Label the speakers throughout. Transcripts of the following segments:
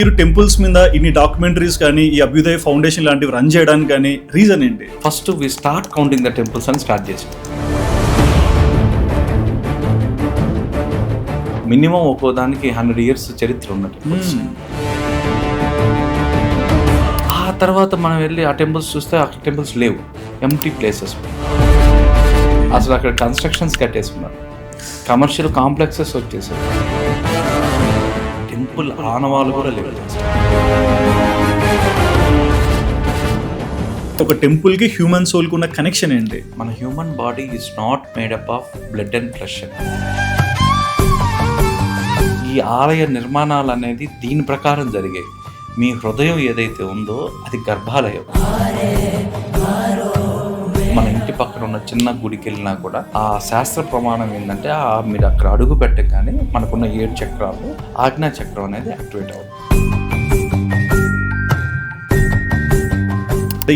Speaker 1: మీరు టెంపుల్స్ మీద ఇన్ని డాక్యుమెంటరీస్ కానీ ఈ అభ్యుదయ ఫౌండేషన్ లాంటివి రన్ చేయడానికి కానీ రీజన్ ఏంటి?
Speaker 2: First we start counting the temples అని స్టార్ట్ చేసాం. మినిమం ఒక్కో దానికి 100 years చరిత్ర ఉన్న టెంపుల్స్. ఆ తర్వాత మనం వెళ్ళి ఆ టెంపుల్స్ చూస్తే అక్కడ టెంపుల్స్ లేవు, ఎంటీ ప్లేసెస్. అసలు అక్కడ కన్స్ట్రక్షన్స్ కట్టేసుకున్నారు, కమర్షియల్ కాంప్లెక్సెస్ వచ్చేసాయి, టెంపుల్ ఆనవాళ్ళు కూడా లేవు.
Speaker 1: ఒక టెంపుల్ కి హ్యూమన్ సోల్ కు ఉన్న కనెక్షన్ ఏంటి?
Speaker 2: మన human body is not made up of blood and flesh. ఈ ఆలయ నిర్మాణాలు అనేది దీని ప్రకారం జరిగాయి. మీ హృదయం ఏదైతే ఉందో అది గర్భాలయం. మన ఇంటి పక్కన ఉన్న చిన్న గుడికి వెళ్ళినా కూడా ఆ శాస్త్ర ప్రమాణం ఏంటంటే మీరు అక్కడ అడుగు పెట్టగానే మనకున్న 7 చక్రాలు, ఆజ్ఞా చక్రం అనేది యాక్టివేట్ అవుతుంది.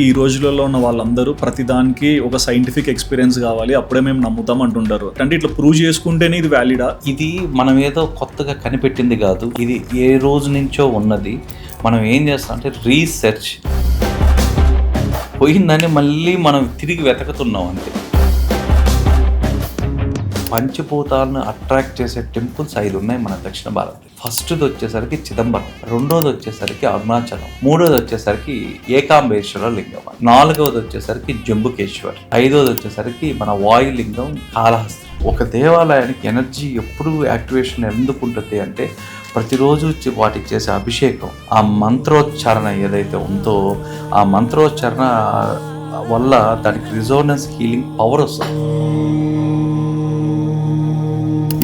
Speaker 1: ఈ రోజులలో ఉన్న వాళ్ళందరూ ప్రతిదానికి ఒక సైంటిఫిక్ ఎక్స్పీరియన్స్ కావాలి, అప్పుడే మేము నమ్ముతాం అంటుంటారు. అంటే ఇట్లా ప్రూవ్ చేసుకుంటేనే ఇది వ్యాలిడా?
Speaker 2: ఇది మనం ఏదో కొత్తగా కనిపెట్టింది కాదు, ఇది ఏ రోజు నుంచో ఉన్నది. మనం ఏం చేస్తాం అంటే రీసెర్చ్, పోయిందని మళ్ళీ మనం తిరిగి వెతుకుతున్నాం అంతే. పంచభూతాలను అట్రాక్ట్ చేసే టెంపుల్స్ 5 ఉన్నాయి మన దక్షిణ భారత్. ఫస్ట్ది వచ్చేసరికి చిదంబరం, రెండోది వచ్చేసరికి అరుణాచలం, మూడోది వచ్చేసరికి ఏకాంబేశ్వర లింగం, నాలుగవది వచ్చేసరికి జంబుకేశ్వర్, ఐదోది వచ్చేసరికి మన వాయులింగం కాళహస్తి. ఒక దేవాలయానికి ఎనర్జీ ఎప్పుడు యాక్టివేషన్ ఎందుకు ఉంటుంది అంటే ప్రతిరోజు వాటికి చేసే అభిషేకం, ఆ మంత్రోచ్చారణ ఏదైతే ఉందో ఆ మంత్రోచ్చారణ వల్ల దానికి రిజోనెన్స్ హీలింగ్ పవర్ వస్తుంది.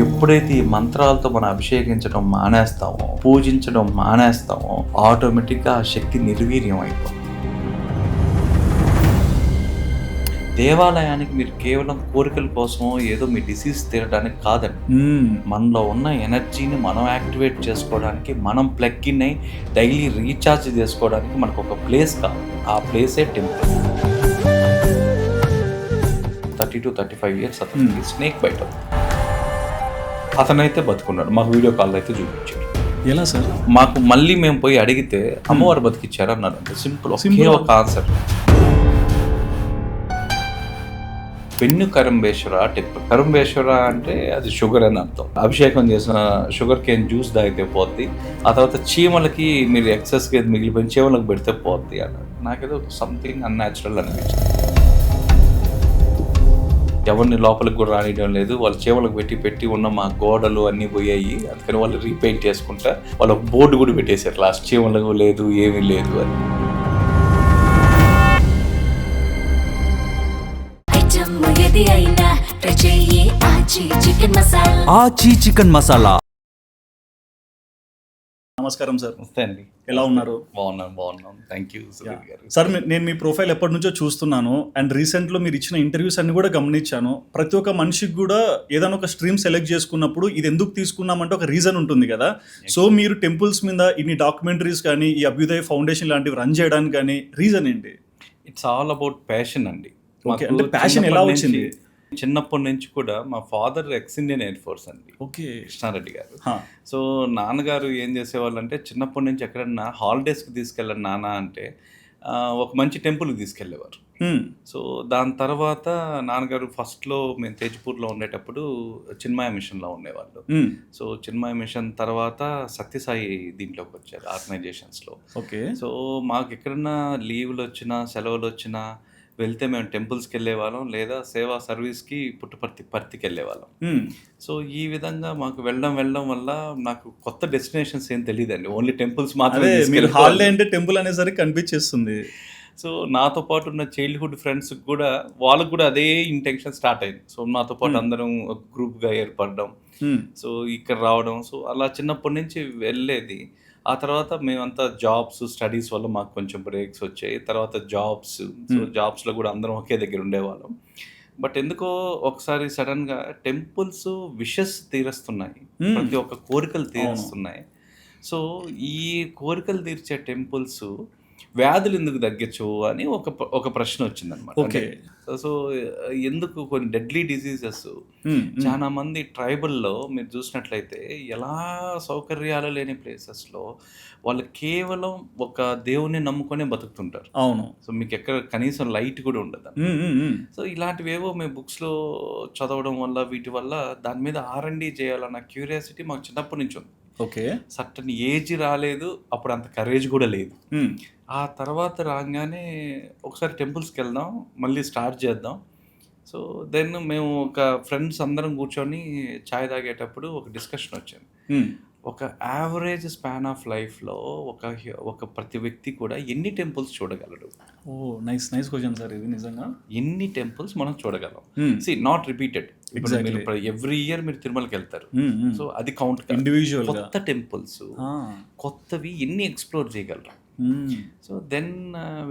Speaker 2: ఎప్పుడైతే ఈ మంత్రాలతో మనం అభిషేకించడం మానేస్తామో, పూజించడం మానేస్తామో, ఆటోమేటిక్గా ఆ శక్తి నిర్వీర్యం అయిపోతుంది. దేవాలయానికి మీరు కేవలం కోరికల కోసమో ఏదో మీ డిసీజ్ తీరడానికి కాదండి. మనలో ఉన్న ఎనర్జీని మనం యాక్టివేట్ చేసుకోవడానికి, మనం ప్లగ్ ఇన్ అయి డైలీ రీఛార్జ్ చేసుకోవడానికి మనకు ఒక ప్లేస్ కావాలి. ఆ ప్లేసే టెంపుల్. 30 to 35 years అతనికి స్నేక్ బైట్ అవుతుంది. అతనైతే బతుకున్నాడు, మాకు వీడియో కాల్ అయితే చూపించాడు.
Speaker 1: ఎలా సార్?
Speaker 2: మాకు మళ్ళీ మేము పోయి అడిగితే అమ్మవారు బతికిచ్చారు అన్నారు. అంటే సింపుల్ ఒక ఆన్సర్. పెన్ను కరంబేశ్వర టెంపుల్. కరంబేశ్వర అంటే అది షుగర్ అని అర్థం. అభిషేకం చేసిన షుగర్ కేన్ జ్యూస్ తాగితే పోద్ది, ఆ తర్వాత చీమలకి మీరు ఎక్సెస్గా మిగిలిపోయిన చీమలకు పెడితే పోద్ది అన్నాడు. నాకేదో సంథింగ్ అన్యాచురల్ అనిపించింది. ఎవరిని లోపలికి కూడా రానియడం లేదు, వాళ్ళు చీమలకు పెట్టి ఉన్న మా గోడలు అన్నీ పోయాయి. అందుకని వాళ్ళు రీపెయింట్ చేసుకుంటా వాళ్ళు ఒక బోర్డు కూడా పెట్టేశారు లాస్ట్, చీమలకు లేదు ఏమీ లేదు అని.
Speaker 3: ఆచి చికెన్ మసాలా.
Speaker 1: నమస్కారం సార్.
Speaker 2: నమస్తే అండి.
Speaker 1: ఎలా ఉన్నారు?
Speaker 2: బాగున్నాం. Thank you
Speaker 1: sir. నేను మీ ప్రొఫైల్ ఎప్పటి నుంచో చూస్తున్నాను అండ్ రీసెంట్లో మీరు ఇచ్చిన ఇంటర్వ్యూస్ అన్ని కూడా గమనించాను. ప్రతి ఒక్క మనిషికి కూడా ఏదైనా ఒక స్ట్రీమ్ సెలెక్ట్ చేసుకున్నప్పుడు ఇది ఎందుకు తీసుకున్నామంటే ఒక రీజన్ ఉంటుంది కదా. సో మీరు టెంపుల్స్ మీద ఇన్ని డాక్యుమెంటరీస్ కానీ ఈ అభ్యుదయ ఫౌండేషన్ లాంటివి రన్ చేయడానికి కానీ రీజన్ ఏంటి?
Speaker 2: ఇట్స్ ఆల్ అబౌట్ ప్యాషన్ అండి.
Speaker 1: అంటే ప్యాషన్ ఎలా వచ్చింది?
Speaker 2: చిన్నప్పటి నుంచి కూడా మా ఫాదర్ ఎక్స్-ఇండియన్ ఎయిర్ ఫోర్స్ అండి.
Speaker 1: ఓకే.
Speaker 2: కృష్ణారెడ్డి గారు. సో నాన్నగారు ఏం చేసేవాళ్ళు అంటే చిన్నప్పటి నుంచి ఎక్కడన్నా హాలిడేస్కి తీసుకెళ్ళండి నాన్న అంటే ఒక మంచి టెంపుల్కి తీసుకెళ్ళేవారు. సో దాని తర్వాత నాన్నగారు ఫస్ట్లో మేము తేజ్పూర్లో ఉండేటప్పుడు చిన్మయ మిషన్లో ఉండేవాళ్ళు. సో చిన్మయ మిషన్ తర్వాత సత్యసాయి దీంట్లోకి వచ్చారు ఆర్గనైజేషన్స్లో.
Speaker 1: ఓకే.
Speaker 2: సో మాకు ఎక్కడన్నా లీవ్లు వచ్చినా సెలవులు వచ్చినా వెళ్తే మేము టెంపుల్స్కి వెళ్ళేవాళ్ళం, లేదా సేవా సర్వీస్కి పర్తికి వెళ్ళేవాళ్ళం. సో ఈ విధంగా మాకు వెళ్ళడం వల్ల నాకు కొత్త డెస్టినేషన్స్ ఏం తెలియదండి, ఓన్లీ టెంపుల్స్ మాత్రమే.
Speaker 1: హాలిడే అంటే టెంపుల్ అనేసరికి కనిపించేస్తుంది.
Speaker 2: సో నాతో పాటు ఉన్న చైల్డ్హుడ్ ఫ్రెండ్స్ కూడా వాళ్ళకు కూడా అదే ఇంటెన్షన్ స్టార్ట్ అయింది. సో నాతో పాటు అందరం ఒక గ్రూప్గా ఏర్పడడం, సో ఇక్కడ రావడం, సో అలా చిన్నప్పటి నుంచి వెళ్ళేది. ఆ తర్వాత మేమంతా జాబ్స్ స్టడీస్ వల్ల మాకు కొంచెం బ్రేక్స్ వచ్చాయి. తర్వాత జాబ్స్లో కూడా అందరం ఒకే దగ్గర ఉండేవాళ్ళం. బట్ ఎందుకో ఒకసారి సడన్గా టెంపుల్స్ విషెస్ తీరుస్తున్నాయి, ప్రతి ఒక్క కోరికలు తీరుస్తున్నాయి. సో ఈ కోరికలు తీర్చే టెంపుల్స్ వ్యాధులు ఎందుకు తగ్గచ్చు అని ఒక ప్రశ్న వచ్చిందనమాట.
Speaker 1: ఓకే.
Speaker 2: సో ఎందుకు కొన్ని డెడ్లీ డిసీజెస్ చాలా మంది ట్రైబల్లో మీరు చూసినట్లయితే ఎలా సౌకర్యాలు లేని ప్లేసెస్లో వాళ్ళు కేవలం ఒక దేవుని నమ్ముకొనే బతుకుతుంటారు.
Speaker 1: అవును.
Speaker 2: సో మీకు ఎక్కడ కనీసం లైట్ కూడా ఉండదు. సో ఇలాంటివేవో మేము బుక్స్లో చదవడం వల్ల వీటి వల్ల దాని మీద R&D చేయాలన్న క్యూరియాసిటీ మాకు చిన్నప్పటి నుంచి ఉంది.
Speaker 1: ఓకే.
Speaker 2: సర్టన్ ఏజ్ రాలేదు, అప్పుడు అంత కరేజ్ కూడా లేదు. ఆ తర్వాత రాగానే ఒకసారి టెంపుల్స్కి వెళ్దాం, మళ్ళీ స్టార్ట్ చేద్దాం. సో దెన్ మేము ఒక ఫ్రెండ్స్ అందరం కూర్చొని చాయ్ తాగేటప్పుడు ఒక డిస్కషన్ వచ్చింది. ఒక యావరేజ్ స్పాన్ ఆఫ్ లైఫ్లో ఒక ప్రతి వ్యక్తి కూడా ఎన్ని టెంపుల్స్ చూడగలడు?
Speaker 1: ఓ నైస్ క్వశ్చన్ సార్ ఇది నిజంగా.
Speaker 2: ఎన్ని టెంపుల్స్ మనం చూడగలం? See not repeated. Every year మీరు తిరుమలకి వెళ్తారు, సో అది కౌంట్.
Speaker 1: ఇండివిజువల్
Speaker 2: కొత్త టెంపుల్స్ కొత్తవి ఎన్ని ఎక్స్ప్లోర్ చేయగలరు? సో దెన్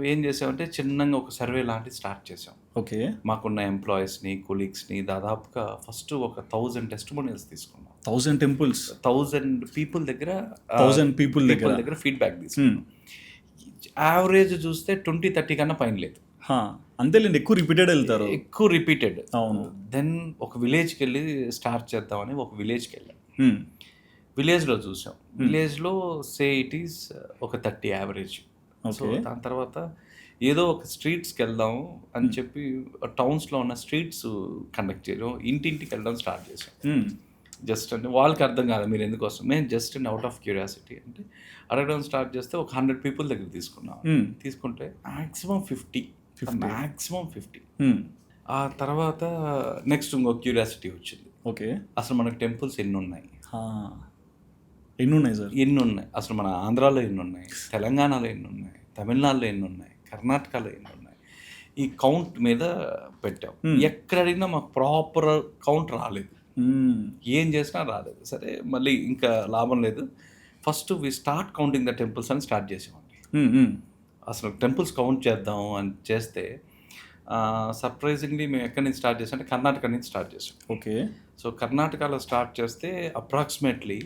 Speaker 2: ఏం చేసామంటే చిన్నగా ఒక సర్వే లాంటిది స్టార్ట్ చేసాం.
Speaker 1: ఓకే.
Speaker 2: మాకున్న ఎంప్లాయీస్ని, కొలీగ్స్ని దాదాపుగా ఫస్ట్ ఒక 1000 టెస్టిమోనియల్స్ తీసుకున్నాం.
Speaker 1: 1000 టెంపుల్స్,
Speaker 2: 1000 పీపుల్ దగ్గర
Speaker 1: 1000 పీపుల్ దగ్గర
Speaker 2: ఫీడ్బ్యాక్ తీసుకున్నాం. యావరేజ్ చూస్తే 20-30 కన్నా పైన లేదు.
Speaker 1: అంతేలేండి, ఎక్కువ రిపీటెడ్. అవును.
Speaker 2: దెన్ ఒక విలేజ్కి వెళ్ళి స్టార్ట్ చేద్దామని ఒక విలేజ్కి వెళ్ళాం. విలేజ్లో చూసాం. విలేజ్లో సే ఇట్ ఈస్ ఒక 30 యావరేజ్. సో దాని తర్వాత ఏదో ఒక స్ట్రీట్స్కి వెళ్దాం అని చెప్పి టౌన్స్లో ఉన్న స్ట్రీట్స్ కండక్ట్ చేయడం, ఇంటింటికి వెళ్ళడం స్టార్ట్ చేసాం. జస్ట్ అంటే వాళ్ళకి అర్థం కాదు మీరు ఎందుకు వస్తాం, మేము just and out of curiosity అంటే అడగడం స్టార్ట్ చేస్తే ఒక 100 పీపుల్ దగ్గర తీసుకున్నాం. తీసుకుంటే మ్యాక్సిమం 50. ఆ తర్వాత నెక్స్ట్ ఇంకో క్యూరియాసిటీ వచ్చింది.
Speaker 1: ఓకే.
Speaker 2: అసలు మనకు టెంపుల్స్ ఎన్ని ఉన్నాయి
Speaker 1: సార్?
Speaker 2: ఎన్ని ఉన్నాయి అసలు? మన ఆంధ్రాలో ఎన్ని ఉన్నాయి, తెలంగాణలో ఎన్ని ఉన్నాయి, తమిళనాడులో ఎన్ని ఉన్నాయి, కర్ణాటకలో ఎన్ని ఉన్నాయి? ఈ కౌంట్ మీద పెట్టాం. ఎక్కడ అడిగినా మాకు ప్రాపర్ కౌంట్ రాలేదు, ఏం చేసినా రాలేదు. సరే మళ్ళీ ఇంకా లాభం లేదు, first we start counting the temples అని స్టార్ట్ చేసామండి. అసలు టెంపుల్స్ కౌంట్ చేద్దాం అని చేస్తే సర్ప్రైజింగ్లీ మేము ఎక్కడి నుంచి స్టార్ట్ చేసాం అంటే కర్ణాటక నుంచి స్టార్ట్ చేసాం.
Speaker 1: ఓకే.
Speaker 2: సో కర్ణాటకలో స్టార్ట్ చేస్తే అప్రాక్సిమేట్లీ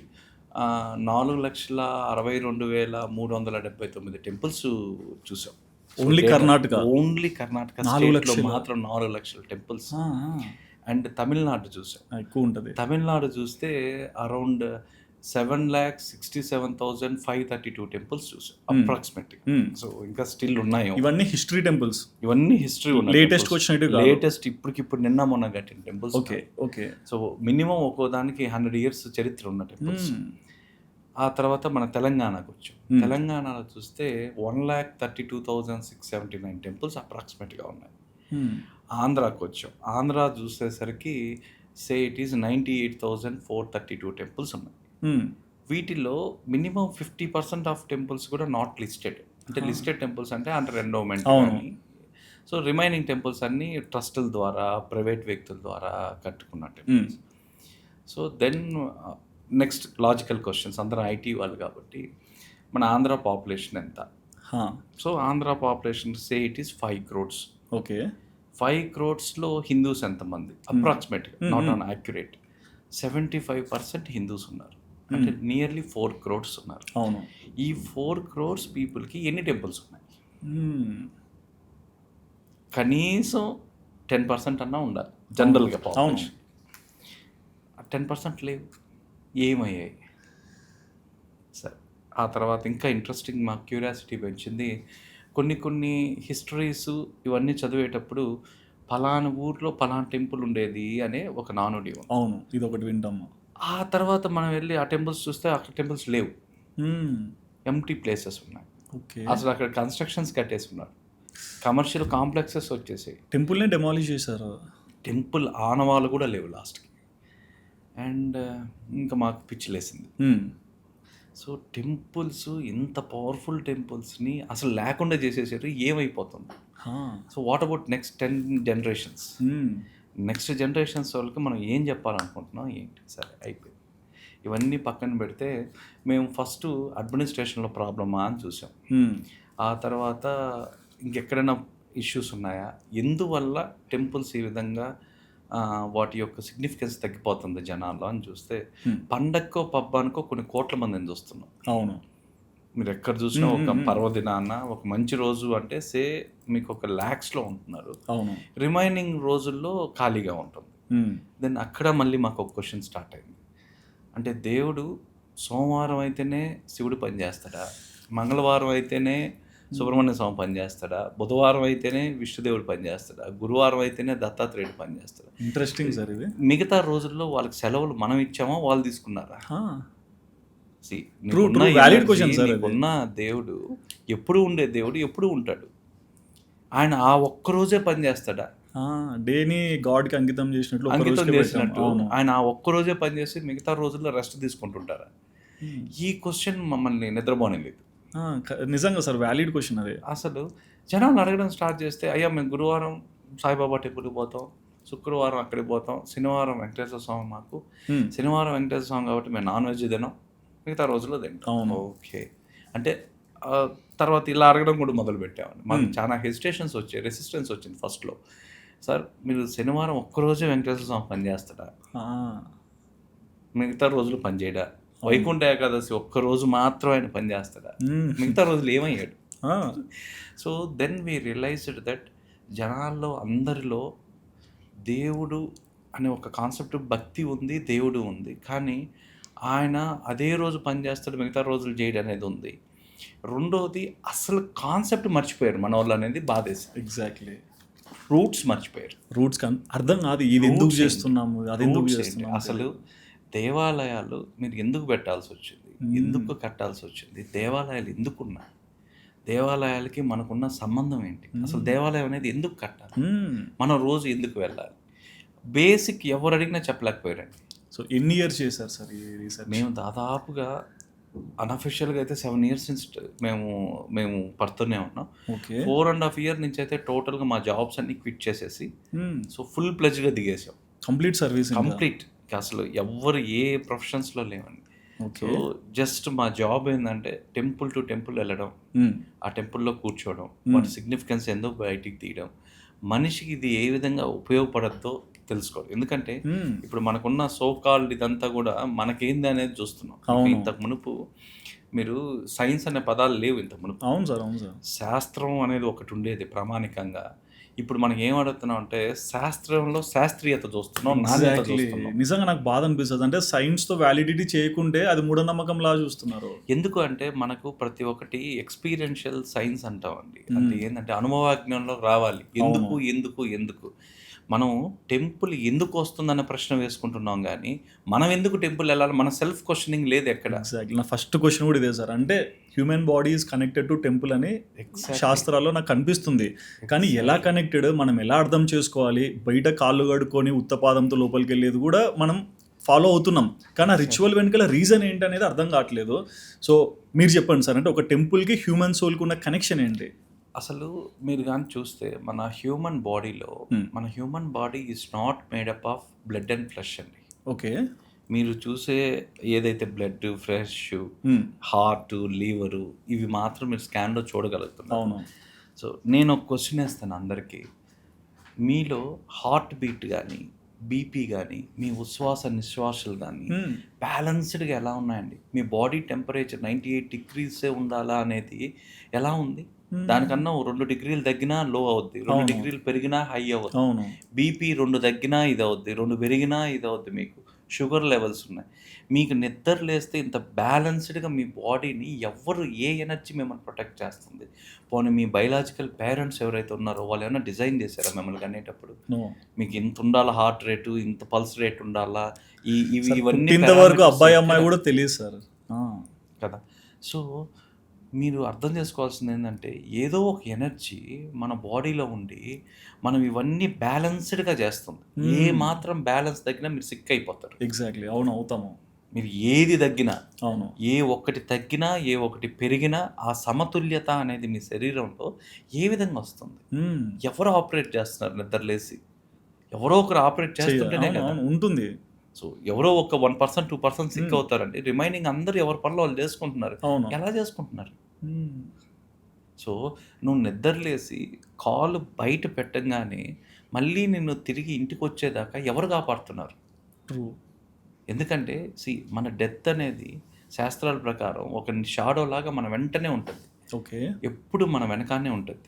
Speaker 2: 4,62,379 టెంపుల్స్ చూసాం.
Speaker 1: ఓన్లీ కర్ణాటక
Speaker 2: స్టేట్లో మాత్రం 4 లక్షల టెంపుల్స్. అండ్ తమిళనాడు చూసాం,
Speaker 1: ఎక్కువ ఉంటుంది.
Speaker 2: తమిళనాడు చూస్తే అరౌండ్ 7,67,532 టెంపుల్స్ చూసాం అప్రాక్సిమేట్లీ. సో ఇంకా స్టిల్ ఉన్నాయి.
Speaker 1: ఇవన్నీ హిస్టరీ టెంపుల్స్,
Speaker 2: ఉన్నాయి. లేటెస్ట్ ఇప్పటికిప్పుడు నిన్న మొన్న కట్టిన టెంపుల్స్.
Speaker 1: ఓకే.
Speaker 2: సో మినిమం ఒక్కో దానికి 100 years చరిత్ర ఉన్న టెంపుల్స్. ఆ తర్వాత మన తెలంగాణకు వచ్చాం. తెలంగాణలో చూస్తే 1,32,679 టెంపుల్స్ అప్రాక్సిమేట్గా ఉన్నాయి. ఆంధ్రాకు వచ్చాం. ఆంధ్ర చూసేసరికి సే ఇట్ ఈస్ 98,432 టెంపుల్స్ ఉన్నాయి. వీటిలో మినిమం 50% ఆఫ్ టెంపుల్స్ కూడా నాట్ లిస్టెడ్. అంటే లిస్టెడ్ టెంపుల్స్ అంటే under endowment. So remaining temples అన్నీ ట్రస్టుల ద్వారా, ప్రైవేట్ వ్యక్తుల ద్వారా కట్టుకున్న temples. So then next logical questions, అందరూ IT వాళ్ళు కాబట్టి మన ఆంధ్ర పాపులేషన్ ఎంత? So Andhra population say it is 5 crores.
Speaker 1: Okay.
Speaker 2: 5 crores Hindus ఎంతమంది? అప్రాక్సిమేట్గా, నాట్ ఆన్ యాక్యురేట్, 75% హిందూస్ ఉన్నారు. అంటే నియర్లీ 4 crores ఉన్నారు.
Speaker 1: అవును.
Speaker 2: ఈ 4 crores పీపుల్కి ఎన్ని టెంపుల్స్ ఉన్నాయి? కనీసం 10% అన్నా ఉండాలి జనరల్గా పాపులేషన్. 10% లేవు. ఏమయ్యాయి? సరే ఆ తర్వాత ఇంకా ఇంట్రెస్టింగ్ మా క్యూరియాసిటీ పెంచింది. కొన్ని హిస్టరీస్ ఇవన్నీ చదివేటప్పుడు పలానా ఊర్లో పలానా టెంపుల్ ఉండేది అనే ఒక నానుడి.
Speaker 1: అవును, ఇది ఒకటి వింటాము.
Speaker 2: ఆ తర్వాత మనం వెళ్ళి ఆ టెంపుల్స్ చూస్తే అక్కడ టెంపుల్స్ లేవు, ఎంప్టీ ప్లేసెస్ ఉన్నాయి. అసలు అక్కడ కన్స్ట్రక్షన్స్ కట్టేసి ఉన్నారు, కమర్షియల్ కాంప్లెక్సెస్ వచ్చేసాయి.
Speaker 1: టెంపుల్ని డెమాలిష్ చేశారు.
Speaker 2: టెంపుల్ ఆనవాళ్ళు కూడా లేవు లాస్ట్కి. అండ్ ఇంకా మాకు పిచ్చిలేసింది. సో టెంపుల్స్ ఇంత పవర్ఫుల్ టెంపుల్స్ని అసలు లేకుండా చేసేసారు, ఏమైపోతుంది? So what about next 10 generations? Next generations వాళ్ళకి మనం ఏం చెప్పాలనుకుంటున్నాం ఏంటి? సరే అయిపోయింది. ఇవన్నీ పక్కన పెడితే మేము ఫస్ట్ అడ్మినిస్ట్రేషన్లో ప్రాబ్లమా అని చూసాం. ఆ తర్వాత ఇంకెక్కడైనా ఇష్యూస్ ఉన్నాయా, ఎందువల్ల టెంపుల్స్ ఈ విధంగా వాటి యొక్క సిగ్నిఫికెన్స్ తగ్గిపోతుంది జనాల్లో అని చూస్తే పండక్కో పబ్బానికో కొన్ని కోట్ల మందిని చూస్తున్నాం.
Speaker 1: అవును.
Speaker 2: మీరు ఎక్కడ చూసినా ఒక పర్వదినాన్న ఒక మంచి రోజు అంటే మీకు ఒక ల్యాక్స్లో ఉంటున్నారు,
Speaker 1: అవును.
Speaker 2: రిమైనింగ్ రోజుల్లో ఖాళీగా ఉంటుంది. దెన్ అక్కడ మళ్ళీ మాకు ఒక క్వశ్చన్ స్టార్ట్ అయింది. అంటే దేవుడు సోమవారం అయితేనే శివుడు పనిచేస్తాడా, మంగళవారం అయితేనే సుబ్రహ్మణ్య స్వామి పనిచేస్తాడా, బుధవారం అయితేనే విష్ణుదేవుడు పనిచేస్తాడా, గురువారం అయితేనే దత్తాత్రేయుడు పనిచేస్తాడా?
Speaker 1: ఇంట్రెస్టింగ్ సార్ ఇది.
Speaker 2: మిగతా రోజుల్లో వాళ్ళకి సెలవులు మనం ఇచ్చామా, వాళ్ళు తీసుకున్నారా?
Speaker 1: valid question, sir, అది.
Speaker 2: ఉన్న దేవుడు ఎప్పుడు ఉండే దేవుడు ఎప్పుడు ఉంటాడు. ఆయన ఆ ఒక్కరోజే పని చేస్తాడా?
Speaker 1: డేని గాడ్కి అంకితం చేసినట్లు ఒక్క
Speaker 2: అంకితం
Speaker 1: రోజుకే
Speaker 2: చేసినట్టు
Speaker 1: పెట్టాం. అవును.
Speaker 2: ఆయన ఆ ఒక్కరోజే పని చేసి మిగతా రోజుల్లో రెస్ట్ తీసుకుంటుంటారా? ఈ క్వశ్చన్ మమ్మల్ని నిద్రపోనిలేదు.
Speaker 1: నిజంగా సార్ వ్యాలిడ్ క్వశ్చన్ అది.
Speaker 2: అసలు జనాలు అడగడం స్టార్ట్ చేస్తే, అయ్యా మేము గురువారం సాయిబాబా టెంపుల్కి పోతాం, శుక్రవారం అక్కడికి పోతాం, శనివారం వెంకటేశ్వర స్వామి మాకు, శనివారం వెంకటేశ్వర స్వామి కాబట్టి మేము నాన్ వెజ్ తినాం, మిగతా రోజుల్లో తింటాం.
Speaker 1: అవును.
Speaker 2: ఓకే అంటే తర్వాత ఇలా అడగడం కూడా మొదలు పెట్టామండి. మాకు చాలా హెసిటేషన్స్ వచ్చాయి, రెసిస్టెన్స్ వచ్చింది ఫస్ట్లో. సార్ మీరు శనివారం ఒక్కరోజే వెంకటేశ్వర స్వామి పని చేస్తాడా, మిగతా రోజులు పని చేయడా? వైకుంఠ ఏకాదశి ఒక్కరోజు మాత్రం ఆయన పని చేస్తాడా, మిగతా రోజులు ఏమయ్యాడు? So then we realized that జనాల్లో అందరిలో దేవుడు అనే ఒక కాన్సెప్ట్, భక్తి ఉంది, దేవుడు ఉంది, కానీ ఆయన అదే రోజు పని చేస్తాడు, మిగతా రోజులు చేయడం అనేది ఉంది. రెండోది అసలు కాన్సెప్ట్ మర్చిపోయారు మన వాళ్ళు అనేది బాధేసి.
Speaker 1: ఎగ్జాక్ట్లీ.
Speaker 2: రూట్స్ మర్చిపోయారు.
Speaker 1: రూట్స్ అర్థం కాదు, ఇది ఎందుకు చేస్తున్నాము, అది ఎందుకు చేస్తున్నాము.
Speaker 2: అసలు దేవాలయాలు మీరు ఎందుకు పెట్టాల్సి వచ్చింది, ఎందుకు కట్టాల్సి వచ్చింది, దేవాలయాలు ఎందుకున్నాయి, దేవాలయాలకి మనకున్న సంబంధం ఏంటి, అసలు దేవాలయం అనేది ఎందుకు కట్టాలి, మనం రోజు ఎందుకు వెళ్ళాలి, బేసిక్ ఎవరు అడిగినా చెప్పలేకపోయారండి.
Speaker 1: సో ఎన్ని ఇయర్స్ చేశారు సార్ ఈ రీసెర్చ్?
Speaker 2: మేము దాదాపుగా అన్అఫిషియల్గా అయితే 7 years నుంచి మేము పడుతూనే ఉన్నాం.
Speaker 1: ఓకే.
Speaker 2: 4.5 years నుంచి అయితే టోటల్గా మా జాబ్స్ అన్ని క్విట్ చేసేసి సో ఫుల్ ప్లెజ్గా దిగేసాం.
Speaker 1: Complete service.
Speaker 2: కంప్లీట్ అసలు ఎవరు ఏ ప్రొఫెషన్స్లో లేవండి. సో జస్ట్ మా జాబ్ ఏంటంటే టెంపుల్ టు టెంపుల్ వెళ్ళడం, ఆ టెంపుల్లో కూర్చోవడం, వాటి సిగ్నిఫికెన్స్ ఏందో బయటికి తీయడం, మనిషికి ఇది ఏ విధంగా ఉపయోగపడద్దో తెలుసుకోవాలి. ఎందుకంటే ఇప్పుడు మనకున్న సో కాల్డ్ ఇదంతా కూడా మనకేంది అనేది చూస్తున్నాం. ఇంతకు మునుపు మీరు సైన్స్ అనే పదాలు లేవు ఇంతకు మునుపు.
Speaker 1: అవును సార్, అవును సార్.
Speaker 2: శాస్త్రం అనేది ఒకటి ఉండేది ప్రామాణికంగా. ఇప్పుడు మనకి ఏం అడుగుతున్నాం అంటే శాస్త్రంలో శాస్త్రీయత చూస్తున్నాం, నాణ్యత చూస్తున్నాం.
Speaker 1: నిజంగా నాకు బాధ అనిపిస్తుంది, అంటే సైన్స్ తో వ్యాలిడిటీ చేయకుంటే అది మూఢనమ్మకం లా చూస్తున్నారు.
Speaker 2: ఎందుకు అంటే మనకు ప్రతి ఒక్కటి ఎక్స్పీరియన్షియల్ సైన్స్ అంటామండి. అది ఏంటంటే అనుభవజ్ఞంలో రావాలి. ఎందుకు ఎందుకు ఎందుకు మనం టెంపుల్ ఎందుకు వస్తుందన్న ప్రశ్న వేసుకుంటున్నాం, కానీ మనం ఎందుకు టెంపుల్ వెళ్ళాలి మన సెల్ఫ్ క్వశ్చనింగ్ లేదు ఎక్కడ.
Speaker 1: ఎగ్జాక్ట్లీ. నా ఫస్ట్ క్వశ్చన్ కూడా ఇదే సార్, అంటే human body is connected to temple అని శాస్త్రాల్లో నాకు కనిపిస్తుంది, కానీ ఎలా కనెక్టెడ్, మనం ఎలా అర్థం చేసుకోవాలి, బయట కాళ్ళు కడుక్కొని ఉత్తపాదంతో లోపలికి వెళ్ళేది కూడా మనం ఫాలో అవుతున్నాం, కానీ ఆ రిచువల్ వెనుకల రీజన్ ఏంటి అనేది అర్థం కావట్లేదు. సో మీరు చెప్పండి సార్, అంటే ఒక టెంపుల్కి హ్యూమన్ సోల్కి ఉన్న కనెక్షన్ ఏంటి?
Speaker 2: అసలు మీరు కానీ చూస్తే మన హ్యూమన్ బాడీలో మన human body is not made up of blood and flesh అండి.
Speaker 1: ఓకే.
Speaker 2: మీరు చూసే ఏదైతే బ్లడ్, ఫ్లెష్, హార్ట్, లివరు ఇవి మాత్రం మీరు స్కాన్లో చూడగలుగుతున్నారు.
Speaker 1: అవును.
Speaker 2: సో నేను ఒక క్వశ్చన్ వేస్తాను అందరికీ, మీలో హార్ట్ బీట్ కానీ బీపీ కానీ మీ ఉచ్ఛ్వాస నిశ్వాసాలు కానీ బ్యాలెన్స్డ్గా ఎలా ఉన్నాయండి? మీ బాడీ టెంపరేచర్ 98 degrees ఉండాలా అనేది ఎలా ఉంది? దానికన్నా 2 degrees తగ్గినా లో అవుద్ది, 2 degrees పెరిగినా హై అవుద్ది. బీపీ 2 తగ్గినా ఇది అవుద్ది, 2 పెరిగినా ఇది అవుద్ది. మీకు షుగర్ లెవెల్స్ ఉన్నాయి. మీకు నిద్ర లేస్తే ఇంత బ్యాలెన్స్డ్గా మీ బాడీని ఎవరు ఏ ఎనర్జీ మిమ్మల్ని ప్రొటెక్ట్ చేస్తుంది? పోనీ మీ బయలాజికల్ పేరెంట్స్ ఎవరైతే ఉన్నారో వాళ్ళు ఏమైనా డిజైన్ చేశారా మిమ్మల్ని అనేటప్పుడు? మీకు ఇంత ఉండాలా హార్ట్ రేటు, ఇంత పల్స్ రేట్ ఉండాలా, ఇవన్నీ
Speaker 1: ఇంతవరకు అబ్బాయి అమ్మాయి కూడా తెలియదు సార్
Speaker 2: కదా. సో మీరు అర్థం చేసుకోవాల్సింది ఏంటంటే ఏదో ఒక ఎనర్జీ మన బాడీలో ఉండి మనం ఇవన్నీ బ్యాలెన్స్డ్గా చేస్తుంది. ఏ మాత్రం బ్యాలెన్స్ తగ్గినా మీరు సిక్ అయిపోతారు.
Speaker 1: ఎగ్జాక్ట్లీ. అవును, అవుతాము.
Speaker 2: మీరు ఏది తగ్గినా,
Speaker 1: అవును,
Speaker 2: ఏ ఒక్కటి తగ్గినా ఏ ఒకటి పెరిగినా ఆ సమతుల్యత అనేది మీ శరీరంలో ఏ విధంగా వస్తుంది? ఎవరు ఆపరేట్ చేస్తున్నారు? నిద్రలేసి ఎవరో ఒకరు ఆపరేట్ చేస్తుంటేనే కదా
Speaker 1: ఉంటుంది.
Speaker 2: సో ఎవరో ఒక 1%, 2% సిక్ అవుతారండి, రిమైనింగ్ అందరూ ఎవరి పనులు వాళ్ళు చేసుకుంటున్నారు. ఎలా చేసుకుంటున్నారు? సో నువ్వు నిద్రలేసి కాలు బయట పెట్టగానే మళ్ళీ నిన్ను తిరిగి ఇంటికి వచ్చేదాకా ఎవరు కాపాడుతున్నారు?
Speaker 1: ట్రూ.
Speaker 2: ఎందుకంటే మన డెత్ అనేది శాస్త్రాల ప్రకారం ఒక షాడో లాగా మన వెంటనే ఉంటుంది,
Speaker 1: ఓకే.
Speaker 2: ఎప్పుడు మన వెనకానే ఉంటుంది.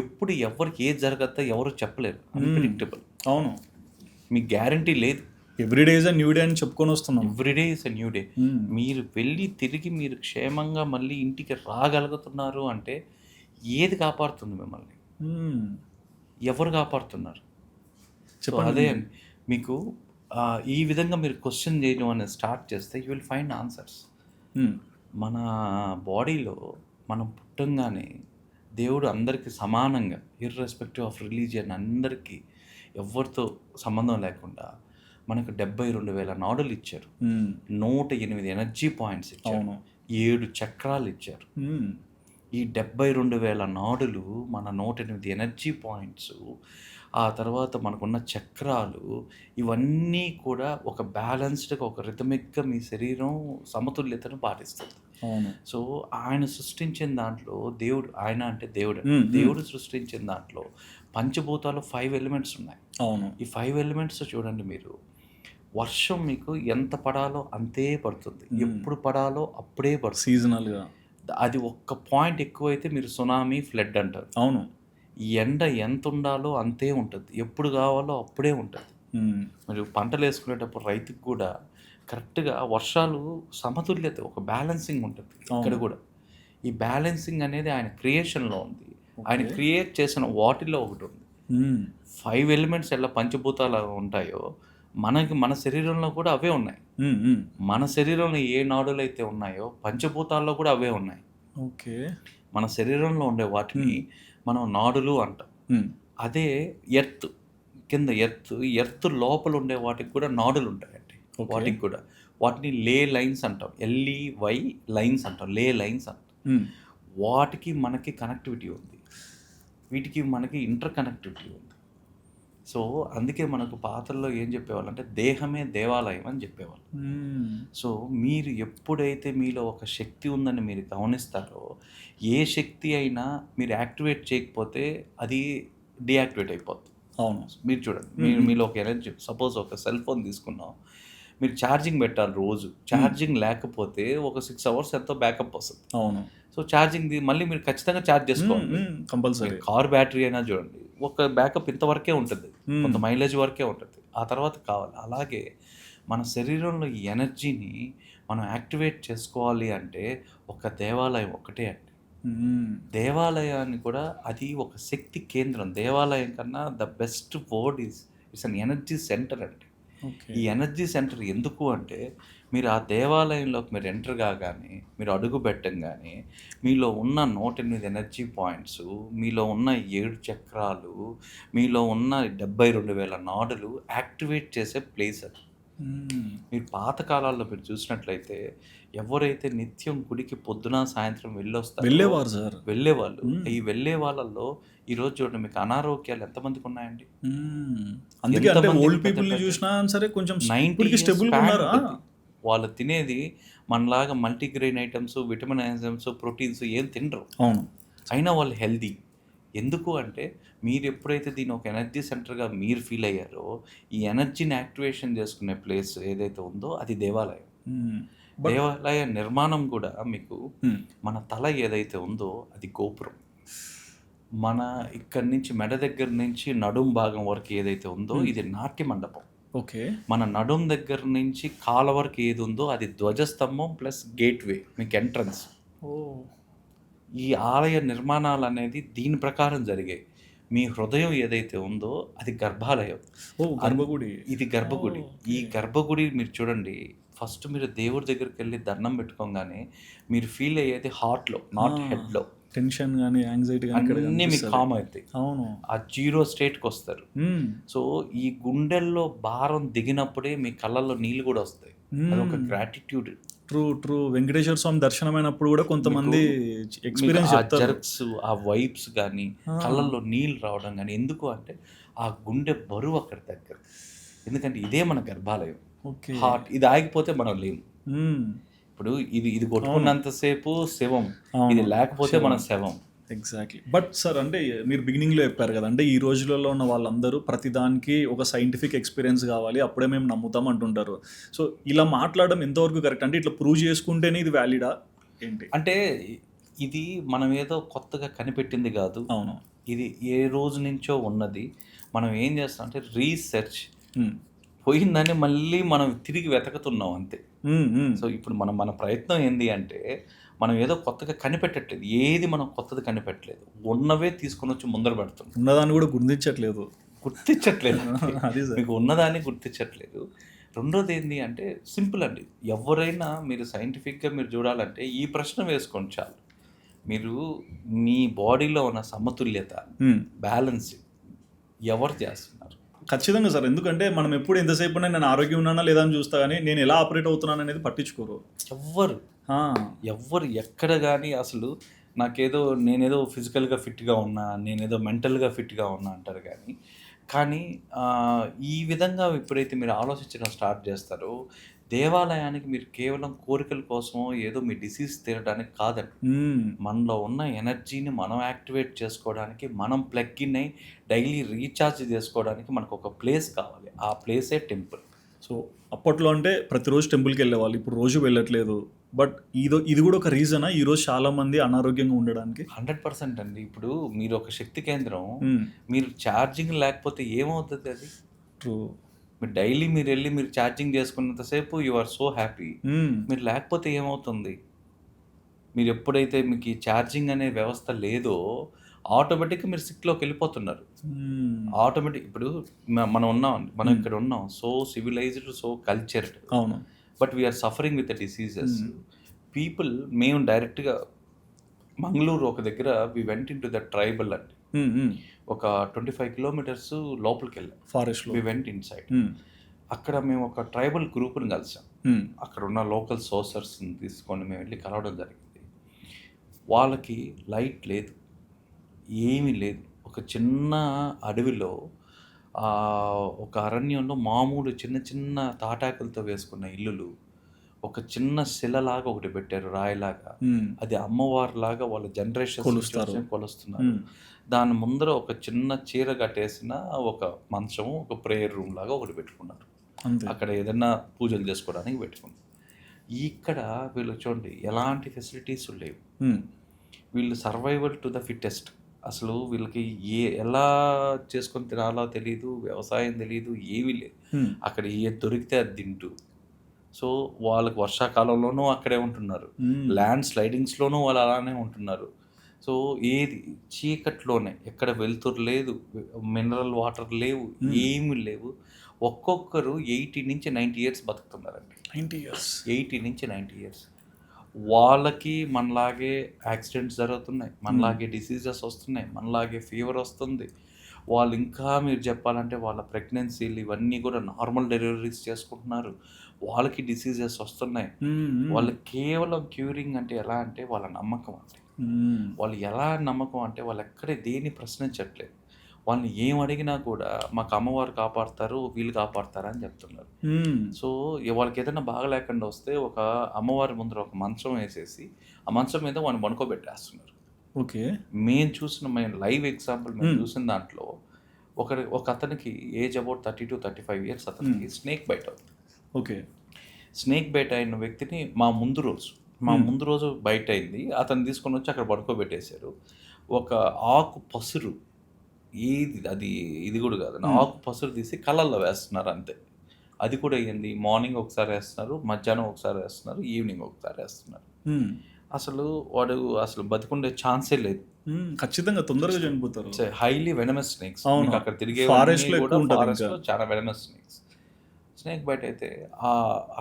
Speaker 2: ఎప్పుడు ఎవరికి ఏది జరగద్దో ఎవరు చెప్పలేరు, అన్ప్రెడిక్టబుల్.
Speaker 1: అవును.
Speaker 2: మీకు గ్యారంటీ లేదు.
Speaker 1: Everyday is a new day అని చెప్పుకొని వస్తున్నాం.
Speaker 2: Everyday is a new day. మీరు వెళ్ళి తిరిగి మీరు క్షేమంగా మళ్ళీ ఇంటికి రాగలుగుతున్నారు అంటే ఏది కాపాడుతుంది మిమ్మల్ని? ఎవరు కాపాడుతున్నారు? సో అదే అండి, మీకు ఈ విధంగా మీరు క్వశ్చన్ చేయడం అనేది స్టార్ట్ చేస్తే యూ విల్ ఫైండ్ ఆన్సర్స్. మన బాడీలో మనం పుట్టంగానే దేవుడు అందరికీ సమానంగా, ఇర్రెస్పెక్టివ్ ఆఫ్ రిలీజియన్, అందరికీ ఎవరితో సంబంధం లేకుండా మనకు 72,000 నాడులు ఇచ్చారు, 108 ఎనర్జీ పాయింట్స్ ఇచ్చారు, 7 చక్రాలు ఇచ్చారు. ఈ 72,000 నాడులు, మన 108 ఎనర్జీ పాయింట్స్, ఆ తర్వాత మనకున్న చక్రాలు, ఇవన్నీ కూడా ఒక బ్యాలెన్స్డ్గా, ఒక రిథమిక్గా మీ శరీరం సమతుల్యతను పాటిస్తుంది. సో ఆయన సృష్టించిన దాంట్లో దేవుడు, ఆయన అంటే దేవుడు సృష్టించిన దాంట్లో పంచభూతాలు 5 ఎలిమెంట్స్ ఉన్నాయి.
Speaker 1: అవును.
Speaker 2: ఈ 5 ఎలిమెంట్స్ చూడండి, మీరు వర్షం మీకు ఎంత పడాలో అంతే పడుతుంది, ఎప్పుడు పడాలో అప్పుడే పడుతుంది,
Speaker 1: సీజనల్గా.
Speaker 2: అది ఒక్క పాయింట్ ఎక్కువైతే మీరు సునామీ, ఫ్లడ్ అంటారు.
Speaker 1: అవును.
Speaker 2: ఎండ ఎంత ఉండాలో అంతే ఉంటుంది, ఎప్పుడు కావాలో అప్పుడే ఉంటుంది. మీరు పంటలు వేసుకునేటప్పుడు రైతుకు కూడా కరెక్ట్గా వర్షాలు సమతుల్యత, ఒక బ్యాలెన్సింగ్ ఉంటుంది. ఇక్కడ కూడా ఈ బ్యాలెన్సింగ్ అనేది ఆయన క్రియేషన్లో ఉంది. ఆయన క్రియేట్ చేసిన వాటిలో ఒకటి ఉంది. 5 ఎలిమెంట్స్ ఎలా పంచభూతాలు ఉంటాయో మన శరీరంలో కూడా అవే ఉన్నాయి. మన శరీరంలో ఏ నాడులు అయితే ఉన్నాయో పంచభూతాల్లో కూడా అవే ఉన్నాయి.
Speaker 1: ఓకే.
Speaker 2: మన శరీరంలో ఉండే వాటిని మనం నాడులు అంటాం. అదే ఎర్త్ కింద, ఎర్త్ లోపల ఉండే వాటికి కూడా నాడులు ఉంటాయండి. వాటికి కూడా వాటిని లే లైన్స్ అంటాం, LEY లైన్స్ అంటాం, లే లైన్స్ అంటాం. వాటికి మనకి కనెక్టివిటీ ఉంది, వీటికి మనకి ఇంటర్ కనెక్టివిటీ ఉంది. సో అందుకే మనకు పాత్రలో ఏం చెప్పేవాళ్ళు అంటే దేహమే దేవాలయం అని చెప్పేవాళ్ళు. సో మీరు ఎప్పుడైతే మీలో ఒక శక్తి ఉందని మీరు గమనిస్తారో, ఏ శక్తి అయినా మీరు యాక్టివేట్ చేయకపోతే అది డియాక్టివేట్ అయిపోతుంది.
Speaker 1: అవును.
Speaker 2: మీరు చూడండి, మీలో ఒక ఎనర్జీ, సపోజ్ ఒక సెల్ ఫోన్ తీసుకున్నాం, మీరు ఛార్జింగ్ పెట్టాలి రోజు. ఛార్జింగ్ లేకపోతే ఒక 6 hours ఎంతో బ్యాకప్ వస్తుంది.
Speaker 1: అవును.
Speaker 2: సో ఛార్జింగ్ మళ్ళీ మీరు ఖచ్చితంగా ఛార్జ్ చేసుకోవాలి,
Speaker 1: కంపల్సరీ.
Speaker 2: కార్ బ్యాటరీ అయినా చూడండి, ఒక బ్యాకప్ ఇంతవరకే ఉంటుంది, కొంత మైలేజ్ వరకే ఉంటుంది, ఆ తర్వాత కావాలి. అలాగే మన శరీరంలో ఈ ఎనర్జీని మనం యాక్టివేట్ చేసుకోవాలి అంటే ఒక దేవాలయం ఒకటే అండి. దేవాలయాన్ని కూడా అది ఒక శక్తి కేంద్రం. దేవాలయం కన్నా the best word it's an energy centre అండి. ఈ ఎనర్జీ సెంటర్ ఎందుకు అంటే, మీరు ఆ దేవాలయంలోకి మీరు ఎంటర్ కాగానే, మీరు అడుగు పెట్టంగానే మీలో ఉన్న 108 ఎనర్జీ పాయింట్స్, మీలో ఉన్న 7 చక్రాలు, మీలో ఉన్న 72,000 నాడులు యాక్టివేట్ చేసే ప్లేస్ అది. మీరు పాతకాలాల్లో మీరు చూసినట్లయితే ఎవరైతే నిత్యం గుడికి పొద్దున సాయంత్రం
Speaker 1: వెళ్ళేవారు సార్,
Speaker 2: వెళ్ళేవాళ్ళు, ఈ వెళ్ళే వాళ్ళల్లో ఈరోజు చూడండి మీకు అనారోగ్యాలు ఎంతమందికి ఉన్నాయండి.
Speaker 1: అందుకే అంటే ఓల్డ్ పీపుల్ చూసినా సరే కొంచెం
Speaker 2: 90
Speaker 1: స్టెబుల్ ఉన్నారు.
Speaker 2: వాళ్ళు తినేది మనలాగా multigrain items, vitamin items, proteins ఏం తినరు.
Speaker 1: అవును.
Speaker 2: అయినా వాళ్ళు హెల్దీ. ఎందుకు అంటే మీరు ఎప్పుడైతే దీని ఒక ఎనర్జీ సెంటర్గా మీరు ఫీల్ అయ్యారో, ఈ ఎనర్జీని యాక్టివేషన్ చేసుకునే ప్లేస్ ఏదైతే ఉందో అది దేవాలయం. దేవాలయ నిర్మాణం కూడా మీకు మన తల ఏదైతే ఉందో అది గోపురం. మన ఇక్కడి నుంచి మెడ దగ్గర నుంచి నడుం భాగం వరకు ఏదైతే ఉందో ఇది నాట్య మండపం.
Speaker 1: ఓకే.
Speaker 2: మన నడుం దగ్గర నుంచి కాళ్ళ వరకు ఏది ఉందో అది ధ్వజస్తంభం ప్లస్ గేట్వే, మీకు ఎంట్రన్స్. ఈ ఆలయ నిర్మాణాలు అనేది దీని ప్రకారం జరిగాయి. మీ హృదయం ఏదైతే ఉందో అది గర్భాలయం,
Speaker 1: గర్భగుడి.
Speaker 2: ఇది గర్భగుడి. ఈ గర్భగుడి మీరు చూడండి, ఫస్ట్ మీరు దేవుడి దగ్గరికి వెళ్ళి దండం పెట్టుకోగానే మీరు ఫీల్ అయ్యేది హార్ట్లో, నాట్ హెడ్లో.
Speaker 1: టెన్షన్ కానీ యాంగ్జైటీ
Speaker 2: అన్నీ మీకు కామ్ అవుతాయి.
Speaker 1: అవును.
Speaker 2: ఆ 0 స్టేట్కి వస్తారు. సో ఈ గుండెల్లో భారం దిగినప్పుడే మీ కళ్ళల్లో నీళ్ళు కూడా వస్తాయి. అదొక గ్రాటిట్యూడ్.
Speaker 1: ట్రూ. వెంకటేశ్వర స్వామి దర్శనమైనప్పుడు కూడా కొంతమంది ఎక్స్పీరియన్స్ చెప్తారు.
Speaker 2: జర్క్స్, ఆ వైబ్స్ కానీ, కళ్ళల్లో నీళ్ళు రావడం కానీ. ఎందుకు అంటే ఆ గుండె బరువు అక్కడ దగ్గర. ఎందుకంటే ఇదే మన గర్భాలయం, హార్ట్. ఇది ఆగిపోతే మనం లేము. ఇప్పుడు ఇది కొట్టుకున్నంతసేపు శవం, ఇది లేకపోతే మన శవం.
Speaker 1: ఎగ్జాక్ట్లీ. బట్ సార్ అంటే మీరు బిగినింగ్లో చెప్పారు కదా, అంటే ఈ రోజులలో ఉన్న వాళ్ళందరూ ప్రతిదానికి ఒక సైంటిఫిక్ ఎక్స్పీరియన్స్ కావాలి అప్పుడే మేము నమ్ముతాం అంటుంటారు. సో ఇలా మాట్లాడడం ఎంతవరకు కరెక్ట్? అంటే ఇట్లా ప్రూవ్ చేసుకుంటేనే ఇది వ్యాలిడా ఏంటి?
Speaker 2: అంటే ఇది మనం ఏదో కొత్తగా కనిపెట్టింది కాదు,
Speaker 1: అవును.
Speaker 2: ఇది ఏ రోజు నుంచో ఉన్నది. మనం ఏం చేస్తాం అంటే రీసెర్చ్
Speaker 1: మ్మ్.
Speaker 2: పోయిందని మళ్ళీ మనం తిరిగి వెతకుతున్నాం అంతే.
Speaker 1: మ్మ్, మ్మ్.
Speaker 2: సో ఇప్పుడు మన ప్రయత్నం ఏంది అంటే మనం ఏదో కొత్తగా కనిపెట్టట్లేదు, ఏది మనం కొత్తది కనిపెట్టలేదు, ఉన్నవే తీసుకొని వచ్చి ముందర పెడుతున్నాం.
Speaker 1: ఉన్నదాన్ని కూడా గుర్తించట్లేదు.
Speaker 2: గుర్తించట్లేదు
Speaker 1: అది సార్.
Speaker 2: మీకు ఉన్నదాన్ని గుర్తించట్లేదు. రెండోది ఏంటి అంటే సింపుల్ అండి, ఎవరైనా మీరు సైంటిఫిక్గా మీరు చూడాలంటే ఈ ప్రశ్న వేసుకోండి చాలు. మీరు మీ బాడీలో ఉన్న సమతుల్యత,
Speaker 1: మ్మ్.
Speaker 2: బ్యాలెన్స్ ఎవరు చేస్తున్నారు?
Speaker 1: ఖచ్చితంగా సార్. ఎందుకంటే మనం ఎప్పుడు ఎంతసేపు ఉన్నా నేను ఆరోగ్యం ఉన్నానా లేదా అని చూస్తా, కానీ నేను ఎలా ఆపరేట్ అవుతున్నాను అనేది పట్టించుకోరు.
Speaker 2: ఎవ్వరు
Speaker 1: ఆ,
Speaker 2: ఎవ్వరు ఎక్కడ కానీ అసలు నేనేదో ఫిజికల్గా ఫిట్గా ఉన్నా, నేనేదో మెంటల్గా ఫిట్గా ఉన్నా అంటారు. కానీ ఈ విధంగా ఎప్పుడైతే మీరు ఆలోచించడం స్టార్ట్ చేస్తారో, దేవాలయానికి మీరు కేవలం కోరికల కోసమో ఏదో మీ డిసీజ్ తీరడానికి కాదండి.
Speaker 1: మ్మ్.
Speaker 2: మనలో ఉన్న ఎనర్జీని మనం యాక్టివేట్ చేసుకోవడానికి, మనం ప్లగ్ ఇన్ అయ్యి డైలీ రీఛార్జ్ చేసుకోవడానికి మనకు ఒక ప్లేస్ కావాలి. ఆ ప్లేసే టెంపుల్.
Speaker 1: సో అప్పట్లో అంటే ప్రతిరోజు టెంపుల్కి వెళ్ళేవాళ్ళు, ఇప్పుడు రోజు వెళ్ళట్లేదు. బట్ ఇది కూడా ఒక రీజనా ఈరోజు చాలా మంది అనారోగ్యంగా ఉండడానికి?
Speaker 2: 100% అండి. ఇప్పుడు మీరు ఒక శక్తి కేంద్రం,
Speaker 1: మ్మ్.
Speaker 2: మీరు ఛార్జింగ్ లేకపోతే ఏమవుతుంది? అది
Speaker 1: ట్రూ.
Speaker 2: మీరు డైలీ మీరు వెళ్ళి మీరు ఛార్జింగ్ చేసుకున్నంతసేపు you are so happy.
Speaker 1: Hmm.
Speaker 2: మీరు లేకపోతే ఏమవుతుంది? మీరు ఎప్పుడైతే మీకు ఈ ఛార్జింగ్ అనే వ్యవస్థ లేదో ఆటోమేటిక్గా మీరు సిక్లోకి వెళ్ళిపోతున్నారు.
Speaker 1: మ్మ్.
Speaker 2: ఆటోమేటిక్ ఇప్పుడు మనం ఇక్కడ ఉన్నాం, సో సివిలైజ్డ్, సో కల్చర్డ్,
Speaker 1: అవును.
Speaker 2: But we are suffering with the diseases. People మేము డైరెక్ట్గా మంగళూరు ఒక దగ్గర we went into the tribal అండి,
Speaker 1: మ్మ్, మ్మ్.
Speaker 2: ఒక 25 కిలోమీటర్స్ లోపలికి వెళ్ళాం.
Speaker 1: ఫారెస్ట్లో.
Speaker 2: We went inside.
Speaker 1: మ్మ్.
Speaker 2: అక్కడ మేము ఒక ట్రైబల్ గ్రూప్ని కలిసాం.
Speaker 1: మ్మ్.
Speaker 2: అక్కడ ఉన్న లోకల్ సోర్సర్స్ని తీసుకొని మేము వెళ్ళి కలవడం జరిగింది. వాళ్ళకి లైట్ లేదు, ఏమీ లేదు. ఒక చిన్న అడవిలో ఒక అరణ్యంలో మామూలు చిన్న చిన్న తాటాకులతో వేసుకున్న ఇల్లులు, ఒక చిన్న శిలలాగా ఒకటి పెట్టారు, రాయిలాగా.
Speaker 1: మ్మ్.
Speaker 2: అది అమ్మవారిలాగా వాళ్ళ జనరేషన్ కొలుస్తున్నారు.
Speaker 1: మ్మ్.
Speaker 2: దాని ముందర ఒక చిన్న చీర కట్టేసిన ఒక మంచం, ఒక ప్రేయర్ రూమ్ లాగా ఒకటి పెట్టుకున్నారు.
Speaker 1: అంతే.
Speaker 2: అక్కడ ఏదైనా పూజలు చేసుకోవడానికి పెట్టుకున్నారు. ఇక్కడ వీళ్ళు చూడండి ఎలాంటి ఫెసిలిటీస్ లేవు.
Speaker 1: మ్మ్.
Speaker 2: వీళ్ళు సర్వైవల్ టు ద ఫిట్టెస్ట్. అసలు వీళ్ళకి ఎలా చేసుకొని తినాలో తెలియదు, వ్యవసాయం తెలియదు, ఏమీ లేదు.
Speaker 1: మ్మ్.
Speaker 2: అక్కడ ఏది దొరికితే అది తింటూ. సో వాళ్ళకి వర్షాకాలంలోనూ అక్కడే ఉంటున్నారు,
Speaker 1: మ్మ్.
Speaker 2: ల్యాండ్ స్లైడింగ్స్లోనూ వాళ్ళు అలానే ఉంటున్నారు. సో ఏది చీకట్లోనే, ఎక్కడ వెలుతురు లేదు, మినరల్ వాటర్ లేవు, ఏమీ లేవు. ఒక్కొక్కరు 80 నుంచి 90 ఇయర్స్ బతుకుతున్నారండి.
Speaker 1: 90 years.
Speaker 2: 80 నుంచి 90 ఇయర్స్. వాళ్ళకి మనలాగే యాక్సిడెంట్స్ జరుగుతున్నాయి, మనలాగే డిసీజెస్ వస్తున్నాయి, మనలాగే ఫీవర్ వస్తుంది. వాళ్ళు ఇంకా మీరు చెప్పాలంటే వాళ్ళ ప్రెగ్నెన్సీలు ఇవన్నీ కూడా నార్మల్ డెలివరీస్ చేసుకుంటున్నారు, వాళ్ళకి డిసీజెస్ వస్తున్నాయి.
Speaker 1: మ్మ్.
Speaker 2: వాళ్ళు కేవలం క్యూరింగ్ అంటే ఎలా అంటే వాళ్ళ నమ్మకం అంటే,
Speaker 1: మ్మ్.
Speaker 2: వాళ్ళు ఎలా నమ్మకం అంటే వాళ్ళు ఎక్కడే దేన్ని ప్రశ్నించట్లేదు. వాళ్ళని ఏం అడిగినా కూడా మాకు అమ్మవారు కాపాడతారు, వీళ్ళు కాపాడతారు అని చెప్తున్నారు.
Speaker 1: మ్మ్.
Speaker 2: సో వాళ్ళకి ఏదైనా బాగా లేకుండా వస్తే ఒక అమ్మవారి ముందర ఒక మంచం వేసేసి ఆ మంచం మీద వాడిని వణుకోబెట్టేస్తున్నారు.
Speaker 1: ఓకే.
Speaker 2: మేము లైవ్ ఎగ్జాంపుల్ మేము చూసిన దాంట్లో ఒక అతనికి ఏజ్ అబౌట్ 30 to 35 ఇయర్స్, అతనికి స్నేక్ బైట్ అవుతుంది.
Speaker 1: ఓకే.
Speaker 2: స్నేక్ బైట్ అయిన వ్యక్తిని మా ముందు రోజు బయట అయింది, అతను తీసుకొని వచ్చి అక్కడ పడుకోబెట్టేశారు. ఒక ఆకు పసురు, ఇది కూడా కాదు, ఆకు పసురు తీసి కళ్ళల్లో వేస్తున్నారు అంతే. అది కూడా అయ్యింది. మార్నింగ్ ఒకసారి వేస్తున్నారు, మధ్యాహ్నం ఒకసారి వేస్తున్నారు, ఈవినింగ్ ఒకసారి వేస్తున్నారు.
Speaker 1: మ్మ్.
Speaker 2: అసలు వాడు బతికుండే ఛాన్సే లేదు.
Speaker 1: మ్మ్. ఖచ్చితంగా తొందరగా చనిపోతారు.
Speaker 2: Highly venomous snakes.
Speaker 1: అవును.
Speaker 2: అక్కడ తిరిగే
Speaker 1: Forest లో ఎక్కువ ఉంటుంది
Speaker 2: ఫారెస్ట్
Speaker 1: ఇంకా.
Speaker 2: లో చాలా వెనమస్ స్నేక్స్. స్నేక్ బైట్ అయితే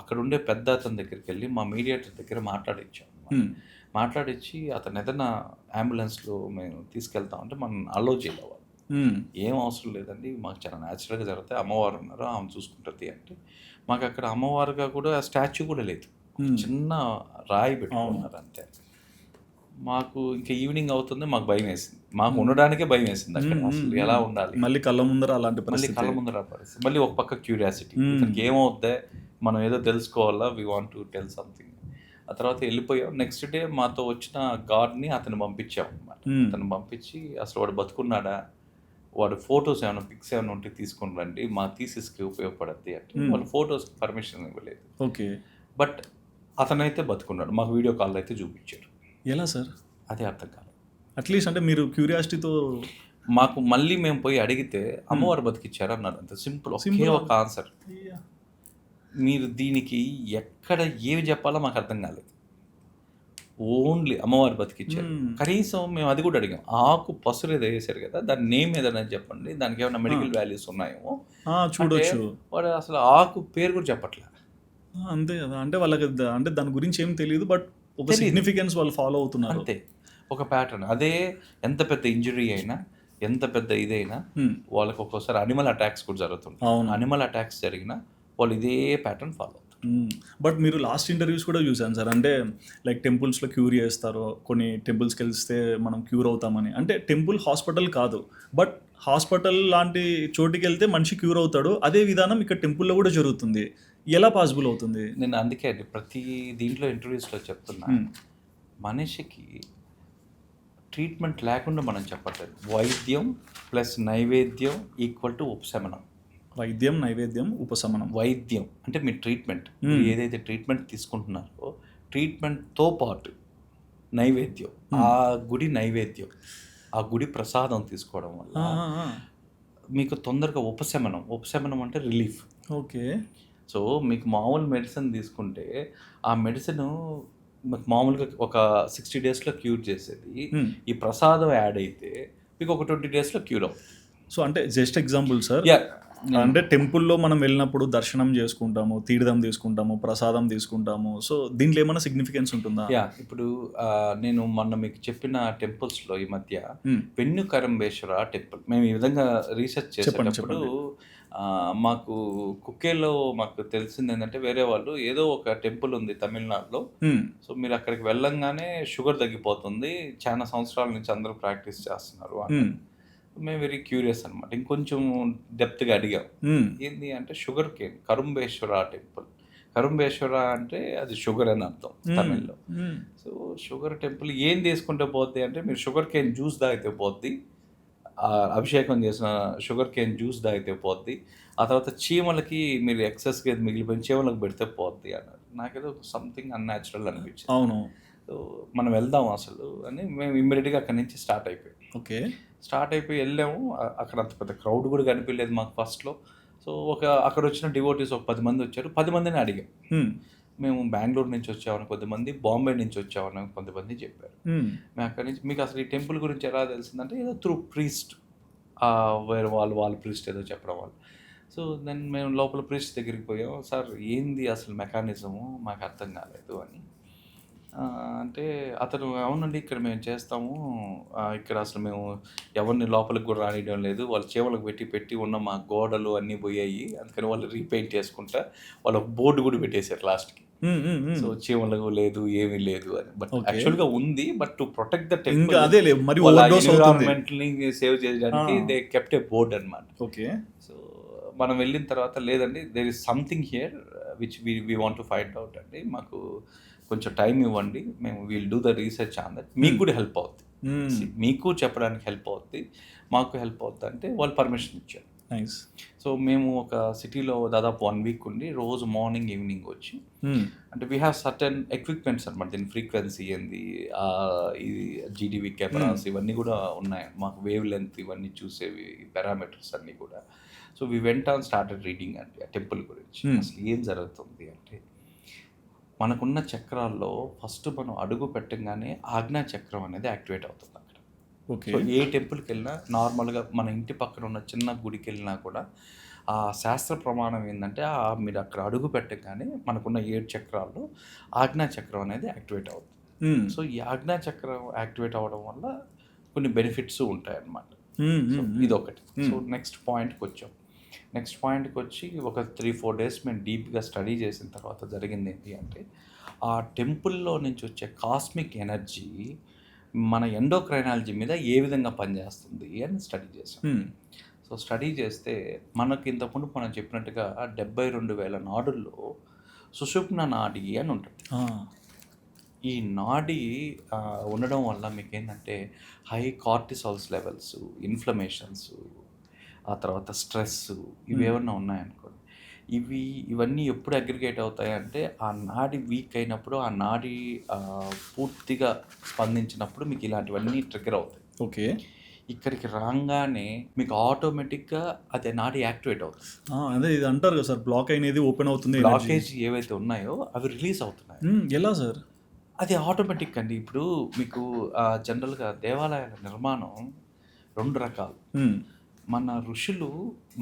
Speaker 2: అక్కడ ఉండే పెద్ద అతని దగ్గరికి వెళ్ళి మా మీడియేటర్ దగ్గర మాట్లాడించాం.
Speaker 1: మ్మ్.
Speaker 2: మాట్లాడించి అతను ఏదైనా అంబులెన్స్లో మేము తీసుకెళ్తామంటే మనం అలో చేయలేవాలి.
Speaker 1: మ్మ్.
Speaker 2: ఏం అవసరం లేదండి, మాకు చాలా న్యాచురల్గా జరుగుతాయి, అమ్మవారు ఉన్నారు, ఆమె చూసుకుంటుంది అంటే. మాకు అక్కడ అమ్మవారుగా కూడా స్టాచ్యూ కూడా లేదు, చిన్న రాయి పెట్టుకున్నారు అంతే. మాకు ఇంకా ఈవినింగ్ అవుతుంది, మాకు భయం వేసింది, మాకు ఉండడానికే భయం వేసింది అక్కడ. అసలు ఎలా ఉండాలి,
Speaker 1: మళ్ళీ కళ్ళ ముందర అలాంటి
Speaker 2: మళ్ళీ
Speaker 1: పరిస్థితి.
Speaker 2: కళ్ళ ముందర పరిస్థితి, మళ్ళీ ఒక పక్క క్యూరియాసిటీ, ఇతనికి ఏమవుద్దే, మనం ఏదో తెలుసుకోవాలా, we want to tell something. ఆ తర్వాత వెళ్ళిపోయాం. నెక్స్ట్ డే మాతో వచ్చిన గార్డ్ని అతను పంపించాం అనమాట. అతను పంపించి అసలు వాడు బతుకున్నాడా, వాడు ఫొటోస్ ఏమైనా పిక్స్ ఏమైనా ఉంటే తీసుకుని రండి, మా థీసిస్కి ఉపయోగపడద్ది అంటే వాళ్ళు ఫొటోస్ పర్మిషన్ ఇవ్వలేదు.
Speaker 1: ఓకే.
Speaker 2: బట్ అతనైతే బతుకున్నాడు. మాకు వీడియో కాల్ అయితే చూపించారు.
Speaker 1: ఎలా సార్?
Speaker 2: అదే అర్థం కాలేదు.
Speaker 1: అట్లీస్ట్ అంటే మీరు క్యూరియాసిటీతో
Speaker 2: మాకు మళ్ళీ మేము పోయి అడిగితే అమ్మవారు బతికిచ్చారు అన్నారు. అంత సింపుల్, ఒకే ఒక ఆన్సర్. మీరు దీనికి ఎక్కడ ఏమి చెప్పాలో మాకు అర్థం కాలేదు. ఓన్లీ అమ్మవారు బతికిచ్చారు. కనీసం మేము అది కూడా అడిగాం, ఆకు పసురు ఏదో వేసారు కదా, దాని నేమ్ ఏదైనా చెప్పండి, దానికి ఏమైనా మెడికల్ వాల్యూస్ ఉన్నాయేమో
Speaker 1: చూడొచ్చు.
Speaker 2: వాడు అసలు ఆకు పేరు కూడా చెప్పట్లే.
Speaker 1: అంతే కదా, అంటే వాళ్ళకి అంటే దాని గురించి ఏం తెలియదు, బట్ ఒక సిగ్నిఫికెన్స్ వాళ్ళు ఫాలో అవుతున్నారు
Speaker 2: అంతే, ఒక ప్యాటర్న్. అదే ఎంత పెద్ద ఇంజరీ అయినా, ఎంత పెద్ద ఇదైనా వాళ్ళకి ఒక్కోసారి అనిమల్ అటాక్స్ కూడా జరుగుతుంటాయి. అనిమల్ అటాక్స్ జరిగినా వాళ్ళు ఇదే ప్యాటర్న్ ఫాలో అవుతారు.
Speaker 1: బట్ మీరు లాస్ట్ ఇంటర్వ్యూస్ కూడా చూసాను సార్, అంటే లైక్ టెంపుల్స్లో క్యూర్ చేస్తారు, కొన్ని టెంపుల్స్కి వెళ్తే మనం క్యూర్ అవుతామని. అంటే టెంపుల్ హాస్పిటల్ కాదు, బట్ హాస్పిటల్ లాంటి చోటుకి వెళ్తే మనిషి క్యూర్ అవుతాడు. అదే విధానం ఇక్కడ టెంపుల్లో కూడా జరుగుతుంది. ఎలా పాసిబుల్ అవుతుంది?
Speaker 2: నేను అందుకే అండి ప్రతి దీంట్లో ఇంటర్వ్యూస్లో చెప్తున్నా, మనిషికి ట్రీట్మెంట్ లేకుండా మనం చెప్పట్లేదు. వైద్యం ప్లస్ నైవేద్యం ఈక్వల్ టు ఉపశమనం.
Speaker 1: వైద్యం, నైవేద్యం, ఉపశమనం.
Speaker 2: వైద్యం అంటే మీ ట్రీట్మెంట్, ఏదైతే ట్రీట్మెంట్ తీసుకుంటున్నారో ట్రీట్మెంట్తో పాటు నైవేద్యం, ఆ గుడి నైవేద్యం, ఆ గుడి ప్రసాదం తీసుకోవడం వల్ల మీకు తొందరగా ఉపశమనం. ఉపశమనం అంటే రిలీఫ్.
Speaker 1: ఓకే.
Speaker 2: సో మీకు మామూలు మెడిసిన్ తీసుకుంటే ఆ మెడిసిన్ మీకు మామూలుగా ఒక 60 డేస్లో క్యూర్ చేసేది, ఈ ప్రసాదం యాడ్ అయితే మీకు ఒక 20 డేస్లో క్యూర్ అవుతుంది.
Speaker 1: సో అంటే జస్ట్ ఎగ్జాంపుల్ సార్, అంటే టెంపుల్లో మనం వెళ్ళినప్పుడు దర్శనం చేసుకుంటాము, తీర్థం తీసుకుంటాము, ప్రసాదం తీసుకుంటాము. సో దీంట్లో ఏమైనా సిగ్నిఫికెన్స్ ఉంటుందా?
Speaker 2: ఇప్పుడు నేను మొన్న మీకు చెప్పిన టెంపుల్స్లో ఈ మధ్య పెన్నుకరంబేశ్వర టెంపుల్ మేము ఈ విధంగా రీసెర్చ్ చేసేటప్పుడు మాకు కుక్కేలో మాకు తెలిసింది ఏంటంటే, వేరే వాళ్ళు ఏదో ఒక టెంపుల్ ఉంది తమిళనాడులో, సో మీరు అక్కడికి వెళ్ళంగానే షుగర్ తగ్గిపోతుంది, చాలా సంవత్సరాల నుంచి అందరూ ప్రాక్టీస్ చేస్తున్నారు అని. మేము వెరీ క్యూరియస్ అనమాట, ఇంకొంచెం డెప్త్గా అడిగాం, ఏంది అంటే షుగర్ కేన్ కరుంబేశ్వర టెంపుల్. కరుంబేశ్వర అంటే అది షుగర్ అని అర్థం తమిళ్లో. సో షుగర్ టెంపుల్ ఏం తీసుకుంటే పోద్ది అంటే, మీరు షుగర్ కేన్ జ్యూస్ తాగితే పోద్ది, అభిషేకం చేసిన షుగర్ కేన్ జ్యూస్ తాగితే పోద్ది, ఆ తర్వాత చీమలకి మీరు ఎక్సెస్గా మిగిలిపోయిన చీమలకు పెడితే పోద్ది అన్నారు. నాకేదో సంథింగ్ అన్యాచురల్ అనిపించింది.
Speaker 1: అవును.
Speaker 2: సో మనం వెళ్దాం అసలు అని మేము ఇమ్మీడియట్గా అక్కడి నుంచి స్టార్ట్ అయిపోయాం.
Speaker 1: ఓకే.
Speaker 2: స్టార్ట్ అయిపోయి వెళ్ళాము. అక్కడ అంత పెద్ద క్రౌడ్ కూడా కనిపించలేదు మాకు ఫస్ట్లో. సో అక్కడ వచ్చిన డివోటీస్ ఒక 10 మంది వచ్చారు. 10 మందిని అడిగాం, మేము బెంగళూరు నుంచి వచ్చామని కొంతమంది, బాంబే నుంచి వచ్చామని కొంతమంది చెప్పారు. మేము అక్కడి నుంచి, మీకు అసలు ఈ టెంపుల్ గురించి ఎలా తెలిసిందంటే, ఏదో త్రూ ప్రీస్ట్, వేరే వాళ్ళ ప్రీస్ట్ ఏదో చెప్పడం వాళ్ళు. సో దెన్ మేము లోపల ప్రీస్ట్ దగ్గరికి పోయాం. సార్ ఏంది అసలు మెకానిజము మాకు అర్థం కాలేదు అని అంటే, అతను అవునండి ఇక్కడ మేము చేస్తాము, ఇక్కడ అసలు మేము ఎవరిని లోపలికి కూడా రానియడం లేదు, వాళ్ళు చీమలకు పెట్టి ఉన్న మా గోడలు అన్నీ పోయాయి, అందుకని వాళ్ళు రీపెయింట్ చేసుకుంటా వాళ్ళు ఒక బోర్డు కూడా పెట్టేశారు లాస్ట్కి. సో చీమలకు లేదు, ఏమీ లేదు అని. బట్ యాక్చువల్గా ఉంది, but to protect the temple, ఎన్విరాన్మెంట్ని సేవ్ చేయడానికి దే కెప్ట్ ఏ బోర్డ్ అనమాట.
Speaker 1: ఓకే.
Speaker 2: సో మనం వెళ్ళిన తర్వాత, లేదండి there is something here which we want to find out అండి, మాకు కొంచెం టైం ఇవ్వండి, మేము will do the research on that, మీకు కూడా హెల్ప్ అవుతుంది, మీకు చెప్పడానికి హెల్ప్ అవుతుంది, మాకు హెల్ప్ అవుతుంది అంటే వాళ్ళు పర్మిషన్ ఇచ్చారు.
Speaker 1: నైస్.
Speaker 2: సో మేము ఒక సిటీలో దాదాపు 1 వీక్ ఉండి రోజు మార్నింగ్ ఈవినింగ్ వచ్చి, అంటే వీ హ్యావ్ సర్టెన్ ఎక్విప్మెంట్స్ అనమాట, దీని ఫ్రీక్వెన్సీ ఏంది, ఇది జీడీవీ కెమెరాస్ ఇవన్నీ కూడా ఉన్నాయి మాకు, వేవ్ లెంత్ ఇవన్నీ చూసేవి, పారామీటర్స్ అన్నీ కూడా. So we went on started reading అంటే ఆ టెంపుల్ గురించి అసలు ఏం జరుగుతుంది అంటే, మనకున్న చక్రాల్లో ఫస్ట్ మనం అడుగు పెట్టగానే ఆజ్ఞా చక్రం అనేది యాక్టివేట్ అవుతుంది అక్కడ. సో ఏ టెంపుల్కి వెళ్ళినా, నార్మల్గా మన ఇంటి పక్కన ఉన్న చిన్న గుడికి వెళ్ళినా కూడా ఆ శాస్త్ర ప్రమాణం ఏంటంటే, మీరు అక్కడ అడుగు పెట్టగానే మనకున్న 7 చక్రాల్లో ఆజ్ఞా చక్రం అనేది యాక్టివేట్ అవుతుంది. సో ఈ ఆజ్ఞా చక్రం యాక్టివేట్ అవ్వడం వల్ల కొన్ని బెనిఫిట్స్ ఉంటాయన్నమాట. సో ఇదొకటి. సో నెక్స్ట్ పాయింట్కి వచ్చి ఒక 3-4 డేస్ మేము డీప్గా స్టడీ చేసిన తర్వాత జరిగింది ఏంటి అంటే, ఆ టెంపుల్లో నుంచి వచ్చే కాస్మిక్ ఎనర్జీ మన ఎండోక్రైనాలజీ మీద ఏ విధంగా పనిచేస్తుంది అని స్టడీ చేసాం. సో స్టడీ చేస్తే మనకి ఇంతకుముందు మనం చెప్పినట్టుగా 72,000 నాడుల్లో సుషుప్న నాడి అని ఉంటుంది. ఈ నాడి ఉండడం వల్ల మీకేంటంటే హై కార్టిసాల్స్ లెవెల్స్, ఇన్ఫ్లమేషన్స్, ఆ తర్వాత స్ట్రెస్ ఇవేమన్నా ఉన్నాయనుకోండి, ఇవన్నీ ఎప్పుడు అగ్రిగేట్ అవుతాయంటే ఆ నాడి వీక్ అయినప్పుడు, ఆ నాడి పూర్తిగా స్పందించినప్పుడు మీకు ఇలాంటివన్నీ ట్రిగ్గర్ అవుతాయి.
Speaker 1: ఓకే.
Speaker 2: ఇక్కడికి రాగానే మీకు ఆటోమేటిక్గా అదే నాడి యాక్టివేట్ అవుతుంది.
Speaker 1: అదే ఇది అంటారు కదా సార్, బ్లాక్ అయినది ఓపెన్ అవుతుంది ఎనర్జీ.
Speaker 2: బ్లాకేజ్ ఏవైతే ఉన్నాయో అవి రిలీజ్ అవుతున్నాయి.
Speaker 1: ఎలా సార్?
Speaker 2: అది ఆటోమేటిక్ అండి. ఇప్పుడు మీకు జనరల్గా దేవాలయాల నిర్మాణం 2 రకాలు. మన ఋషులు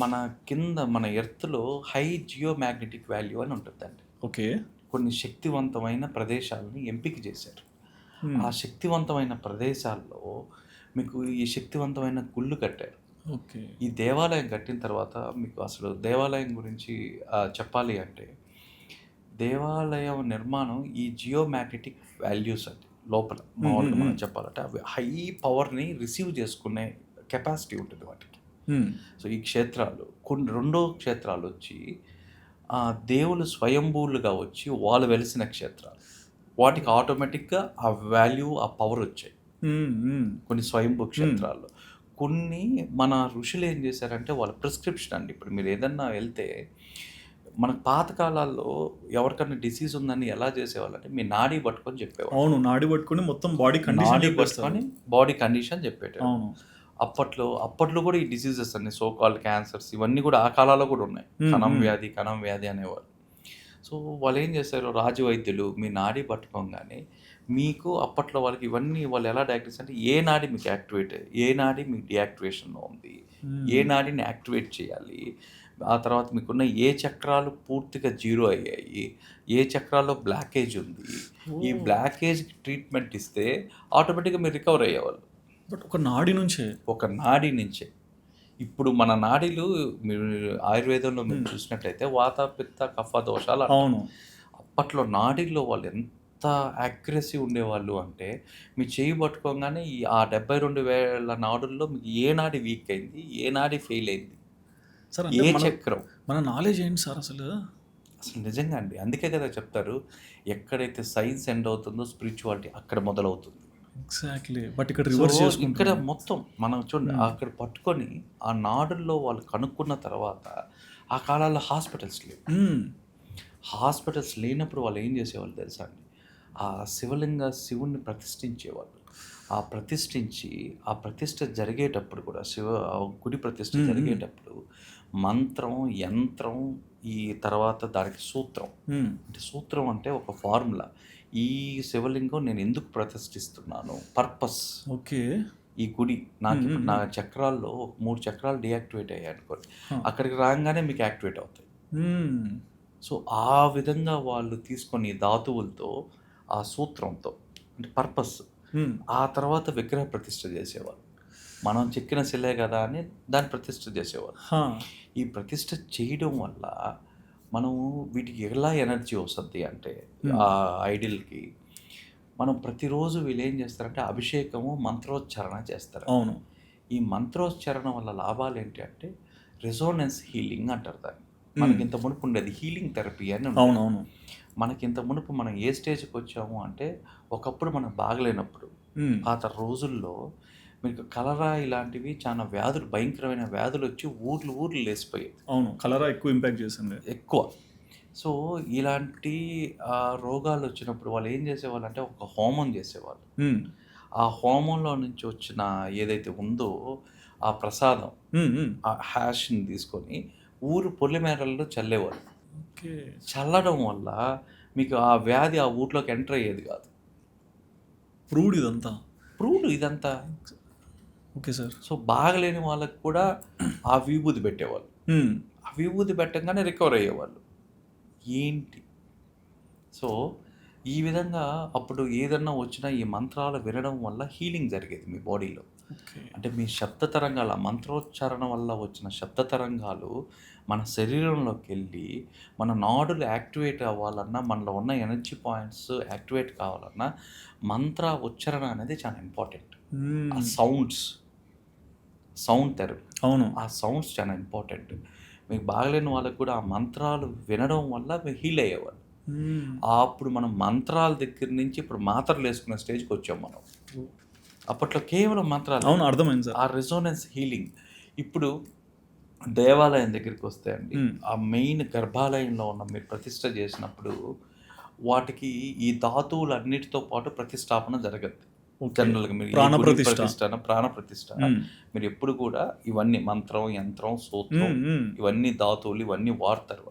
Speaker 2: మన కింద మన ఎర్త్లో హై జియోమాగ్నెటిక్ వాల్యూ అని ఉంటుందండి.
Speaker 1: ఓకే.
Speaker 2: కొన్ని శక్తివంతమైన ప్రదేశాలని ఎంపిక చేశారు. ఆ శక్తివంతమైన ప్రదేశాల్లో మీకు ఈ శక్తివంతమైన గుళ్ళు కట్టారు.
Speaker 1: ఓకే.
Speaker 2: ఈ దేవాలయం కట్టిన తర్వాత మీకు అసలు దేవాలయం గురించి చెప్పాలి అంటే, దేవాలయం నిర్మాణం ఈ జియోమాగ్నెటిక్ వాల్యూస్ అండి లోపల మామూలుగా మనం చెప్పాలంటే అవి హై పవర్ని రిసీవ్ చేసుకునే కెపాసిటీ ఉంటుంది వాటికి. సో ఈ క్షేత్రాలు రెండో క్షేత్రాలు వచ్చి దేవులు స్వయంభూలుగా వచ్చి వాళ్ళు వెలిసిన క్షేత్రాలు. వాటికి ఆటోమేటిక్గా ఆ వాల్యూ, ఆ పవర్ వచ్చాయి కొన్ని స్వయంభూ క్షేత్రాల్లో. కొన్ని మన ఋషులు ఏం చేశారంటే వాళ్ళ ప్రిస్క్రిప్షన్ అండి. ఇప్పుడు మీరు ఏదన్నా వెళ్తే మన పాతకాలాల్లో ఎవరికన్నా డిసీజ్ ఉందని ఎలా చేసేవాళ్ళంటే మీ నాడీ పట్టుకొని చెప్పేవాళ్ళు.
Speaker 1: అవును, నాడి పట్టుకొని మొత్తం బాడీ
Speaker 2: పట్టుకొని బాడీ కండిషన్ చెప్పేటారు.
Speaker 1: అవును.
Speaker 2: అప్పట్లో కూడా ఈ డిసీజెస్ అన్ని సో కాల్డ్ క్యాన్సర్స్ ఇవన్నీ కూడా ఆ కాలాల్లో కూడా ఉన్నాయి. కణం వ్యాధి అనేవారు. సో వాళ్ళు ఏం చేశారు, రాజు వైద్యులు మీ నాడీ పట్టుకోగానే మీకు అప్పట్లో వాళ్ళకి ఇవన్నీ వాళ్ళు ఎలా డయాగ్నోస్ అంటే ఏ నాడి మీకు యాక్టివేట్, ఏ నాడి మీకు డియాక్టివేషన్లో ఉంది, ఏ నాడిని యాక్టివేట్ చేయాలి, ఆ తర్వాత మీకున్న ఏ చక్రాలు పూర్తిగా జీరో అయ్యాయి, ఏ చక్రాల్లో బ్లాకేజ్ ఉంది, ఈ బ్లాకేజ్కి ట్రీట్మెంట్ ఇస్తే ఆటోమేటిక్గా మీరు రికవర్ అయ్యేవాళ్ళు.
Speaker 1: బట్ ఒక నాడి నుంచే. ఇప్పుడు మన నాడీలు మీరు ఆయుర్వేదంలో మీరు చూసినట్లయితే వాత, పిత్త, కఫ దోషాలు. అవును.
Speaker 2: అప్పట్లో నాడీల్లో వాళ్ళు ఎంత అగ్రెసివ్ ఉండేవాళ్ళు అంటే మీ చేయి పట్టుకోగానే ఆ 72,000 నాడుల్లో మీకు ఏ నాడి వీక్ అయింది, ఏ నాడి ఫెయిల్ అయింది,
Speaker 1: సార్
Speaker 2: ఏ చక్రం.
Speaker 1: మన నాలెడ్జ్ ఏంటి సార్ అసలు
Speaker 2: నిజంగా అండి. అందుకే కదా చెప్తారు, ఎక్కడైతే సైన్స్ ఎండ్ అవుతుందో స్పిరిచువాలిటీ అక్కడ మొదలవుతుంది.
Speaker 1: ఎగ్జాక్ట్లీ. బట్ ఇక్కడ రివర్స్ చేసుకుంటాం.
Speaker 2: ఇక్కడ మొత్తం మనం చూడండి, అక్కడ పట్టుకొని ఆ నాడుల్లో వాళ్ళు కనుక్కున్న తర్వాత ఆ కాలాల్లో హాస్పిటల్స్ లేవు. హాస్పిటల్స్ లేనప్పుడు వాళ్ళు ఏం చేసేవాళ్ళు తెలుసా అండి, ఆ శివుణ్ణి ప్రతిష్ఠించేవాళ్ళు. ఆ ప్రతిష్ఠ జరిగేటప్పుడు కూడా గుడి ప్రతిష్ఠ జరిగేటప్పుడు మంత్రం, యంత్రం, ఈ తర్వాత దానికి సూత్రం. అంటే సూత్రం అంటే ఒక ఫార్ములా. ఈ శివలింగం నేను ఎందుకు ప్రతిష్ఠిస్తున్నాను, పర్పస్.
Speaker 1: ఓకే.
Speaker 2: ఈ గుడి నాకు ఇప్పుడు నా చక్రాల్లో 3 చక్రాలు డియాక్టివేట్ అయ్యాయి అనుకోండి, అక్కడికి రాగానే మీకు యాక్టివేట్ అవుతాయి. సో ఆ విధంగా వాళ్ళు తీసుకొని ధాతువులతో, ఆ సూత్రంతో అంటే పర్పస్, ఆ తర్వాత విగ్రహ ప్రతిష్ఠ చేసేవాళ్ళు. మనం చెక్కిన శిలే కదా అని దాన్ని ప్రతిష్ఠ చేసేవాళ్ళు. ఈ ప్రతిష్ఠ చేయడం వల్ల మనము వీటికి ఎలా ఎనర్జీ వస్తుంది అంటే ఆ ఐడిల్కి మనం ప్రతిరోజు వీళ్ళు ఏం చేస్తారంటే అభిషేకము, మంత్రోచ్చారణ చేస్తారు.
Speaker 1: అవును.
Speaker 2: ఈ మంత్రోచ్చారణ వల్ల లాభాలు ఏంటి అంటే రెసోనెన్స్ హీలింగ్ అంటారు దాన్ని. మనకి ఇంత మునుపు ఉండేది హీలింగ్ థెరపీ అని.
Speaker 1: అవునవును.
Speaker 2: మనకి ఇంత మునుపు మనం ఏ స్టేజ్కి వచ్చాము అంటే ఒకప్పుడు మనం బాగలేనప్పుడు పాత రోజుల్లో మీకు కలరా ఇలాంటివి చాలా వ్యాధులు, భయంకరమైన వ్యాధులు వచ్చి ఊర్లు లేసిపోయాయి.
Speaker 1: అవును, కలరా ఎక్కువ ఇంపాక్ట్ చేసింది.
Speaker 2: ఎక్కువ. సో ఇలాంటి రోగాలు వచ్చినప్పుడు వాళ్ళు ఏం చేసేవాళ్ళు అంటే ఒక హోమం చేసేవాళ్ళు. ఆ హోమంలో నుంచి వచ్చిన ఏదైతే ఉందో ఆ ప్రసాదం, ఆ హ్యాష్ని తీసుకొని ఊరు పొలిమేరల్లో చల్లేవాళ్ళు. చల్లడం వల్ల మీకు ఆ వ్యాధి ఆ ఊర్లోకి ఎంటర్ అయ్యేది కాదు.
Speaker 1: ప్రూవ్డ్ ఇదంతా. Okay sir.
Speaker 2: సో బాగలేని వాళ్ళకి కూడా ఆ విభూతి పెట్టేవాళ్ళు. ఆ విభూతి పెట్టగానే రికవర్ అయ్యేవాళ్ళు. ఏంటి సో ఈ విధంగా అప్పుడు ఏదన్నా వచ్చినా ఈ మంత్రాలు వినడం వల్ల హీలింగ్ జరిగేది మీ బాడీలో. అంటే మీ శబ్ద తరంగాలు, ఆ మంత్రోచ్చారణ వల్ల వచ్చిన శబ్ద తరంగాలు మన శరీరంలోకి వెళ్ళి మన నాడులు యాక్టివేట్ అవ్వాలన్నా, మనలో ఉన్న ఎనర్జీ పాయింట్స్ యాక్టివేట్ కావాలన్నా మంత్ర ఉచ్చారణ అనేది చాలా ఇంపార్టెంట్. ఆ సౌండ్ థెరపీ.
Speaker 1: అవును,
Speaker 2: ఆ సౌండ్స్ చాలా ఇంపార్టెంట్. మీకు బాగలేని వాళ్ళకి కూడా ఆ మంత్రాలు వినడం వల్ల మీరు హీల్ అయ్యేవాళ్ళు. అప్పుడు మనం మంత్రాల దగ్గర నుంచి ఇప్పుడు మాత్రలు వేసుకునే స్టేజ్కి వచ్చాం మనం. అప్పట్లో కేవలం మంత్రాలు.
Speaker 1: అవును, అర్థమైంది సార్.
Speaker 2: ఆ రెసోనెన్స్ హీలింగ్. ఇప్పుడు దేవాలయం దగ్గరికి వస్తే అండి, ఆ మెయిన్ గర్భాలయంలో ఉన్న మీరు ప్రతిష్ట చేసినప్పుడు వాటికి ఈ ధాతువులన్నిటితో పాటు ప్రతిష్టాపన జరగద్ది. జనరల్గా మీరు
Speaker 1: ప్రాణ
Speaker 2: ఈ గుడి
Speaker 1: ప్రతిష్ఠ.
Speaker 2: ప్రతిష్ఠన, ప్రాణ ప్రతిష్ఠ మీరు ఎప్పుడు కూడా ఇవన్నీ మంత్రం, యంత్రం, సూత్రం, ఇవన్నీ ధాతువులు ఇవన్నీ వాడతారు.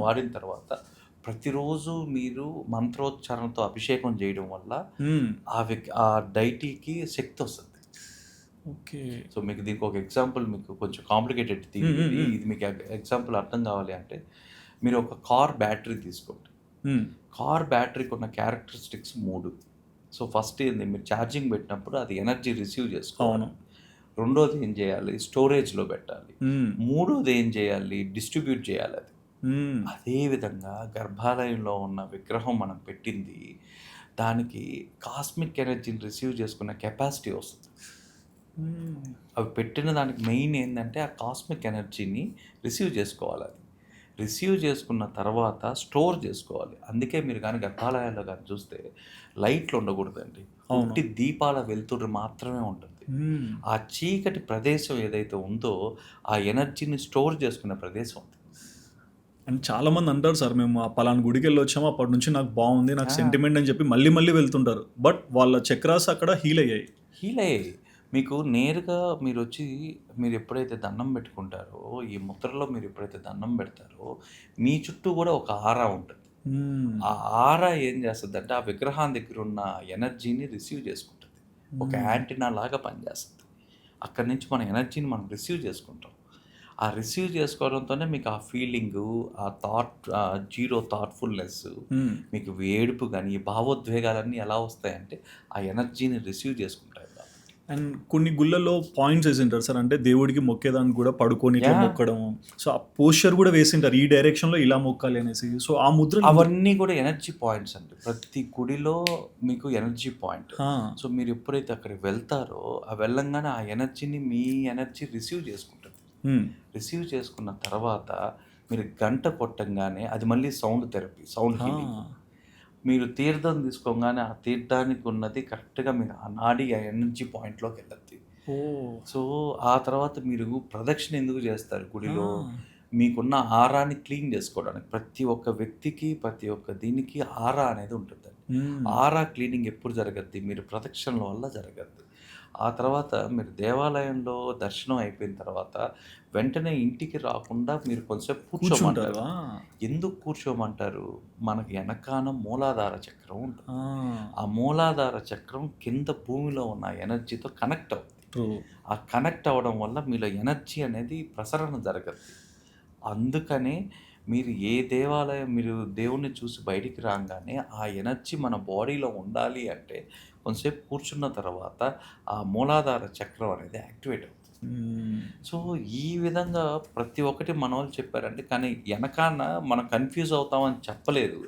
Speaker 2: వాడిన తర్వాత ప్రతిరోజు మీరు మంత్రోచ్చారణతో అభిషేకం చేయడం వల్ల ఆ డైటీకి శక్తి వస్తుంది.
Speaker 1: ఓకే.
Speaker 2: సో మీకు దీనికి ఒక ఎగ్జాంపుల్, మీకు కొంచెం కాంప్లికేటెడ్ ఇది మీకు ఎగ్జాంపుల్ అర్థం కావాలి అంటే, మీరు ఒక కార్ బ్యాటరీ తీసుకోండి. కార్ బ్యాటరీకి ఉన్న క్యారెక్టరిస్టిక్స్ 3. సో ఫస్ట్ ఏంది, మీరు ఛార్జింగ్ పెట్టినప్పుడు అది ఎనర్జీ రిసీవ్ చేసుకోవాలి. రెండోది ఏం చేయాలి, స్టోరేజ్లో పెట్టాలి. మూడోది ఏం చేయాలి, డిస్ట్రిబ్యూట్ చేయాలి అది. అదేవిధంగా గర్భాలయంలో ఉన్న విగ్రహం మనం పెట్టింది, దానికి కాస్మిక్ ఎనర్జీని రిసీవ్ చేసుకున్న కెపాసిటీ వస్తుంది. అవి పెట్టిన దానికి మెయిన్ ఏంటంటే ఆ కాస్మిక్ ఎనర్జీని రిసీవ్ చేసుకోవాలి. అది రిసీవ్ చేసుకున్న తర్వాత స్టోర్ చేసుకోవాలి. అందుకే మీరు కానీ గర్భాలయాల్లో కానీ చూస్తే లైట్లు ఉండకూడదండి, ఉట్టి దీపాల వెలుతురు మాత్రమే ఉంటుంది. ఆ చీకటి ప్రదేశం ఏదైతే ఉందో ఆ ఎనర్జీని స్టోర్ చేసుకునే ప్రదేశం ఉంది.
Speaker 1: అండ్ చాలా మంది అంటారు సార్, మేము ఆ పలానా గుడికి వెళ్ళి వచ్చాము, అప్పటి నుంచి నాకు బాగుంది, నాకు సెంటిమెంట్ అని చెప్పి మళ్ళీ మళ్ళీ వెళ్తుంటారు. బట్ వాళ్ళ చక్రాస్ అక్కడ హీల్ అయ్యాయి.
Speaker 2: మీకు నేరుగా మీరు వచ్చి మీరు ఎప్పుడైతే దండం పెట్టుకుంటారో, ఈ ముద్రలో మీరు ఎప్పుడైతే దండం పెడతారో మీ చుట్టూ కూడా ఒక ఆరా ఉంటుంది. ఆ ఆరా ఏం చేస్తుంది అంటే ఆ విగ్రహం దగ్గర ఉన్న ఎనర్జీని రిసీవ్ చేసుకుంటుంది. ఒక యాంటీనా లాగా పనిచేస్తుంది. అక్కడి నుంచి మన ఎనర్జీని మనం రిసీవ్ చేసుకుంటాం. ఆ రిసీవ్ చేసుకోవడంతోనే మీకు ఆ ఫీలింగు, ఆ జీరో థాట్ఫుల్నెస్, మీకు ఏడుపు కానీ ఈ భావోద్వేగాలన్నీ ఎలా వస్తాయంటే ఆ ఎనర్జీని రిసీవ్ చేసుకుంటాయి.
Speaker 1: అండ్ కొన్ని గుళ్ళల్లో పాయింట్స్ వేసింటారు సార్, అంటే దేవుడికి మొక్కేదానికి కూడా పడుకొని ఇట్లా మొక్కడం. సో ఆ పోస్చర్ కూడా వేసింటారు, ఈ డైరెక్షన్లో ఇలా మొక్కాలి అనేసి. సో ఆ ముద్ర
Speaker 2: అవన్నీ కూడా ఎనర్జీ పాయింట్స్ అండి. ప్రతి గుడిలో మీకు ఎనర్జీ పాయింట్. సో మీరు ఎప్పుడైతే అక్కడికి వెళ్తారో ఆ వెళ్ళంగానే ఆ ఎనర్జీని మీ ఎనర్జీ రిసీవ్ చేసుకుంటుంది. రిసీవ్ చేసుకున్న తర్వాత మీరు గంట కొట్టంగానే అది మళ్ళీ సౌండ్ థెరపీ, సౌండ్ హీలింగ్. మీరు తీర్థం తీసుకోగానే ఆ తీర్థానికి ఉన్నది కరెక్ట్గా మీరు ఆ నాడి ఆ ఎనర్జీ పాయింట్లోకి వెళ్ళద్ది. సో ఆ తర్వాత మీరు ప్రదక్షిణ ఎందుకు చేస్తారు గుడిలో, మీకున్న ఆరాని క్లీన్ చేసుకోవడానికి. ప్రతి ఒక్క వ్యక్తికి ప్రతి ఒక్క దీనికి ఆరా అనేది ఉంటుందండి. ఆరా క్లీనింగ్ ఎప్పుడు జరగద్ది, మీరు ప్రదక్షిణల వల్ల జరగద్ది. ఆ తర్వాత మీరు దేవాలయంలో దర్శనం అయిపోయిన తర్వాత వెంటనే ఇంటికి రాకుండా మీరు కొంచెంసేపు కూర్చోమంటారు. ఎందుకు కూర్చోమంటారు, మనకి వెనకాన మూలాధార చక్రం ఉంటుంది. ఆ మూలాధార చక్రం కింద భూమిలో ఉన్న ఎనర్జీతో కనెక్ట్ అవుతుంది. ఆ కనెక్ట్ అవ్వడం వల్ల మీలో ఎనర్జీ అనేది ప్రసరణ జరగదు. అందుకనే మీరు ఏ దేవాలయం, మీరు దేవుణ్ణి చూసి బయటికి రాగానే ఆ ఎనర్జీ మన బాడీలో ఉండాలి అంటే కొంతసేపు కూర్చున్న తర్వాత ఆ మూలాధార చక్రం అనేది యాక్టివేట్ అవుతుంది. సో ఈ విధంగా ప్రతి ఒక్కటి మన వాళ్ళు చెప్పారండి. కానీ వెనకాన మనం కన్ఫ్యూజ్ అవుతామని చెప్పలేదు.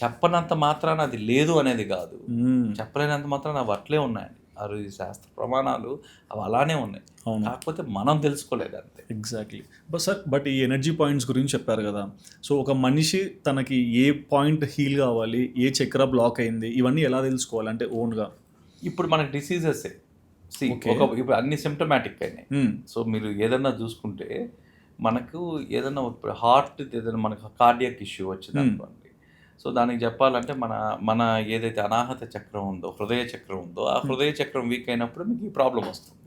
Speaker 2: చెప్పనంత మాత్రాన అది లేదు అనేది కాదు, చెప్పలేనంత మాత్రాన అవి అట్లే ఉన్నాయండి. అవి శాస్త్ర ప్రమాణాలు అవి అలానే ఉన్నాయి, కాకపోతే మనం తెలుసుకోలేదు అంతే.
Speaker 1: ఎగ్జాక్ట్లీ. బట్ ఈ ఎనర్జీ పాయింట్స్ గురించి చెప్పారు కదా, సో ఒక మనిషి తనకి ఏ పాయింట్ హీల్ కావాలి, ఏ చక్ర బ్లాక్ అయింది, ఇవన్నీ ఎలా తెలుసుకోవాలి అంటే ఓన్గా?
Speaker 2: ఇప్పుడు మనకి డిసీజెస్ ఇప్పుడు అన్ని సిమ్టమాటిక్ అయినాయి. సో మీరు ఏదన్నా చూసుకుంటే మనకు ఏదన్నా ఇప్పుడు హార్ట్ ఏదైనా మనకు కార్డియాక్ ఇష్యూ వచ్చింది అనుకోండి, సో దానికి చెప్పాలంటే మన ఏదైతే అనాహత చక్రం ఉందో, హృదయ చక్రం ఉందో, ఆ హృదయ చక్రం వీక్ అయినప్పుడు మీకు ఈ ప్రాబ్లం వస్తుంది.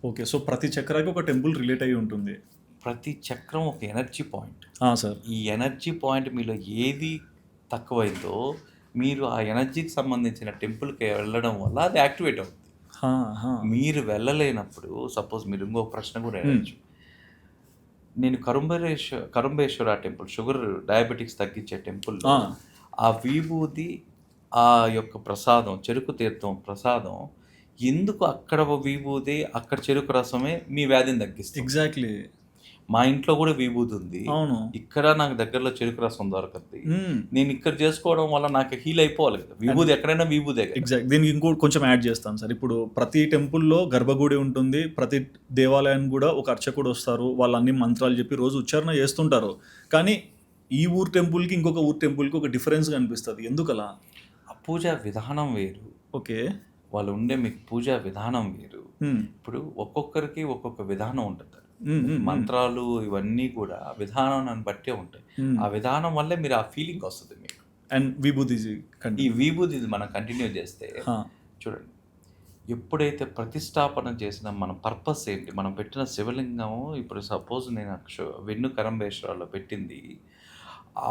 Speaker 1: ఓకే. సో ప్రతి చక్రానికి ఒక టెంపుల్ రిలేట్ అయి ఉంటుంది.
Speaker 2: ప్రతి చక్రం ఒక ఎనర్జీ పాయింట్.
Speaker 1: సార్
Speaker 2: ఈ ఎనర్జీ పాయింట్ మీలో ఏది తక్కువైందో మీరు ఆ ఎనర్జీకి సంబంధించిన టెంపుల్కి వెళ్ళడం వల్ల అది యాక్టివేట్ అవుతుంది. మీరు వెళ్ళలేనప్పుడు సపోజ్ మీరు ఇంకో ప్రశ్న కూడా అడగచ్చు. నేను కరుంబేశ్వర టెంపుల్, షుగర్ డయాబెటిక్స్ తగ్గించే టెంపుల్, ఆ విభూది, ఆ యొక్క ప్రసాదం, చెరుకు తీర్థం ప్రసాదం, ఎందుకు అక్కడ విభూది అక్కడ చెరుకు రసమే మీ వ్యాధిని తగ్గిస్తుంది.
Speaker 1: ఎగ్జాక్ట్లీ.
Speaker 2: మా ఇంట్లో కూడా విభూది ఉంది, ఇక్కడ నాకు దగ్గరలో చెరుకు రసం దొరకద్ది, నేను ఇక్కడ చేసుకోవడం వల్ల నాకు హీల్ అయిపోవాలి కదా. విభూది ఎక్కడైనా విభూదే.
Speaker 1: ఎగ్జాక్ట్. దీనికి ఇంకో కొంచెం యాడ్ చేస్తాను సార్. ఇప్పుడు ప్రతి టెంపుల్లో గర్భగుడి ఉంటుంది, ప్రతి దేవాలయానికి కూడా ఒక అర్చకుడు వస్తారు, వాళ్ళు అన్ని మంత్రాలు చెప్పి రోజు ఉచ్చారణ చేస్తుంటారు. కానీ ఈ ఊరు టెంపుల్కి ఇంకొక ఊరు టెంపుల్కి ఒక డిఫరెన్స్ కనిపిస్తుంది, ఎందుకలా?
Speaker 2: ఆ పూజా విధానం వేరు,
Speaker 1: ఓకే.
Speaker 2: వాళ్ళు ఉండే మీకు పూజా విధానం వేరు. ఇప్పుడు ఒక్కొక్కరికి ఒక్కొక్క విధానం ఉంటుంది. మంత్రాలు ఇవన్నీ కూడా విధానాన్ని బట్టే ఉంటాయి. ఆ విధానం వల్లే మీరు ఆ ఫీలింగ్ వస్తుంది మీకు.
Speaker 1: అండ్ విభూతి
Speaker 2: ఈ విభూతి మనం కంటిన్యూ చేస్తే చూడండి, ఎప్పుడైతే ప్రతిష్టాపన చేసిన మన పర్పస్ ఏంటి, మనం పెట్టిన శివలింగం ఇప్పుడు సపోజ్ నేను వెన్ను కరంబేశ్వరాల్లో పెట్టింది,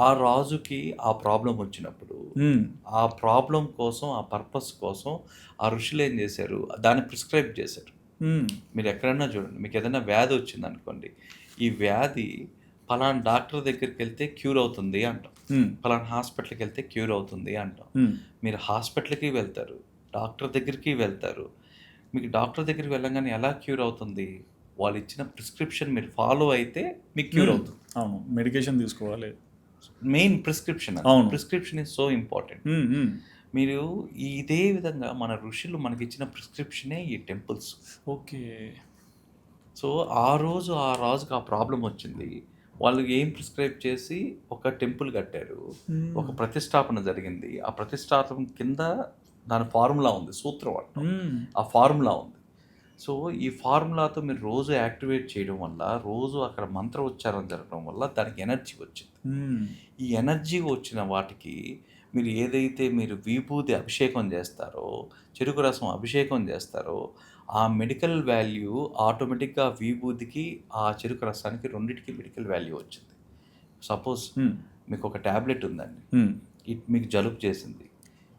Speaker 2: ఆ రాజుకి ఆ ప్రాబ్లం వచ్చినప్పుడు ఆ ప్రాబ్లం కోసం, ఆ పర్పస్ కోసం ఆ ఋషులు ఏం చేశారు, దాన్ని ప్రిస్క్రైబ్ చేశారు. మీరు ఎక్కడన్నా చూడండి, మీకు ఏదైనా వ్యాధి వచ్చింది అనుకోండి, ఈ వ్యాధి ఫలానా డాక్టర్ దగ్గరికి వెళ్తే క్యూర్ అవుతుంది అంటాం, ఫలానా హాస్పిటల్కి వెళ్తే క్యూర్ అవుతుంది అంటాం. మీరు హాస్పిటల్కి వెళ్తారు, డాక్టర్ దగ్గరికి వెళ్తారు, మీకు డాక్టర్ దగ్గరికి వెళ్ళగానే ఎలా క్యూర్ అవుతుంది, వాళ్ళు ఇచ్చిన ప్రిస్క్రిప్షన్ మీరు ఫాలో అయితే మీకు క్యూర్ అవుతుంది.
Speaker 1: అవును, మెడికేషన్ తీసుకోవాలి,
Speaker 2: main prescription. Prescription is so important. మీరు ఇదే విధంగా మన ఋషులు మనకి ఇచ్చిన ప్రిస్క్రిప్షనే ఈ టెంపుల్స్.
Speaker 1: ఓకే.
Speaker 2: సో ఆ రోజు ఆ రాజుకి ఆ ప్రాబ్లం వచ్చింది, వాళ్ళు ఏం ప్రిస్క్రైబ్ చేసి ఒక టెంపుల్ కట్టారు, ఒక ప్రతిష్టాపన జరిగింది. ఆ ప్రతిష్టాపన కింద దాని ఫార్ములా ఉంది, సూత్రం అంటాం, ఆ ఫార్ములా ఉంది. సో ఈ ఫార్ములాతో మీరు రోజు యాక్టివేట్ చేయడం వల్ల, రోజు అక్కడ మంత్ర ఉచ్చారణ జరగడం వల్ల దానికి ఎనర్జీ వచ్చింది. ఈ ఎనర్జీ వచ్చిన వాటికి మీరు ఏదైతే మీరు విభూది అభిషేకం చేస్తారో, చెరుకు రసం అభిషేకం చేస్తారో, ఆ మెడికల్ వాల్యూ ఆటోమేటిక్గా విభూదికి ఆ చెరుకు రసానికి రెండింటికి మెడికల్ వాల్యూ వచ్చింది. సపోజ్ మీకు ఒక ట్యాబ్లెట్ ఉందండి, మీకు జలుబు చేసింది,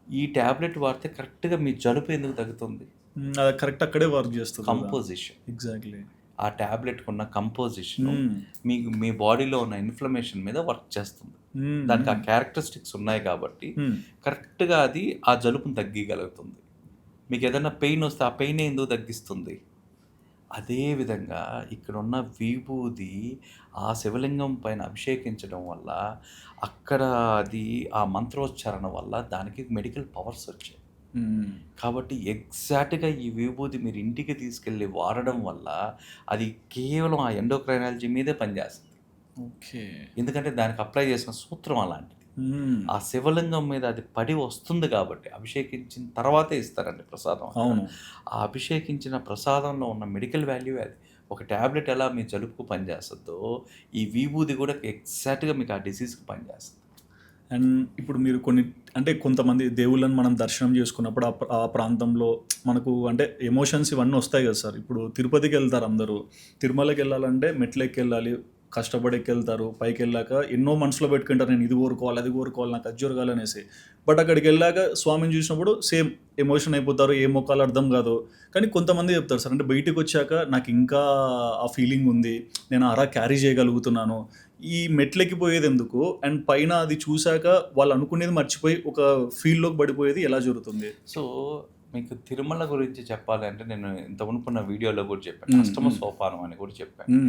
Speaker 2: ఈ ట్యాబ్లెట్ వాడితే కరెక్ట్గా మీ జలుబు ఎందుకు తగ్గుతుంది?
Speaker 1: అది కరెక్ట్ అక్కడే వర్క్ చేస్తుంది.
Speaker 2: కంపోజిషన్,
Speaker 1: ఎగ్జాక్ట్లీ
Speaker 2: ఆ ట్యాబ్లెట్కి ఉన్న కంపోజిషన్ మీకు మీ బాడీలో ఉన్న ఇన్ఫ్లమేషన్ మీద వర్క్ చేస్తుంది. దానికి ఆ క్యారెక్టరిస్టిక్స్ ఉన్నాయి కాబట్టి కరెక్ట్గా అది ఆ జలుబును తగ్గగలుగుతుంది. మీకు ఏదైనా పెయిన్ వస్తే ఆ పెయిన్ ఎందుకు తగ్గిస్తుంది? అదేవిధంగా ఇక్కడ ఉన్న విభూది ఆ శివలింగం పైన అభిషేకించడం వల్ల, అక్కడ అది ఆ మంత్రోచ్చారణ వల్ల దానికి మెడికల్ పవర్స్ వచ్చాయి. కాబట్టి ఎగ్జాక్ట్గా ఈ విభూతి మీరు ఇంటికి తీసుకెళ్ళి వాడడం వల్ల అది కేవలం ఆ ఎండోక్రైనాలజీ మీదే పనిచేస్తుంది.
Speaker 1: ఓకే.
Speaker 2: ఎందుకంటే దానికి అప్లై చేసిన సూత్రం అలాంటిది. ఆ శివలింగం మీద అది పడి వస్తుంది కాబట్టి అభిషేకించిన తర్వాతే ఇస్తారండి ప్రసాదం.
Speaker 1: అవును.
Speaker 2: ఆ అభిషేకించిన ప్రసాదంలో ఉన్న మెడికల్ వాల్యూ అది. ఒక ట్యాబ్లెట్ ఎలా మీ జలుబుకు పనిచేస్తుందో, ఈ విభూది కూడా ఎగ్జాక్ట్గా మీకు ఆ డిసీజ్కి పనిచేస్తుంది.
Speaker 1: అండ్ ఇప్పుడు మీరు కొంతమంది దేవుళ్ళని మనం దర్శనం చేసుకున్నప్పుడు ఆ ప్రాంతంలో మనకు ఎమోషన్స్ ఇవన్నీ వస్తాయి కదా సార్. ఇప్పుడు తిరుపతికి వెళ్తారు అందరూ, తిరుమలకి వెళ్ళాలంటే మెట్లెక్కి వెళ్ళాలి, కష్టపడి ఎక్కెళ్తారు, పైకి వెళ్ళాక ఎన్నో మనసులో పెట్టుకుంటారు, నేను ఇది కోరుకోవాలి, అది కోరుకోవాలి, నాకు అది జరగాలనేసి. బట్ అక్కడికి వెళ్ళాక స్వామిని చూసినప్పుడు సేమ్ ఎమోషన్ అయిపోతారు, ఏ మొక్కలు అర్థం కాదు. కానీ కొంతమంది చెప్తారు సార్, బయటికి వచ్చాక నాకు ఇంకా ఆ ఫీలింగ్ ఉంది, నేను అలా క్యారీ చేయగలుగుతున్నాను. ఈ మెట్లెక్కి పోయేది ఎందుకు, అండ్ పైన అది చూశాక వాళ్ళు అనుకునేది మర్చిపోయి ఒక ఫీల్డ్లోకి పడిపోయేది ఎలా జరుగుతుంది?
Speaker 2: సో మీకు తిరుమల గురించి చెప్పాలి అంటే, నేను ఇంత మునుపున్న వీడియోలో కూడా చెప్పాను, అష్టమ సోపానం అని కూడా చెప్పాను.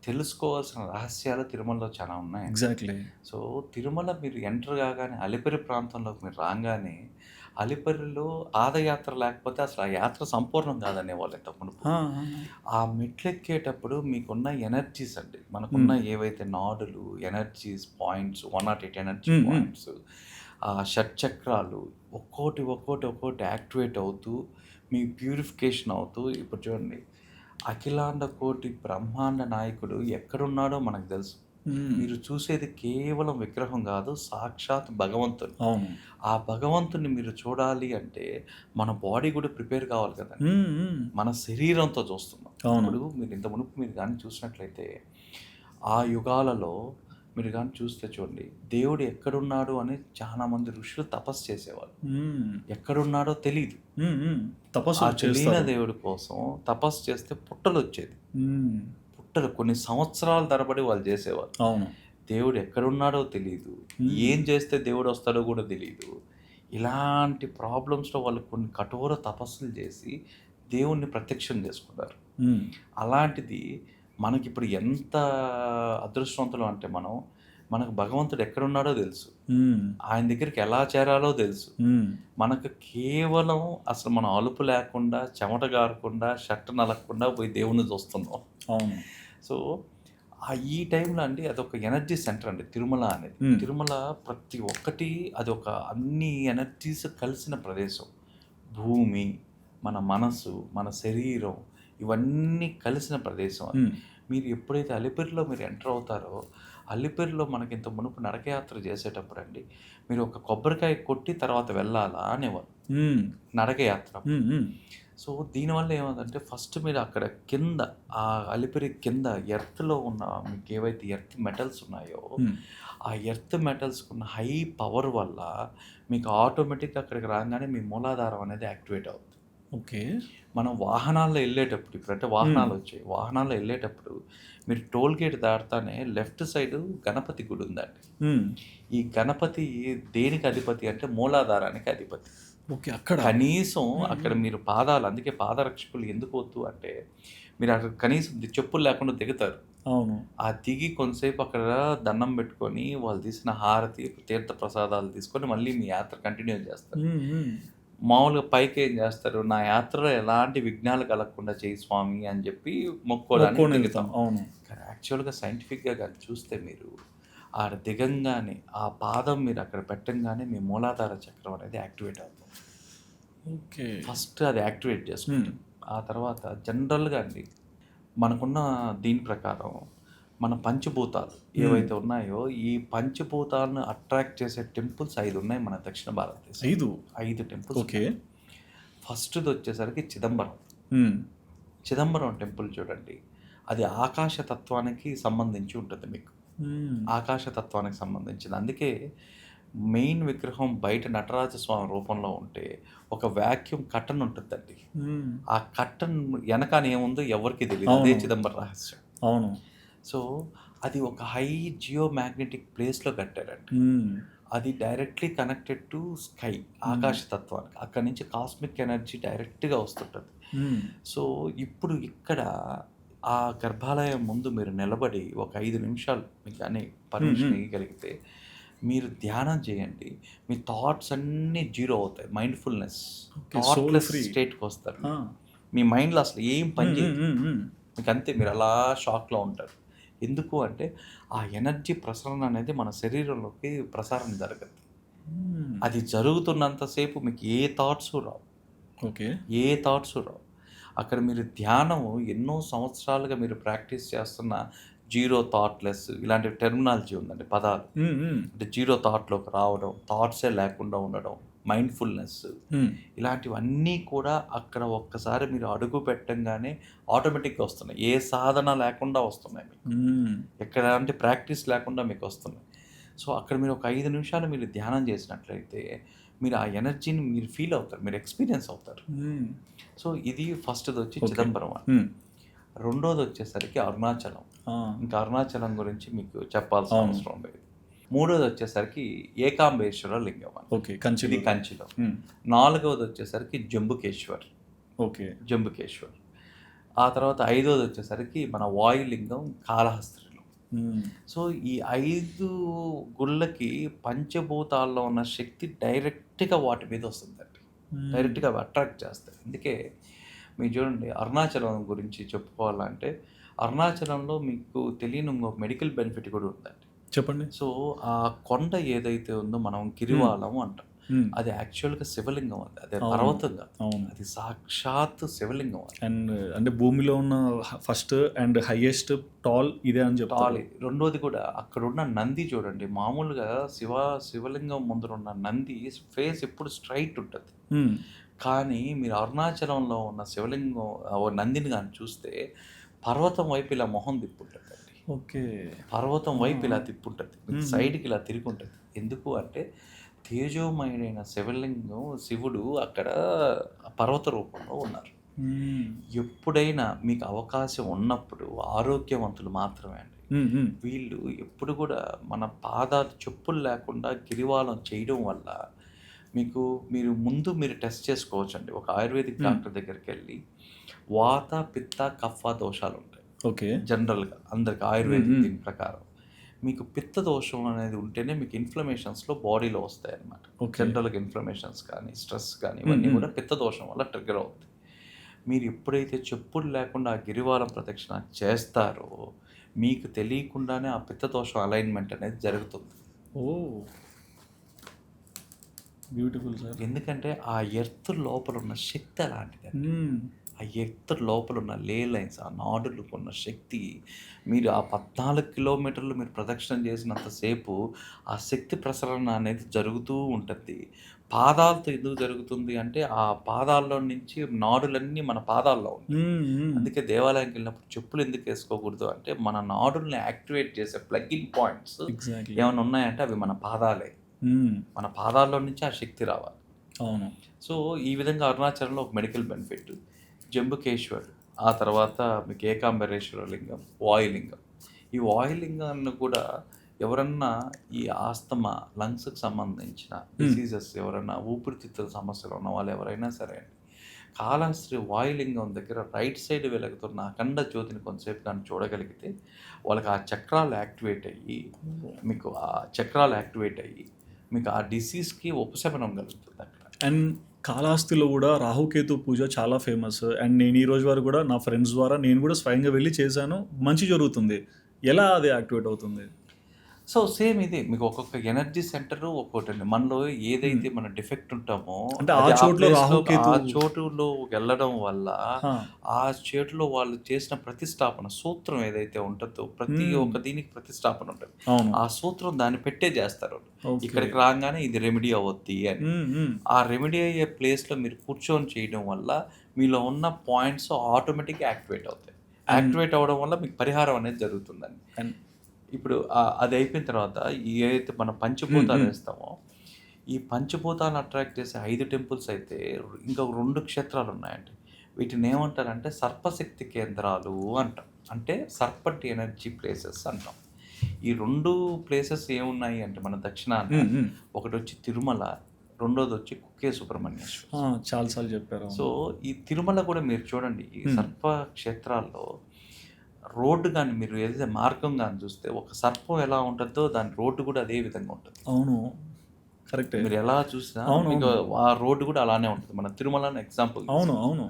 Speaker 2: తెలుసుకోవాల్సిన రహస్యాలు తిరుమలలో చాలా ఉన్నాయి.
Speaker 1: ఎగ్జాక్ట్లీ.
Speaker 2: సో తిరుమల మీరు ఎంటర్ కాగానే, అలిపిరి ప్రాంతంలోకి మీరు రాగానే, అలిపిరిలో పాదయాత్ర లేకపోతే అసలు ఆ యాత్ర సంపూర్ణం కాదనే వాళ్ళు ఇంతకుముందు. ఆ మెట్లెక్కేటప్పుడు మీకున్న ఎనర్జీస్ అండి, మనకున్న ఏవైతే నాడులు, ఎనర్జీస్ పాయింట్స్, 108 ఎనర్జీ పాయింట్స్, ఆ షట్చక్రాలు ఒక్కోటి యాక్టివేట్ అవుతూ మీ ప్యూరిఫికేషన్ అవుతూ. ఇప్పుడు చూడండి, అఖిలాండ కోటి బ్రహ్మాండ నాయకుడు ఎక్కడున్నాడో మనకు తెలుసు. మీరు చూసేది కేవలం విగ్రహం కాదు, సాక్షాత్ భగవంతుడు. ఆ భగవంతుని మీరు చూడాలి అంటే మన బాడీ కూడా ప్రిపేర్ కావాలి కదండి, మన శరీరంతో చూస్తున్నాం. ఇప్పుడు మీరు ఇంత మునుపు మీరు కానీ చూసినట్లయితే, ఆ యుగాలలో మీరు కానీ చూస్తే చూడండి, దేవుడు ఎక్కడున్నాడు అని చాలా మంది ఋషులు తపస్సు చేసేవాళ్ళు. ఎక్కడున్నాడో తెలియదు,
Speaker 1: తపస్సు
Speaker 2: తెలియని దేవుడి కోసం తపస్సు చేస్తే పుట్టలు వచ్చేది. పుట్టలు కొన్ని సంవత్సరాల తరబడి వాళ్ళు చేసేవారు.
Speaker 1: అవును.
Speaker 2: దేవుడు ఎక్కడున్నాడో తెలియదు, ఏం చేస్తే దేవుడు వస్తాడో కూడా తెలియదు. ఇలాంటి ప్రాబ్లమ్స్లో వాళ్ళు కొన్ని కఠోర తపస్సులు చేసి దేవుణ్ణి ప్రత్యక్షం చేసుకున్నారు. అలాంటిది మనకిప్పుడు ఎంత అదృష్టవంతులు అంటే, మనకు భగవంతుడు ఎక్కడున్నాడో తెలుసు, ఆయన దగ్గరికి ఎలా చేరాలో తెలుసు. మనకు కేవలం అసలు మనం అలుపు లేకుండా, చెమట గారకుండా, షర్ట్ నలగకుండా పోయి దేవుణ్ణి చూస్తున్నాం.
Speaker 1: అవును.
Speaker 2: సో ఈ టైంలో అండి అదొక ఎనర్జీ సెంటర్ అండి తిరుమల అనేది. తిరుమల ప్రతి ఒక్కటి అదొక అన్ని ఎనర్జీస్ కలిసిన ప్రదేశం. భూమి, మన మనసు, మన శరీరం ఇవన్నీ కలిసిన ప్రదేశం అది. మీరు ఎప్పుడైతే అలిపిరిలో మీరు ఎంటర్ అవుతారో, అలిపిరిలో మనకి ఇంత మునుపు నడకయాత్ర చేసేటప్పుడు అండి, మీరు ఒక కొబ్బరికాయ కొట్టి తర్వాత వెళ్ళాలా అనేవారు నడకయాత్ర. సో దీనివల్ల ఏమవుతుందంటే ఫస్ట్ మీరు అక్కడ కింద ఆ అలిపిరి కింద ఎర్త్లో ఉన్న మీకు ఏవైతే ఎర్త్ మెటల్స్ ఉన్నాయో ఆ ఎర్త్ మెటల్స్కి ఉన్న హై పవర్ వల్ల మీకు ఆటోమేటిక్గా అక్కడికి రాగానే మీ మూలాధారం అనేది యాక్టివేట్ అవుతుంది.
Speaker 1: ఓకే.
Speaker 2: మనం వాహనాల్లో వెళ్ళేటప్పుడు ఇప్పుడంటే వాహనాలు వచ్చాయి. వాహనాల్లో వెళ్ళేటప్పుడు మీరు టోల్ గేట్ దాటుతానే లెఫ్ట్ సైడ్ గణపతి గుడి ఉందండి. ఈ గణపతి దేనికి అధిపతి అంటే మూలాధారానికి అధిపతి.
Speaker 1: ఓకే. అక్కడ
Speaker 2: కనీసం అక్కడ మీరు పాదాలు, అందుకే పాదరక్షకులు ఎందుకు వద్దు అంటే మీరు అక్కడ కనీసం చెప్పులు లేకుండా దిగుతారు.
Speaker 1: అవును.
Speaker 2: ఆ దిగి కొంతసేపు అక్కడ దండం పెట్టుకొని వాళ్ళు తీసిన హారతి తీర్థ ప్రసాదాలు తీసుకొని మళ్ళీ మీ యాత్ర కంటిన్యూ చేస్తారు. మామూలుగా పైకి ఏం చేస్తారు, నా యాత్రలో ఎలాంటి విఘ్నాలు కలగకుండా చేయి స్వామి అని చెప్పి మొక్కోడానికి దిగుతాం.
Speaker 1: అవును.
Speaker 2: కానీ యాక్చువల్గా సైంటిఫిక్గా కానీ చూస్తే మీరు ఆ దిగంగానే ఆ పాదం మీరు అక్కడ పెట్టంగానే మీ మూలాధార చక్రం అనేది యాక్టివేట్ అవుతుంది.
Speaker 1: ఓకే.
Speaker 2: ఫస్ట్ అది యాక్టివేట్ చేసుకుంటాం. ఆ తర్వాత జనరల్గా అండి మనకున్న దీని ప్రకారం మన పంచభూతాలు ఏవైతే ఉన్నాయో ఈ పంచభూతాలను అట్రాక్ట్ చేసే టెంపుల్స్ 5 ఉన్నాయి మన దక్షిణ భారతదేశం. 5 టెంపుల్స్.
Speaker 1: ఓకే.
Speaker 2: ఫస్ట్ది వచ్చేసరికి చిదంబరం. చిదంబరం టెంపుల్ చూడండి, అది ఆకాశతత్వానికి సంబంధించి ఉంటుంది. మీకు ఆకాశతత్వానికి సంబంధించింది. అందుకే మెయిన్ విగ్రహం బయట నటరాజ స్వామి రూపంలో ఉంటే ఒక వ్యాక్యూమ్ కట్టన్ ఉంటుందండి. ఆ కట్టన్ వెనకాల ఏముందో ఎవరికి తెలియదు. అదే చిదంబరం రహస్యం.
Speaker 1: అవును.
Speaker 2: సో అది ఒక హై జియో మ్యాగ్నెటిక్ ప్లేస్లో కట్టారండి. అది డైరెక్ట్లీ కనెక్టెడ్ టు స్కై, ఆకాశతత్వానికి. అక్కడి నుంచి కాస్మిక్ ఎనర్జీ డైరెక్ట్గా వస్తుంటుంది. సో ఇప్పుడు ఇక్కడ ఆ గర్భాలయం ముందు మీరు నిలబడి ఒక 5 నిమిషాలు మీకు కానీ పర్మిషన్ ఇవ్వగలిగితే మీరు ధ్యానం చేయండి. మీ థాట్స్ అన్నీ జీరో అవుతాయి. మైండ్ఫుల్నెస్, థాట్లెస్ స్టేట్కి వస్తారు. మీ మైండ్లో అసలు ఏం పని చేయదు. మీకు అంతే, మీరు అలా షాక్లో ఉంటారు. ఎందుకు అంటే ఆ ఎనర్జీ ప్రసరణ అనేది మన శరీరంలోకి ప్రసారం జరగదు. అది జరుగుతున్నంతసేపు మీకు ఏ థాట్స్ రావు.
Speaker 1: ఓకే. ఏ
Speaker 2: థాట్స్ రావు. అక్కడ మీరు ధ్యానం ఎన్నో సంవత్సరాలుగా మీరు ప్రాక్టీస్ చేస్తున్న జీరో థాట్లెస్ ఇలాంటి టెర్మినాలజీ ఉందండి, పదాలు. అంటే జీరో థాట్లోకి రావడం, థాట్సే లేకుండా ఉండడం, మైండ్ఫుల్నెస్, ఇలాంటివన్నీ కూడా అక్కడ ఒక్కసారి మీరు అడుగు పెట్టంగానే ఆటోమేటిక్గా వస్తున్నాయి. ఏ సాధన లేకుండా వస్తున్నాయి మీకు, ఎలాంటి ప్రాక్టీస్ లేకుండా మీకు వస్తున్నాయి. సో అక్కడ మీరు ఒక 5 నిమిషాలు మీరు ధ్యానం చేసినట్లయితే మీరు ఆ ఎనర్జీని మీరు ఫీల్ అవుతారు, మీరు ఎక్స్పీరియన్స్ అవుతారు. సో ఇది ఫస్ట్ది వచ్చి చిదంబరం అని. రెండోది వచ్చేసరికి అరుణాచలం. ఇంకా అరుణాచలం గురించి మీకు చెప్పాల్సిన అవసరం లేదు. మూడోది వచ్చేసరికి ఏకాంబేశ్వర లింగం అని.
Speaker 1: ఓకే.
Speaker 2: ఇది కంచిలో. నాలుగవది వచ్చేసరికి జంబుకేశ్వర్.
Speaker 1: ఓకే.
Speaker 2: జంబుకేశ్వర్. ఆ తర్వాత ఐదోది వచ్చేసరికి మన వాయులింగం కాళహస్తిలో. సో ఈ 5 గుళ్ళకి పంచభూతాల్లో ఉన్న శక్తి డైరెక్ట్గా వాటి మీద వస్తుందండి. డైరెక్ట్గా అట్రాక్ట్ చేస్తాయి. అందుకే మీరు చూడండి, అరుణాచలం గురించి చెప్పుకోవాలంటే అరుణాచలంలో మీకు తెలియని ఇంకొక మెడికల్ బెనిఫిట్ కూడా ఉందండి.
Speaker 1: చెప్పండి.
Speaker 2: సో ఆ కొండ ఏదైతే ఉందో మనం గిరివాలం అంటాం, అది యాక్చువల్గా శివలింగం అది. అదే పర్వతంగా, అది సాక్షాత్ శివలింగం అది.
Speaker 1: అండ్ అంటే భూమిలో ఉన్న ఫస్ట్ అండ్ హైయెస్ట్ టాల్ ఇదే అని చెప్పాలి.
Speaker 2: రెండోది కూడా అక్కడున్న నంది చూడండి, మామూలుగా శివలింగం ముందరున్న నంది ఫేస్ ఎప్పుడు స్ట్రైట్ ఉంటుంది. కానీ మీరు అరుణాచలంలో ఉన్న శివలింగం నందిని కానీ చూస్తే పర్వతం వైపు ఇలా మొహం తిప్పుంటుంది అండి.
Speaker 1: ఓకే.
Speaker 2: పర్వతం వైపు ఇలా తిప్పుంటుంది, సైడ్కి ఇలా తిరిగి ఉంటుంది. ఎందుకు అంటే తేజోమయుడైన శివలింగం, శివుడు అక్కడ పర్వత రూపంలో ఉన్నారు. ఎప్పుడైనా మీకు అవకాశం ఉన్నప్పుడు ఆరోగ్యవంతులు మాత్రమే అండి వీళ్ళు ఎప్పుడు కూడా మన పాదాలు చెప్పులు లేకుండా గిరివాలం చేయడం వల్ల మీరు టెస్ట్ చేసుకోవచ్చు అండి. ఒక ఆయుర్వేదిక్ డాక్టర్ దగ్గరికి వెళ్ళి వాత పిత్త కఫ దోషాలు ఉంటాయి.
Speaker 1: ఓకే.
Speaker 2: జనరల్గా అందరికి ఆయుర్వేదిక్ దీని ప్రకారం మీకు పిత్త దోషం అనేది ఉంటేనే మీకు ఇన్ఫ్లమేషన్స్లో బాడీలో వస్తాయి అన్నమాట. జనరల్గా ఇన్ఫ్లమేషన్స్ కానీ స్ట్రెస్ కానీ ఇవన్నీ కూడా పిత్త దోషం వల్ల ట్రిగ్గర్ అవుతుంది. మీరు ఎప్పుడైతే చెప్పులు లేకుండా ఆ గిరివారం ప్రదక్షిణ చేస్తారో మీకు తెలియకుండానే ఆ పిత్తదోషం అలైన్మెంట్ అనేది జరుగుతుంది.
Speaker 1: ఓ బ్యూటిఫుల్ సార్.
Speaker 2: ఎందుకంటే ఆ ఎర్త్ లోపల ఉన్న శక్తి అలాంటిది. ఆ ఎర్త్ లోపల ఉన్న లే లైన్స్, ఆ నాడులకు ఉన్న శక్తి, మీరు ఆ 14 కిలోమీటర్లు మీరు ప్రదక్షిణం చేసినంతసేపు ఆ శక్తి ప్రసరణ అనేది జరుగుతూ ఉంటుంది. పాదాలతో ఎందుకు జరుగుతుంది అంటే ఆ పాదాల్లో నుంచి నాడులన్నీ మన పాదాల్లో ఉంటాయి. అందుకే దేవాలయానికి వెళ్ళినప్పుడు చెప్పులు ఎందుకు వేసుకోకూడదు అంటే మన నాడుల్ని యాక్టివేట్ చేసే ప్లగ్-ఇన్ పాయింట్స్
Speaker 1: ఎగ్జాక్ట్లీ.
Speaker 2: ఏమైనా ఉన్నాయంటే అవి మన పాదాలే. మన పాదాల్లో నుంచి ఆ శక్తి రావాలి.
Speaker 1: అవును.
Speaker 2: సో ఈ విధంగా అరుణాచలంలో ఒక మెడికల్ బెనిఫిట్. జంబుకేశ్వర్, ఆ తర్వాత మీకు ఏకాంబరేశ్వర లింగం, వాయులింగం. ఈ వాయులింగాన్ని కూడా ఎవరన్నా ఈ ఆస్తమా, లంగ్స్కి సంబంధించిన డిసీజెస్, ఎవరైనా ఊపిరితిత్తుల సమస్యలు ఉన్న వాళ్ళు ఎవరైనా సరే అండి, కాళహస్తి వాయులింగం దగ్గర రైట్ సైడ్ వెలుగుతున్న అఖండ జ్యోతిని కొంతసేపు కానీ చూడగలిగితే వాళ్ళకి ఆ చక్రాలు యాక్టివేట్ అయ్యి మీకు ఆ డిసీజ్కి ఉపశమనం కలుగుతుంది అక్కడ.
Speaker 1: అండ్ కాళహస్తిలో కూడా రాహుకేతు పూజ చాలా ఫేమస్. అండ్ నేను ఈ రోజు వరకు కూడా నా ఫ్రెండ్స్ ద్వారా నేను కూడా స్వయంగా వెళ్ళి చేశాను. మంచి జరుగుతుంది. ఎలా అది యాక్టివేట్ అవుతుంది?
Speaker 2: సో సేమ్ ఇది మీకు ఒక్కొక్క ఎనర్జీ సెంటర్ ఒక్కొక్కటి మనలో ఏదైతే మన డిఫెక్ట్ ఉంటామో
Speaker 1: అంటే ఆ
Speaker 2: అది
Speaker 1: చోటులో
Speaker 2: place లో,
Speaker 1: రాహుకేతు
Speaker 2: ఆ చోటులో వెళ్ళడం వల్ల
Speaker 1: హా.
Speaker 2: ఆ చోటులో వాళ్ళు చేసిన ప్రతిష్టాపన సూత్రం ఏదైతే ఉంటుందో ప్రతి ఒక్క దీనికి ప్రతిష్టాపన ఉంటుంది.
Speaker 1: అవును.
Speaker 2: ఆ సూత్రం దాన్ని పెట్టే చేస్తారు.
Speaker 1: Okay.
Speaker 2: ఇక్కడికి రాగానే ఇది రెమెడీ అవుద్ది అని. ఆ రెమెడీ అయ్యే ప్లేస్లో మీరు కూర్చొని చేయడం వల్ల మీలో ఉన్న పాయింట్స్ ఆటోమేటిక్గా యాక్టివేట్ అవుతాయి. యాక్టివేట్ అవ్వడం వల్ల మీకు పరిహారం అనేది జరుగుతుందండి.
Speaker 1: అండ్
Speaker 2: ఇప్పుడు అది అయిపోయిన తర్వాత ఏదైతే మనం పంచభూతాలు వేస్తామో ఈ పంచభూతాలను అట్రాక్ట్ చేసే 5 టెంపుల్స్ అయితే ఇంకా 2 క్షేత్రాలు ఉన్నాయండి. వీటిని ఏమంటారంటే సర్పశక్తి కేంద్రాలు అంటాం. అంటే సర్పట్ ఎనర్జీ ప్లేసెస్ అంటాం. ఈ 2 ప్లేసెస్ ఏమున్నాయి అంటే మన దక్షిణాన ఒకటి వచ్చి తిరుమల, రెండోది వచ్చి కుక్కే సుబ్రహ్మణ్యేశ్వర.
Speaker 1: చాలాసార్లు చెప్పారు.
Speaker 2: సో ఈ తిరుమల కూడా మీరు చూడండి, ఈ సర్ప క్షేత్రాల్లో రోడ్డు కానీ మీరు ఏదైతే మార్గం కానీ చూస్తే ఒక సర్పం ఎలా ఉంటుందో దాని రోడ్డు కూడా అదే విధంగా ఉంటుంది.
Speaker 1: అవును, కరెక్టే.
Speaker 2: మీరు ఎలా చూసినా
Speaker 1: అవును,
Speaker 2: మీకు ఆ రోడ్డు కూడా అలానే ఉంటుంది. మన తిరుమల ఎగ్జాంపుల్.
Speaker 1: అవును అవును.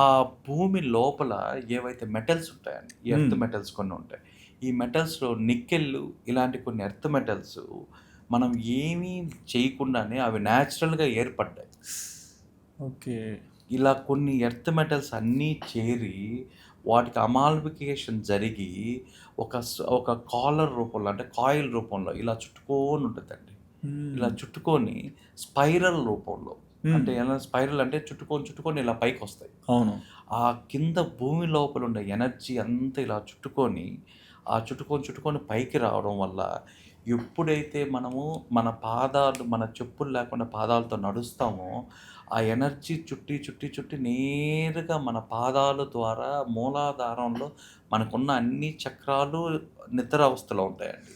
Speaker 2: ఆ భూమి లోపల ఏవైతే మెటల్స్ ఉంటాయండి, ఎర్త్ మెటల్స్ కొన్ని ఉంటాయి. ఈ మెటల్స్లో నిక్కెళ్ళు ఇలాంటి కొన్ని ఎర్త్ మెటల్స్ మనం ఏమీ చేయకుండానే అవి న్యాచురల్గా ఏర్పడ్డాయి.
Speaker 1: ఓకే.
Speaker 2: ఇలా కొన్ని ఎర్త్ మెటల్స్ అన్నీ చేరి వాటికి అమాల్ఫికేషన్ జరిగి ఒక కాలర్ రూపంలో అంటే కాయిల్ రూపంలో ఇలా చుట్టుకొని ఉంటుందండి. ఇలా చుట్టుకొని స్పైరల్ రూపంలో, అంటే ఎలా స్పైరల్ అంటే చుట్టుకొని ఇలా పైకి వస్తాయి.
Speaker 1: అవును.
Speaker 2: ఆ కింద భూమి లోపల ఉండే ఎనర్జీ అంతా ఇలా చుట్టుకొని పైకి రావడం వల్ల ఎప్పుడైతే మనము మన చెప్పులు లేకుండా పాదాలతో నడుస్తామో ఆ ఎనర్జీ చుట్టి నేరుగా మన పాదాల ద్వారా మూలాధారంలో మనకున్న అన్ని చక్రాలు నిద్ర అవస్థలో ఉంటాయండి.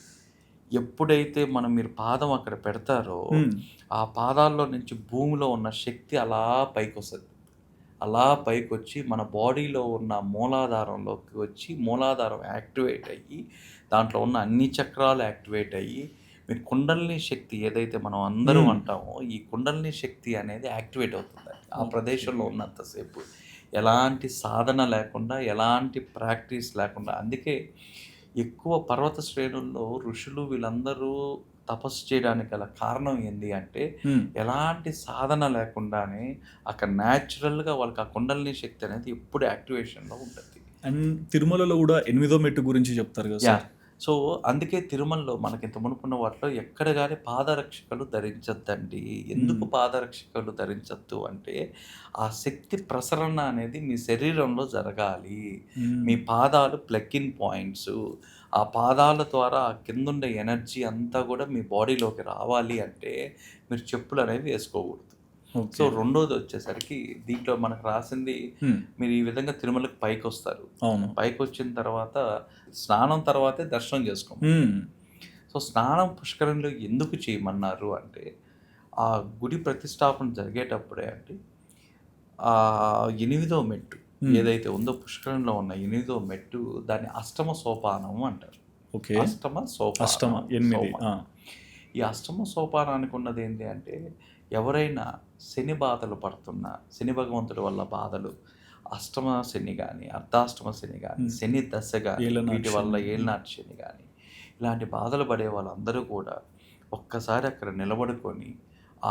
Speaker 2: ఎప్పుడైతే మీరు పాదం అక్కడ పెడతారో ఆ పాదాల్లో నుంచి భూమిలో ఉన్న శక్తి అలా పైకి వస్తుంది. అలా పైకి వచ్చి మన బాడీలో ఉన్న మూలాధారంలోకి వచ్చి మూలాధారం యాక్టివేట్ అయ్యి దాంట్లో ఉన్న అన్ని చక్రాలు యాక్టివేట్ అయ్యి మీరు కుండలిని శక్తి ఏదైతే మనం అందరూ అంటామో ఈ కుండలిని శక్తి అనేది యాక్టివేట్ అవుతుంది ఆ ప్రదేశంలో ఉన్నంతసేపు. ఎలాంటి సాధన లేకుండా, ఎలాంటి ప్రాక్టీస్ లేకుండా. అందుకే ఎక్కువ పర్వత శ్రేణుల్లో ఋషులు వీళ్ళందరూ తపస్సు చేయడానికి గల కారణం ఏంటి అంటే ఎలాంటి సాధన లేకుండానే అక్కడ న్యాచురల్గా వాళ్ళకి ఆ కుండలిని శక్తి అనేది ఎప్పుడు యాక్టివేషన్లో ఉంటుంది.
Speaker 1: అండ్ తిరుమలలో కూడా 8వ మెట్టు గురించి చెప్తారు కదా.
Speaker 2: సో అందుకే తిరుమలలో మనకి ఇంత మునుపున్న వాటిలో ఎక్కడ కానీ పాదరక్షకలు ధరించద్దండి. ఎందుకు పాదరక్షకలు ధరించద్దు అంటే ఆ శక్తి ప్రసరణ అనేది మీ శరీరంలో జరగాలి. మీ పాదాలు ప్లగ్-ఇన్ పాయింట్స్. ఆ పాదాల ద్వారా ఆ కిందుండే ఎనర్జీ అంతా కూడా మీ బాడీలోకి రావాలి అంటే మీరు చెప్పులు అనేవి వేసుకోకూడదు. సో రెండోది వచ్చేసరికి దీంట్లో మనకు రాసింది మీరు ఈ విధంగా తిరుమలకి పైకి వస్తారు. పైకి వచ్చిన తర్వాత స్నానం తర్వాతే దర్శనం చేసుకోండి. సో స్నానం పుష్కరంలో ఎందుకు చేయమన్నారు అంటే ఆ గుడి ప్రతిష్టాపన జరిగేటప్పుడే అంటే ఆ 8వ మెట్టు ఏదైతే ఉందో పుష్కరంలో ఉన్న 8వ మెట్టు దాన్ని అష్టమ సోపానం అంటారు. అష్టమ 8. ఈ అష్టమ సోపానానికి ఉన్నది ఏంటి అంటే ఎవరైనా శని బాధలు పడుతున్నా, శని భగవంతుడి వల్ల బాధలు, అష్టమ శని కానీ, అర్ధాష్టమ శని కానీ, శని దశ కానీ,
Speaker 1: ఏళ్ళనాటి
Speaker 2: వీటి వల్ల ఏళ్ళనాటి శని కానీ, ఇలాంటి బాధలు పడే వాళ్ళందరూ కూడా ఒక్కసారి అక్కడ నిలబడుకొని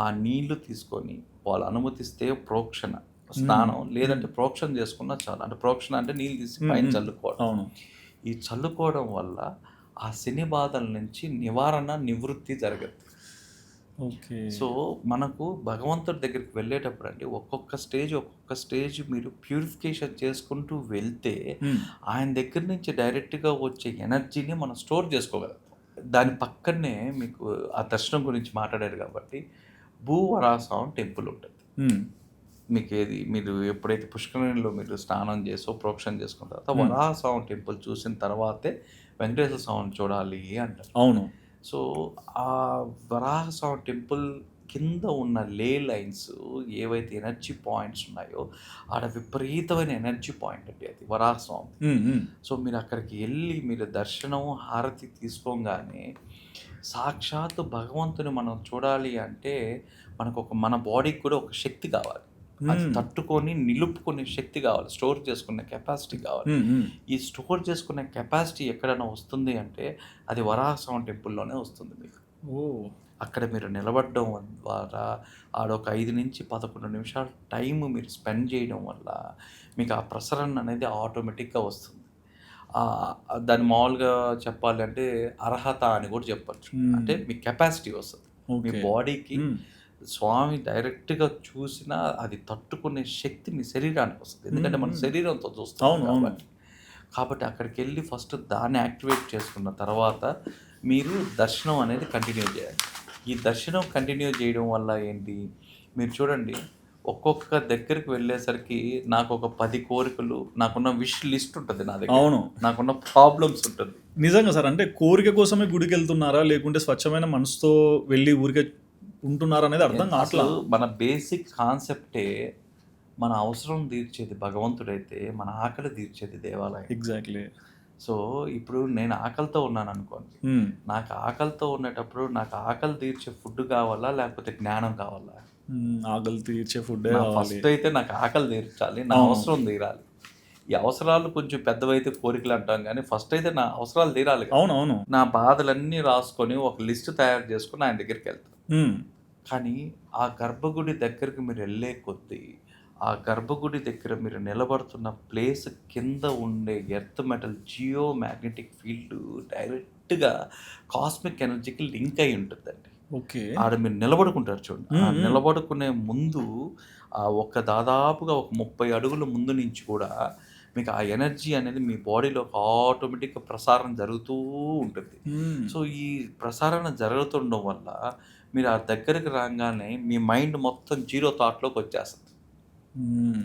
Speaker 2: ఆ నీళ్లు తీసుకొని వాళ్ళు అనుమతిస్తే ప్రోక్షణ స్నానం, లేదంటే ప్రోక్షణ చేసుకున్నా చాలు. అంటే ప్రోక్షణ అంటే నీళ్ళు తీసి పైన చల్లుకోవడం.
Speaker 1: అవును.
Speaker 2: ఈ చల్లుకోవడం వల్ల ఆ శని బాధల నుంచి నివృత్తి జరగదు.
Speaker 1: ఓకే.
Speaker 2: సో మనకు భగవంతుడి దగ్గరికి వెళ్ళేటప్పుడు అండి ఒక్కొక్క స్టేజ్ మీరు ప్యూరిఫికేషన్ చేసుకుంటూ వెళ్తే ఆయన దగ్గర నుంచి డైరెక్ట్గా వచ్చే ఎనర్జీని మనం స్టోర్ చేసుకోగలుగుతాం. దాని పక్కనే మీకు ఆ దర్శనం గురించి మాట్లాడారు కాబట్టి భూవరాహస్వామి టెంపుల్ ఉంటుంది. మీకు మీరు ఎప్పుడైతే పుష్కరిణిలో మీరు స్నానం చేసో ప్రోక్షణ చేసుకున్న తర్వాత వరాహస్వామి టెంపుల్ చూసిన తర్వాతే వెంకటేశ్వర స్వామిని చూడాలి అంటారు.
Speaker 1: అవును.
Speaker 2: సో ఆ వరాహస్వామి టెంపుల్ కింద ఉన్న లే లైన్స్ ఏవైతే ఎనర్జీ పాయింట్స్ ఉన్నాయో ఆడ విపరీతమైన ఎనర్జీ పాయింట్ అండి అది వరాహస్వామి. సో మీరు అక్కడికి వెళ్ళి మీరు దర్శనం హారతి తీసుకోగానే సాక్షాత్తు భగవంతుని మనం చూడాలి అంటే మన బాడీకి కూడా ఒక శక్తి కావాలి. అది తట్టుకొని నిలుపుకునే శక్తి కావాలి, స్టోర్ చేసుకునే కెపాసిటీ కావాలి. ఈ స్టోర్ చేసుకునే కెపాసిటీ ఎక్కడైనా వస్తుంది అంటే అది వరాహస్వామి టెంపుల్లోనే వస్తుంది మీకు. అక్కడ మీరు నిలబడడం ద్వారా ఆడొక 5 నుంచి 11 నిమిషాలు టైం మీరు స్పెండ్ చేయడం వల్ల మీకు ఆ ప్రసరణ అనేది ఆటోమేటిక్గా వస్తుంది. దాన్ని మామూలుగా చెప్పాలి అంటే అర్హత అని కూడా చెప్పచ్చు. అంటే మీ కెపాసిటీ వస్తుంది. మీ బాడీకి స్వామి డైరెక్ట్గా చూసినా అది తట్టుకునే శక్తి మీ శరీరానికి వస్తుంది. ఎందుకంటే మనం శరీరంతో చూస్తాం కాబట్టి అక్కడికి వెళ్ళి ఫస్ట్ దాన్ని యాక్టివేట్ చేసుకున్న తర్వాత మీరు దర్శనం అనేది కంటిన్యూ చేయాలి. ఈ దర్శనం కంటిన్యూ చేయడం వల్ల ఏంటి, మీరు చూడండి ఒక్కొక్క దగ్గరికి వెళ్ళేసరికి నాకు ఒక 10 కోరికలు, నాకున్న విష్ లిస్ట్ ఉంటుంది నా దగ్గర.
Speaker 1: అవును.
Speaker 2: నాకున్న ప్రాబ్లమ్స్ ఉంటుంది.
Speaker 1: నిజంగా సార్, అంటే కోరిక కోసమే గుడికి వెళ్తున్నారా లేకుంటే స్వచ్ఛమైన మనసుతో వెళ్ళి ఊరికే ఉంటున్నారా అనేది అర్థం కావట్లా.
Speaker 2: మన బేసిక్ కాన్సెప్టే మన అవసరం తీర్చేది భగవంతుడైతే మన ఆకలి తీర్చేది దేవాలయం.
Speaker 1: ఎగ్జాక్ట్లీ.
Speaker 2: సో ఇప్పుడు నేను ఆకలితో ఉన్నాను అనుకోండి, నాకు ఆకలితో ఉండేటప్పుడు నాకు ఆకలి తీర్చే ఫుడ్ కావాలా లేకపోతే జ్ఞానం కావాలా?
Speaker 1: ఆకలి తీర్చే ఫుడ్
Speaker 2: ఫస్ట్ అయితే నాకు ఆకలి తీర్చాలి, నా అవసరం తీరాలి. ఈ అవసరాలు కొంచెం పెద్దవైతే కోరికలు అంటాం కానీ ఫస్ట్ అయితే నా అవసరాలు తీరాలి.
Speaker 1: అవునవును.
Speaker 2: నా బాధలన్నీ రాసుకొని ఒక లిస్ట్ తయారు చేసుకుని ఆయన దగ్గరికి వెళ్తాను. కానీ ఆ గర్భగుడి దగ్గరికి మీరు వెళ్ళే కొద్దీ ఆ గర్భగుడి దగ్గర మీరు నిలబడుతున్న ప్లేస్ కింద ఉండే earth metal geomagnetic field డైరెక్ట్గా కాస్మిక్ ఎనర్జీకి లింక్ అయి ఉంటుందండి.
Speaker 1: ఓకే.
Speaker 2: ఆడ మీరు నిలబడుకుంటారు చూడండి, నిలబడుకునే ముందు దాదాపుగా ఒక 30 అడుగుల ముందు నుంచి కూడా మీకు ఆ ఎనర్జీ అనేది మీ బాడీలో ఆటోమేటిక్గా ప్రసారం జరుగుతూ ఉంటుంది. సో ఈ ప్రసారణ జరుగుతుండడం వల్ల మీరు ఆ దగ్గరికి రాగానే మీ మైండ్ మొత్తం జీరో థాట్లోకి వచ్చేస్తుంది.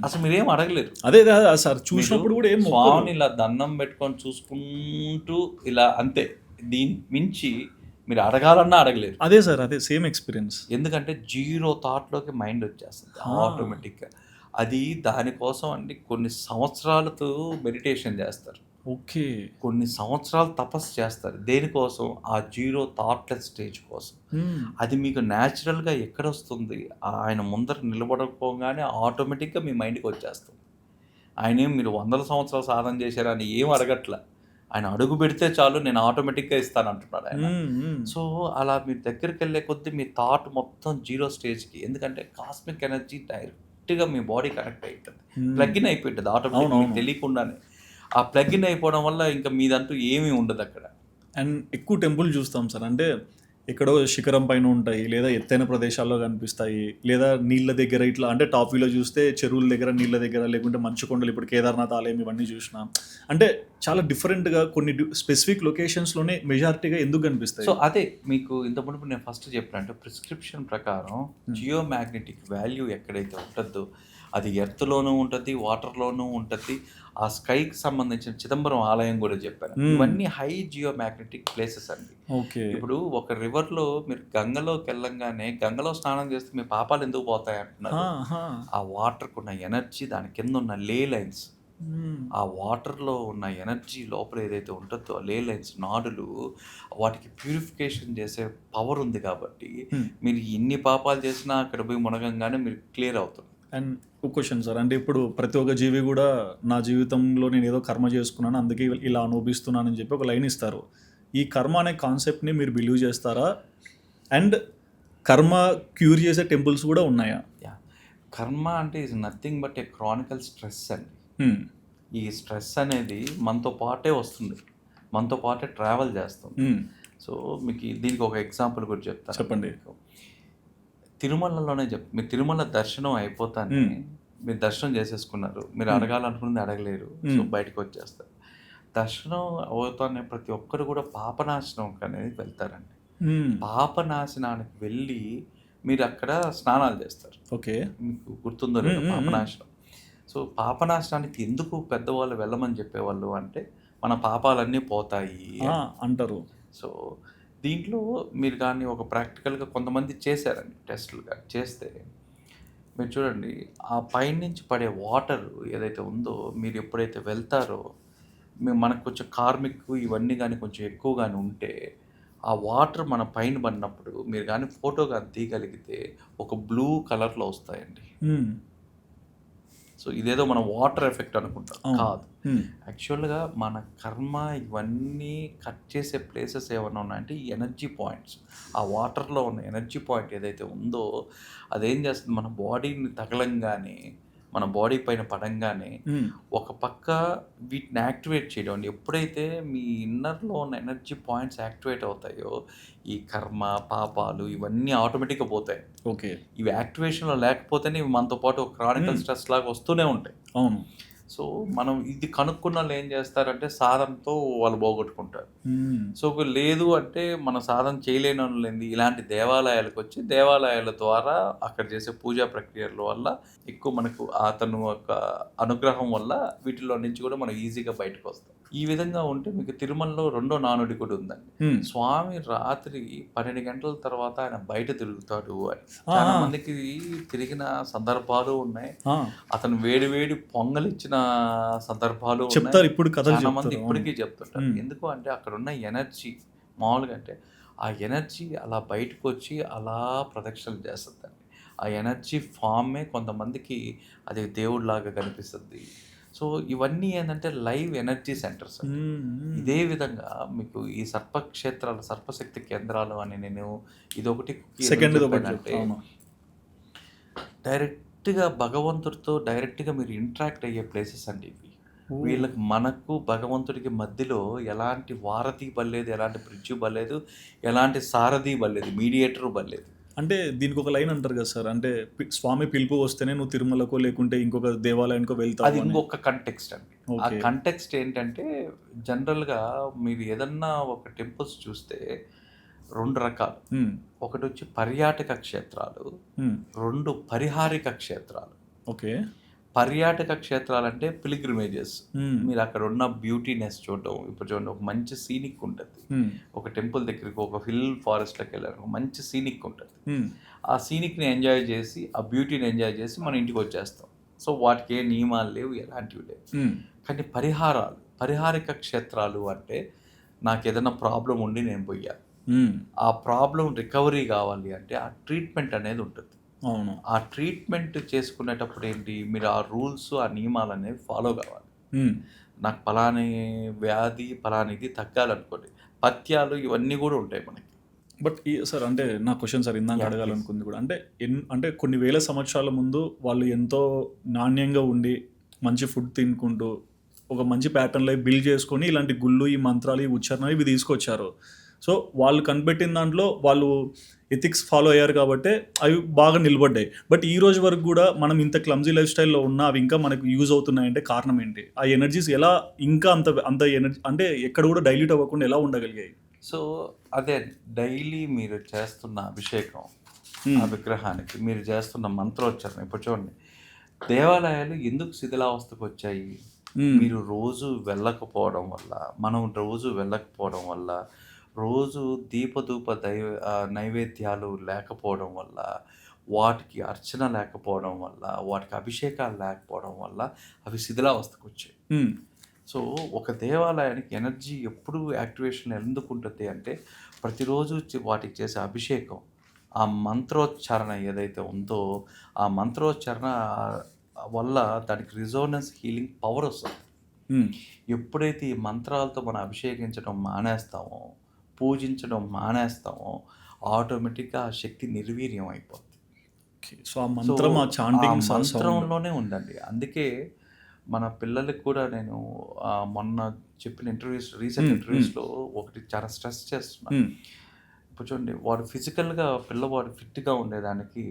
Speaker 2: అసలు మీరేం అడగలేరు.
Speaker 1: అదే సార్ చూసినప్పుడు కూడా ఏం
Speaker 2: స్వామిని ఇలా దండం పెట్టుకొని చూసుకుంటూ ఇలా అంతే, దీని మించి మీరు అడగాలన్నా అడగలేరు.
Speaker 1: అదే సార్, అదే సేమ్ ఎక్స్పీరియన్స్.
Speaker 2: ఎందుకంటే జీరో థాట్లోకి మైండ్ వచ్చేస్తుంది ఆటోమేటిక్గా. అది దానికోసం అండి కొన్ని సంవత్సరాలతో మెడిటేషన్ చేస్తారు.
Speaker 1: ఓకే.
Speaker 2: కొన్ని సంవత్సరాలు తపస్సు చేస్తారు. దేనికోసం? ఆ జీరో థాట్లెస్ స్టేజ్ కోసం. అది మీకు న్యాచురల్గా ఎక్కడ వస్తుంది? ఆయన ముందర నిలబడకపోగానే ఆటోమేటిక్గా మీ మైండ్కి వచ్చేస్తుంది. ఆయన ఏం మీరు 100 సంవత్సరాలు సాధన చేశారని ఏం అడగట్ల, ఆయన అడుగు పెడితే చాలు నేను ఆటోమేటిక్గా ఇస్తాను అంటున్నాడు ఆయన. సో అలా మీరు దగ్గరికి వెళ్ళే కొద్దీ మీ థాట్ మొత్తం జీరో స్టేజ్కి, ఎందుకంటే కాస్మిక్ ఎనర్జీ డైరెక్ట్గా మీ బాడీ కనెక్ట్ అయి ఉంటుంది, ప్లగ్ ఇన్ అయిపోయింటుంది ఆటోమేటిక్గా తెలియకుండానే. ఆ ప్లగ్ ఇన్ అయిపోవడం వల్ల ఇంకా మీదంటూ ఏమీ ఉండదు అక్కడ.
Speaker 1: అండ్ ఎక్కువ టెంపుల్ చూస్తాం సార్, అంటే ఎక్కడో శిఖరం పైన ఉంటాయి, లేదా ఎత్తైన ప్రదేశాల్లో కనిపిస్తాయి, లేదా నీళ్ళ దగ్గర ఇట్లా, అంటే టాప్ వ్యూలో చూస్తే చెరువుల దగ్గర, నీళ్ళ దగ్గర, లేకుంటే మంచు కొండలు, ఇప్పుడు కేదార్నాథ్ ఆలయం ఇవన్నీ చూసినాం. అంటే చాలా డిఫరెంట్గా కొన్ని స్పెసిఫిక్ లొకేషన్స్లోనే మెజారిటీగా ఎందుకు కనిపిస్తాయి?
Speaker 2: సో అదే మీకు ఇంతకుముందు నేను ఫస్ట్ చెప్పినట్టు ప్రిస్క్రిప్షన్ ప్రకారం జియో మ్యాగ్నెటిక్ వాల్యూ ఎక్కడైతే ఉంటుందో అది ఎర్త్లోనూ ఉంటుంది, వాటర్లోనూ ఉంటుంది. ఆ స్కైకి సంబంధించిన చిదంబరం ఆలయం కూడా చెప్పాను. ఇవన్నీ హై జియో మ్యాగ్నెటిక్ ప్లేసెస్ అండి.
Speaker 1: ఓకే. ఇప్పుడు
Speaker 2: ఒక రివర్లో మీరు గంగలోకి వెళ్ళంగానే గంగలో స్నానం చేస్తే మీ పాపాలు ఎందుకు పోతాయి అంటున్నారు. ఆ వాటర్కు ఉన్న ఎనర్జీ, దాని కింద ఉన్న లే లైన్స్, ఆ వాటర్లో ఉన్న ఎనర్జీ లోపల ఏదైతే ఉంటుందో లే లైన్స్ నాడులు, వాటికి ప్యూరిఫికేషన్ చేసే పవర్ ఉంది. కాబట్టి మీరు ఎన్ని పాపాలు చేసినా అక్కడ పోయి మునగంగానే మీరు క్లియర్ అవుతుంది.
Speaker 1: అండ్ ఒక క్వశ్చన్ సార్, అంటే ఇప్పుడు ప్రతి ఒక్క జీవి కూడా నా జీవితంలో నేను ఏదో కర్మ చేసుకున్నాను అందుకే ఇలా అనుభవిస్తున్నానని చెప్పి ఒక లైన్ ఇస్తారు. ఈ కర్మ అనే కాన్సెప్ట్ని మీరు బిలీవ్ చేస్తారా? అండ్ కర్మ క్యూర్ చేసే టెంపుల్స్ కూడా ఉన్నాయా?
Speaker 2: యా, కర్మ అంటే is nothing but A Chronicle stress అండి.
Speaker 1: Hmm.
Speaker 2: ఈ స్ట్రెస్ అనేది మనతో పాటే వస్తుంది, మనతో పాటే ట్రావెల్ చేస్తుంది.
Speaker 1: Hmm.
Speaker 2: సో మీకు దీనికి ఒక ఎగ్జాంపుల్ కూడా చెప్తాను.
Speaker 1: చెప్పండి.
Speaker 2: తిరుమలలోనే మీరు తిరుమల దర్శనం అయిపోతానే మీరు దర్శనం చేసేసుకున్నారు, మీరు అడగాలనుకున్నది అడగలేరు, సో బయటకు వచ్చేస్తారు. దర్శనం అవుతానే ప్రతి ఒక్కరు కూడా పాపనాశనం అనేది వెళ్తారండి. పాపనాశనానికి వెళ్ళి మీరు అక్కడ స్నానాలు చేస్తారు.
Speaker 1: ఓకే,
Speaker 2: మీకు గుర్తుందో లేదో పాపనాశనం. సో పాపనాశనానికి ఎందుకు పెద్దవాళ్ళు వెళ్ళమని చెప్పేవాళ్ళు అంటే మన పాపాలన్నీ పోతాయి
Speaker 1: అంటారు.
Speaker 2: సో దీంట్లో మీరు కానీ ఒక ప్రాక్టికల్గా కొంతమంది చేశారండి, టెస్టులుగా చేస్తే మీరు చూడండి, ఆ పైనుంచి పడే వాటర్ ఏదైతే ఉందో మీరు ఎప్పుడైతే వెళ్తారో మనకు కొంచెం కార్మిక్ ఇవన్నీ కానీ కొంచెం ఎక్కువ కానీ ఉంటే ఆ వాటర్ మన పైన పడినప్పుడు మీరు కానీ ఫోటో కానీ తీయగలిగితే ఒక బ్లూ కలర్లో వస్తాయండి. సో ఇదేదో మన వాటర్ ఎఫెక్ట్ అనుకుంటాం, కాదు. యాక్చువల్గా మన కర్మ ఇవన్నీ కట్ చేసే ప్లేసెస్ ఏమైనా ఉన్నాయంటే ఈ ఎనర్జీ పాయింట్స్. ఆ వాటర్లో ఉన్న ఎనర్జీ పాయింట్ ఏదైతే ఉందో అదేం చేస్తుంది, మన బాడీని తగలంగానే, మన బాడీ పైన పడంగానే ఒక పక్క వీటిని యాక్టివేట్ చేయడం అండి. ఎప్పుడైతే మీ ఇన్నర్లో ఉన్న ఎనర్జీ పాయింట్స్ యాక్టివేట్ అవుతాయో ఈ కర్మ పాపాలు ఇవన్నీ ఆటోమేటిక్గా పోతాయి.
Speaker 1: ఓకే,
Speaker 2: ఇవి యాక్టివేషన్లో లేకపోతేనే ఇవి మనతో పాటు ఒక క్రానికల్ స్ట్రెస్ లాగా వస్తూనే ఉంటాయి.
Speaker 1: అవును.
Speaker 2: సో మనం ఇది కనుక్కున్న వాళ్ళు ఏం చేస్తారంటే సాధనతో వాళ్ళు పోగొట్టుకుంటారు. సో లేదు అంటే మన సాధన చేయలేని వాళ్ళు ఏంది, ఇలాంటి దేవాలయాలకు వచ్చి దేవాలయాల ద్వారా అక్కడ చేసే పూజా ప్రక్రియల వల్ల ఎక్కువ మనకు అతను ఒక అనుగ్రహం వల్ల వీటిలో నుంచి కూడా మనం ఈజీగా బయటకు వస్తాం. ఈ విధంగా ఉంటే మీకు తిరుమలలో రెండో నానుడి కూడా ఉందండి. స్వామి రాత్రి 12 గంటల తర్వాత ఆయన బయట తిరుగుతాడు అని చాలా మందికి తిరిగిన సందర్భాలు ఉన్నాయి. అతను వేడి వేడి పొంగల్ ఇచ్చిన సందర్భాలు
Speaker 1: చెప్తారు, ఇప్పుడు
Speaker 2: చాలా మంది ఇప్పటికీ చెప్తుంటారు. ఎందుకు అంటే అక్కడ ఉన్న ఎనర్జీ మామూలుగా అంటే ఆ ఎనర్జీ అలా బయటకు వచ్చి అలా ప్రదక్షిణలు చేస్తుందండి. ఆ ఎనర్జీ ఫామే కొంతమందికి అది దేవుడిలాగా కనిపిస్తుంది. సో ఇవన్నీ ఏంటంటే లైవ్ ఎనర్జీ సెంటర్స్. ఇదే విధంగా మీకు ఈ సర్పక్షేత్రాలు, సర్పశక్తి కేంద్రాలు అని నేను ఇదొకటి అంటే డైరెక్ట్గా భగవంతుడితో డైరెక్ట్గా మీరు ఇంటరాక్ట్ అయ్యే ప్లేసెస్ అండి ఇవి. వీళ్ళకి మనకు భగవంతుడికి మధ్యలో ఎలాంటి వారధి బలేదు, ఎలాంటి బ్రిడ్జ్ బలేదు, ఎలాంటి సారథి బలేదు, మీడియేటర్ బలేదు.
Speaker 1: అంటే దీనికి ఒక లైన్ అంటారు కదా సార్, అంటే స్వామి పిలుపు వస్తేనే నువ్వు తిరుమలకో లేకుంటే ఇంకొక దేవాలయానికో వెళ్తావు.
Speaker 2: అది ఇంకొక కంటెక్స్ట్ అండి. ఆ కంటెక్స్ట్ ఏంటంటే జనరల్గా మీరు ఏదన్నా ఒక టెంపుల్స్ చూస్తే 2 రకాలు. ఒకటి వచ్చి పర్యాటక క్షేత్రాలు, 2 పరిహారిక క్షేత్రాలు.
Speaker 1: ఓకే,
Speaker 2: పర్యాటక క్షేత్రాలు అంటే పిలిగ్రిమేజెస్, మీరు అక్కడ ఉన్న బ్యూటీనెస్ చూడటం. ఇప్పుడు చూడండి, ఒక మంచి సీనిక్ ఉంటుంది, ఒక టెంపుల్ దగ్గరికి ఒక హిల్ ఫారెస్ట్లోకి వెళ్ళాలి, ఒక మంచి సీనిక్ ఉంటుంది. ఆ సీనిక్ని ఎంజాయ్ చేసి ఆ బ్యూటీని ఎంజాయ్ చేసి మన ఇంటికి వచ్చేస్తాం. సో వాటికి ఏ నియమాలు లేవు, ఎలాంటివి లేవు. కానీ పరిహారిక క్షేత్రాలు అంటే నాకు ఏదైనా ప్రాబ్లం ఉండి నేను పోయా, ఆ ప్రాబ్లం రికవరీ కావాలి అంటే ఆ ట్రీట్మెంట్ అనేది ఉంటుంది.
Speaker 1: అవును, ఆ
Speaker 2: ట్రీట్మెంట్ చేసుకునేటప్పుడు ఏంటి, మీరు ఆ రూల్స్ ఆ నియమాలు అనేవి ఫాలో కావాలి. నాకు పలాని వ్యాధి పలానిది తగ్గాలనుకోండి, పథ్యాలు ఇవన్నీ కూడా ఉంటాయి మనకి.
Speaker 1: బట్ సార్, అంటే నా క్వశ్చన్ సార్ ఇందాక అడగాలనుకుంది కూడా, అంటే కొన్ని వేల సంవత్సరాల ముందు వాళ్ళు ఎంతో నాణ్యంగా ఉండి మంచి ఫుడ్ తినుకుంటూ ఒక మంచి ప్యాటర్న్లో బిల్డ్ చేసుకొని ఇలాంటి గుళ్ళు, ఈ మంత్రాలు, ఈ ఉచ్చారణలు ఇవి తీసుకొచ్చారు. సో వాళ్ళు కనిపెట్టిన దాంట్లో వాళ్ళు ఎథిక్స్ ఫాలో అయ్యారు కాబట్టి అవి బాగా నిలబడ్డాయి. బట్ ఈ రోజు వరకు కూడా మనం ఇంత క్లమ్జీ లైఫ్ స్టైల్లో ఉన్నా అవి ఇంకా మనకు యూజ్ అవుతున్నాయంటే కారణం ఏంటి? ఆ ఎనర్జీస్ ఎలా ఇంకా అంత ఎనర్జీ అంటే ఎక్కడ కూడా డైల్యూట్ అవ్వకుండా ఎలా ఉండగలిగాయి?
Speaker 2: సో అదే డైలీ మీరు చేస్తున్న అభిషేకం, ఆ విగ్రహానికి మీరు చేస్తున్న మంత్రోచ్చారణ. ఇప్పుడు చూడండి, దేవాలయాలు ఎందుకు శిథిలావస్థకు వచ్చాయి? మీరు రోజు వెళ్ళకపోవడం వల్ల, మనం రోజు వెళ్ళకపోవడం వల్ల, రోజు దీపధూప నైవేద్యాలు లేకపోవడం వల్ల, వాటికి అర్చన లేకపోవడం వల్ల, వాటికి అభిషేకాలు లేకపోవడం వల్ల అవి శిథిలావస్థకు వచ్చాయి. సో ఒక దేవాలయానికి ఎనర్జీ ఎప్పుడు యాక్టివేషన్ ఎందుకు ఉంటుంది అంటే ప్రతిరోజు వాటికి చేసే అభిషేకం, ఆ మంత్రోచ్చారణ ఏదైతే ఉందో ఆ మంత్రోచ్చారణ వల్ల దానికి రిజోనెన్స్ హీలింగ్ పవర్ వస్తుంది. ఎప్పుడైతే ఈ మంత్రాలతో మనం అభిషేకించడం మానేస్తామో, పూజించడం మానేస్తామో, ఆటోమేటిక్గా ఆ శక్తి నిర్వీర్యం అయిపోతుంది.
Speaker 1: సో ఆ మంత్రం, ఆ చాంటింగ్
Speaker 2: మంత్రంలోనే ఉందండి. అందుకే మన పిల్లలకి కూడా నేను మొన్న చెప్పిన రీసెంట్ ఇంటర్వ్యూస్లో ఒకటి చాలా స్ట్రెస్ చేస్తున్నాను. ఇప్పుడు చూడండి, వాడు ఫిజికల్గా పిల్లవాడు ఫిట్గా ఉండేదానికి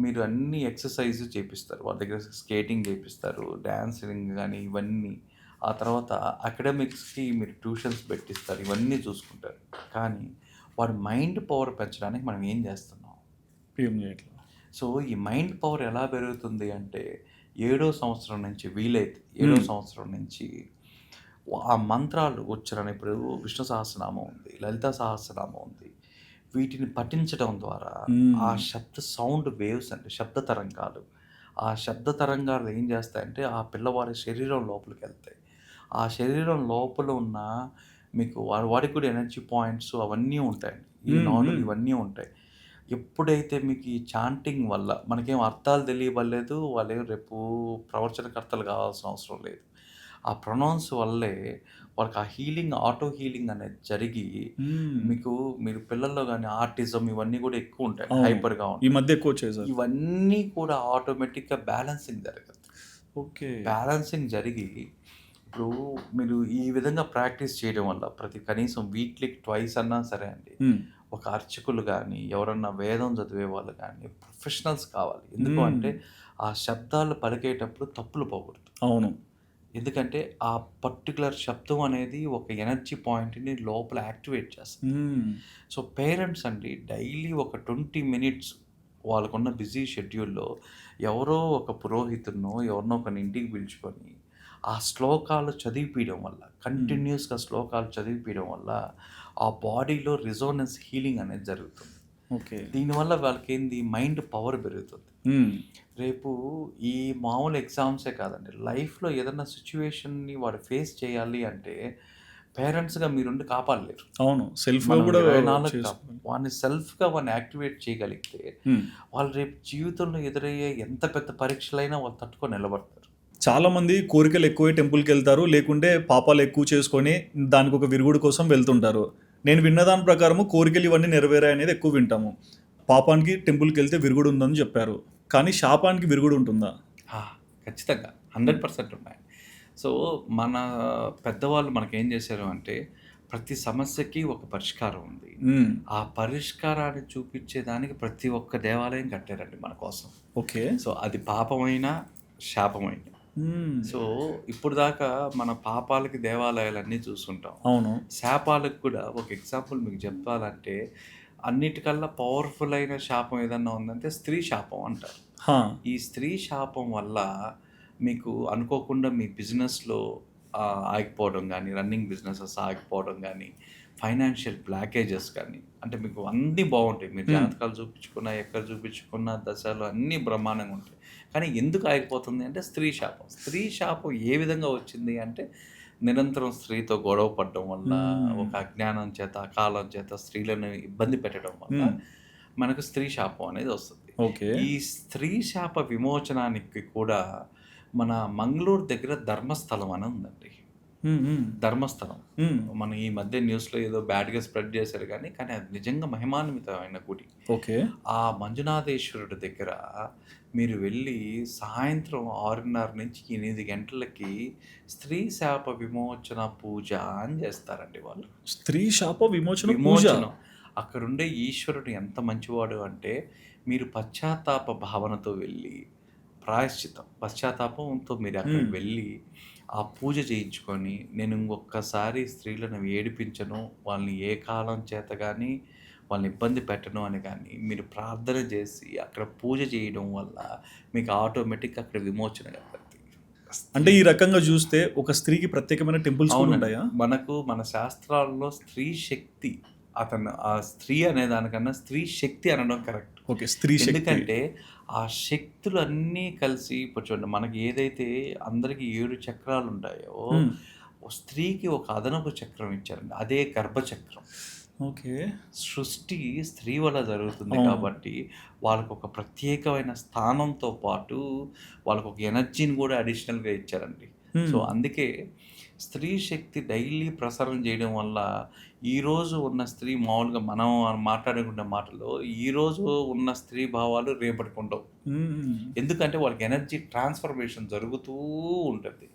Speaker 2: మీరు అన్ని ఎక్సర్సైజ్ చేపిస్తారు, వాళ్ళ దగ్గర స్కేటింగ్ చేపిస్తారు, డ్యాన్సింగ్ కానీ ఇవన్నీ. ఆ తర్వాత అకాడమిక్స్కి మీరు ట్యూషన్స్ పెట్టిస్తారు, ఇవన్నీ చూసుకుంటారు. కానీ వాడి మైండ్ పవర్ పెంచడానికి మనం ఏం చేస్తున్నాం?
Speaker 1: ఏం చేయట్లేదు.
Speaker 2: సో ఈ మైండ్ పవర్ ఎలా పెరుగుతుంది అంటే 7వ సంవత్సరం నుంచి, వీలైతే 7వ సంవత్సరం నుంచి ఆ మంత్రాలు ఉచ్చారణ, ఇప్పుడు విష్ణు సహస్రనామం ఉంది, లలిత సహస్రనామం ఉంది, వీటిని పఠించడం ద్వారా ఆ శబ్ద సౌండ్ వేవ్స్ అంటే శబ్ద తరంగాలు, ఆ శబ్ద తరంగాలు ఏం చేస్తాయంటే ఆ పిల్లవాడి శరీరం లోపలికి వెళ్తాయి. ఆ శరీరం లోపల ఉన్న మీకు వాడికి కూడా ఎనర్జీ పాయింట్స్ అవన్నీ ఉంటాయండి, ఈ నాడులు ఇవన్నీ ఉంటాయి. ఎప్పుడైతే మీకు ఈ చాంటింగ్ వల్ల మనకేం అర్థాలు తెలియబడలేదు, వాళ్ళేం రేపు ప్రవచనకర్తలు కావాల్సిన అవసరం లేదు, ఆ ప్రొనౌన్స్ వల్లే వాళ్ళకి ఆ హీలింగ్, ఆటో హీలింగ్ అనేది జరిగి మీరు పిల్లల్లో కానీ ఆర్టిజం ఇవన్నీ కూడా ఎక్కువ ఉంటాయి, హైపర్గా ఉంటాయి,
Speaker 1: ఈ మధ్య ఎక్కువ చేశారు.
Speaker 2: ఇవన్నీ కూడా ఆటోమేటిక్గా బ్యాలెన్సింగ్ జరుగుతుంది.
Speaker 1: ఓకే,
Speaker 2: బ్యాలెన్సింగ్ జరిగి ఇప్పుడు మీరు ఈ విధంగా ప్రాక్టీస్ చేయడం వల్ల కనీసం వీక్లీ 2 అన్నా సరే అండి, ఒక అర్చకులు కానీ ఎవరన్నా వేదం చదివే వాళ్ళు కానీ ప్రొఫెషనల్స్ కావాలి. ఎందుకు అంటే ఆ శబ్దాలు పలికేటప్పుడు తప్పులు పోకూడదు.
Speaker 1: అవును,
Speaker 2: ఎందుకంటే ఆ పర్టికులర్ శబ్దం అనేది ఒక ఎనర్జీ పాయింట్ని లోపల యాక్టివేట్ చేస్తుంది. సో పేరెంట్స్ అండి డైలీ ఒక 20 minutes వాళ్ళకున్న బిజీ షెడ్యూల్లో ఎవరో ఒక పురోహితున్నో ఎవరినో ఒకరిని ఇంటికి పిలుచుకొని ఆ శ్లోకాలు చదివిపించడం వల్ల, కంటిన్యూస్గా శ్లోకాలు చదివిపించడం వల్ల ఆ బాడీలో రిజోనెన్స్ హీలింగ్ అనేది జరుగుతుంది.
Speaker 1: ఓకే,
Speaker 2: దీనివల్ల వాళ్ళకి ఏంది, మైండ్ పవర్ పెరుగుతుంది. రేపు ఈ మామూలు ఎగ్జామ్సే కాదండి, లైఫ్లో ఏదైనా సిచ్యువేషన్ని వాడు ఫేస్ చేయాలి అంటే పేరెంట్స్గా మీరుండి కాపాడలేరు.
Speaker 1: అవును, సెల్ఫ్గా కూడా
Speaker 2: వాడిని సెల్ఫ్గా వాడిని యాక్టివేట్ చేయగలిగితే వాళ్ళు రేపు జీవితంలో ఎదురయ్యే ఎంత పెద్ద పరీక్షలైనా వాళ్ళు తట్టుకొని నిలబడతారు.
Speaker 1: చాలామంది కోరికలు ఎక్కువే టెంపుల్కి వెళ్తారు, లేకుంటే పాపాలు ఎక్కువ చేసుకొని దానికి ఒక విరుగుడు కోసం వెళ్తుంటారు. నేను విన్న దాని ప్రకారము కోరికలు ఇవన్నీ నెరవేరాయి అనేది ఎక్కువ వింటాము. పాపానికి టెంపుల్కి వెళ్తే విరుగుడు ఉందని చెప్పారు, కానీ శాపానికి విరుగుడు ఉంటుందా?
Speaker 2: ఖచ్చితంగా 100% ఉన్నాయి. సో మన పెద్దవాళ్ళు మనకేం చేశారు అంటే ప్రతి సమస్యకి ఒక పరిష్కారం ఉంది. ఆ పరిష్కారాన్ని చూపించేదానికి ప్రతి ఒక్క దేవాలయం కట్టారండి మన కోసం.
Speaker 1: ఓకే,
Speaker 2: సో అది పాపమైనా శాపమైనా. సో ఇప్పుడు దాకా మన పాపాలకి దేవాలయాలన్నీ చూస్తుంటాం.
Speaker 1: అవును,
Speaker 2: శాపాలకు కూడా ఒక ఎగ్జాంపుల్ మీకు చెప్పాలంటే అన్నిటికల్లా పవర్ఫుల్ అయిన శాపం ఏదన్నా ఉందంటే స్త్రీ శాపం అంటారు. ఈ స్త్రీ శాపం వల్ల మీకు అనుకోకుండా మీ బిజినెస్లో ఆగిపోవడం కానీ, రన్నింగ్ బిజినెసెస్ ఆగిపోవడం కానీ, ఫైనాన్షియల్ బ్లాకేజెస్ కానీ, అంటే మీకు అన్నీ బాగుంటాయి, మీరు జాతకాలు చూపించుకున్నా ఎక్కడ చూపించుకున్న దశలు అన్నీ బ్రహ్మాండంగా ఉంటాయి. కానీ ఎందుకు ఆగిపోతుంది అంటే స్త్రీ శాపం. స్త్రీ శాపం ఏ విధంగా వచ్చింది అంటే నిరంతరం స్త్రీతో గొడవ పడడం వల్ల, ఒక అజ్ఞానం చేత, అకాలం చేత స్త్రీలను ఇబ్బంది పెట్టడం వల్ల మనకు స్త్రీ శాపం అనేది వస్తుంది. ఈ స్త్రీ శాప విమోచనానికి కూడా మన మంగళూరు దగ్గర ధర్మస్థలం అని ఉందండి. ధర్మస్థలం మన ఈ మధ్య న్యూస్లో ఏదో బ్యాడ్గా స్ప్రెడ్ చేశారు కానీ అది నిజంగా మహిమాన్వితమైన గుడి.
Speaker 1: ఓకే,
Speaker 2: ఆ మంజునాథేశ్వరుడి దగ్గర మీరు వెళ్ళి సాయంత్రం 6:30 నుంచి 8 గంటలకి స్త్రీ శాప విమోచన పూజ అని చేస్తారండి వాళ్ళు.
Speaker 1: స్త్రీ శాప విమోచనం.
Speaker 2: అక్కడుండే ఈశ్వరుడు ఎంత మంచివాడు అంటే మీరు పశ్చాత్తాప భావనతో వెళ్ళి, పశ్చాత్తాపంతో మీరు అక్కడికి వెళ్ళి ఆ పూజ చేయించుకొని, నేను ఇంకొకసారి స్త్రీలను ఏడిపించను, వాళ్ళని ఏ కాలం చేత కానీ వాళ్ళని ఇబ్బంది పెట్టను అని కానీ మీరు ప్రార్థన చేసి అక్కడ పూజ చేయడం వల్ల మీకు ఆటోమేటిక్గా అక్కడ విమోచన కలుగుతుంది.
Speaker 1: అంటే ఈ రకంగా చూస్తే ఒక స్త్రీకి ప్రత్యేకమైన టెంపుల్స్ ఉంటాయా?
Speaker 2: మన శాస్త్రాల్లో స్త్రీ శక్తి, ఆ స్త్రీ అనే దానికన్నా స్త్రీ శక్తి అనడం కరెక్ట్.
Speaker 1: ఓకే, స్త్రీ శక్తి.
Speaker 2: ఎందుకంటే ఆ శక్తులు అన్నీ కలిసి ఇప్పుడు చూడండి, మనకి ఏదైతే అందరికి 7 చక్రాలు ఉంటాయో స్త్రీకి ఒక అదనపు చక్రం ఇచ్చారండి, అదే గర్భచక్రం.
Speaker 1: ఓకే.
Speaker 2: సృష్టి స్త్రీ వల్ల జరుగుతుంది కాబట్టి వాళ్ళకు ఒక ప్రత్యేకమైన స్థానంతో పాటు వాళ్ళకు ఒక ఎనర్జీని కూడా అడిషనల్గా ఇచ్చారండి. సో అందుకే స్త్రీ శక్తి డైలీ ప్రసారం చేయడం వల్ల ఈరోజు ఉన్న స్త్రీ మామూలుగా మనం మాట్లాడుకునే మాటలో ఈరోజు ఉన్న స్త్రీ భావాలు రేపటికి ఉండవు. ఎందుకంటే వాళ్ళకి ఎనర్జీ ట్రాన్స్ఫర్మేషన్ జరుగుతూ ఉంటుంది.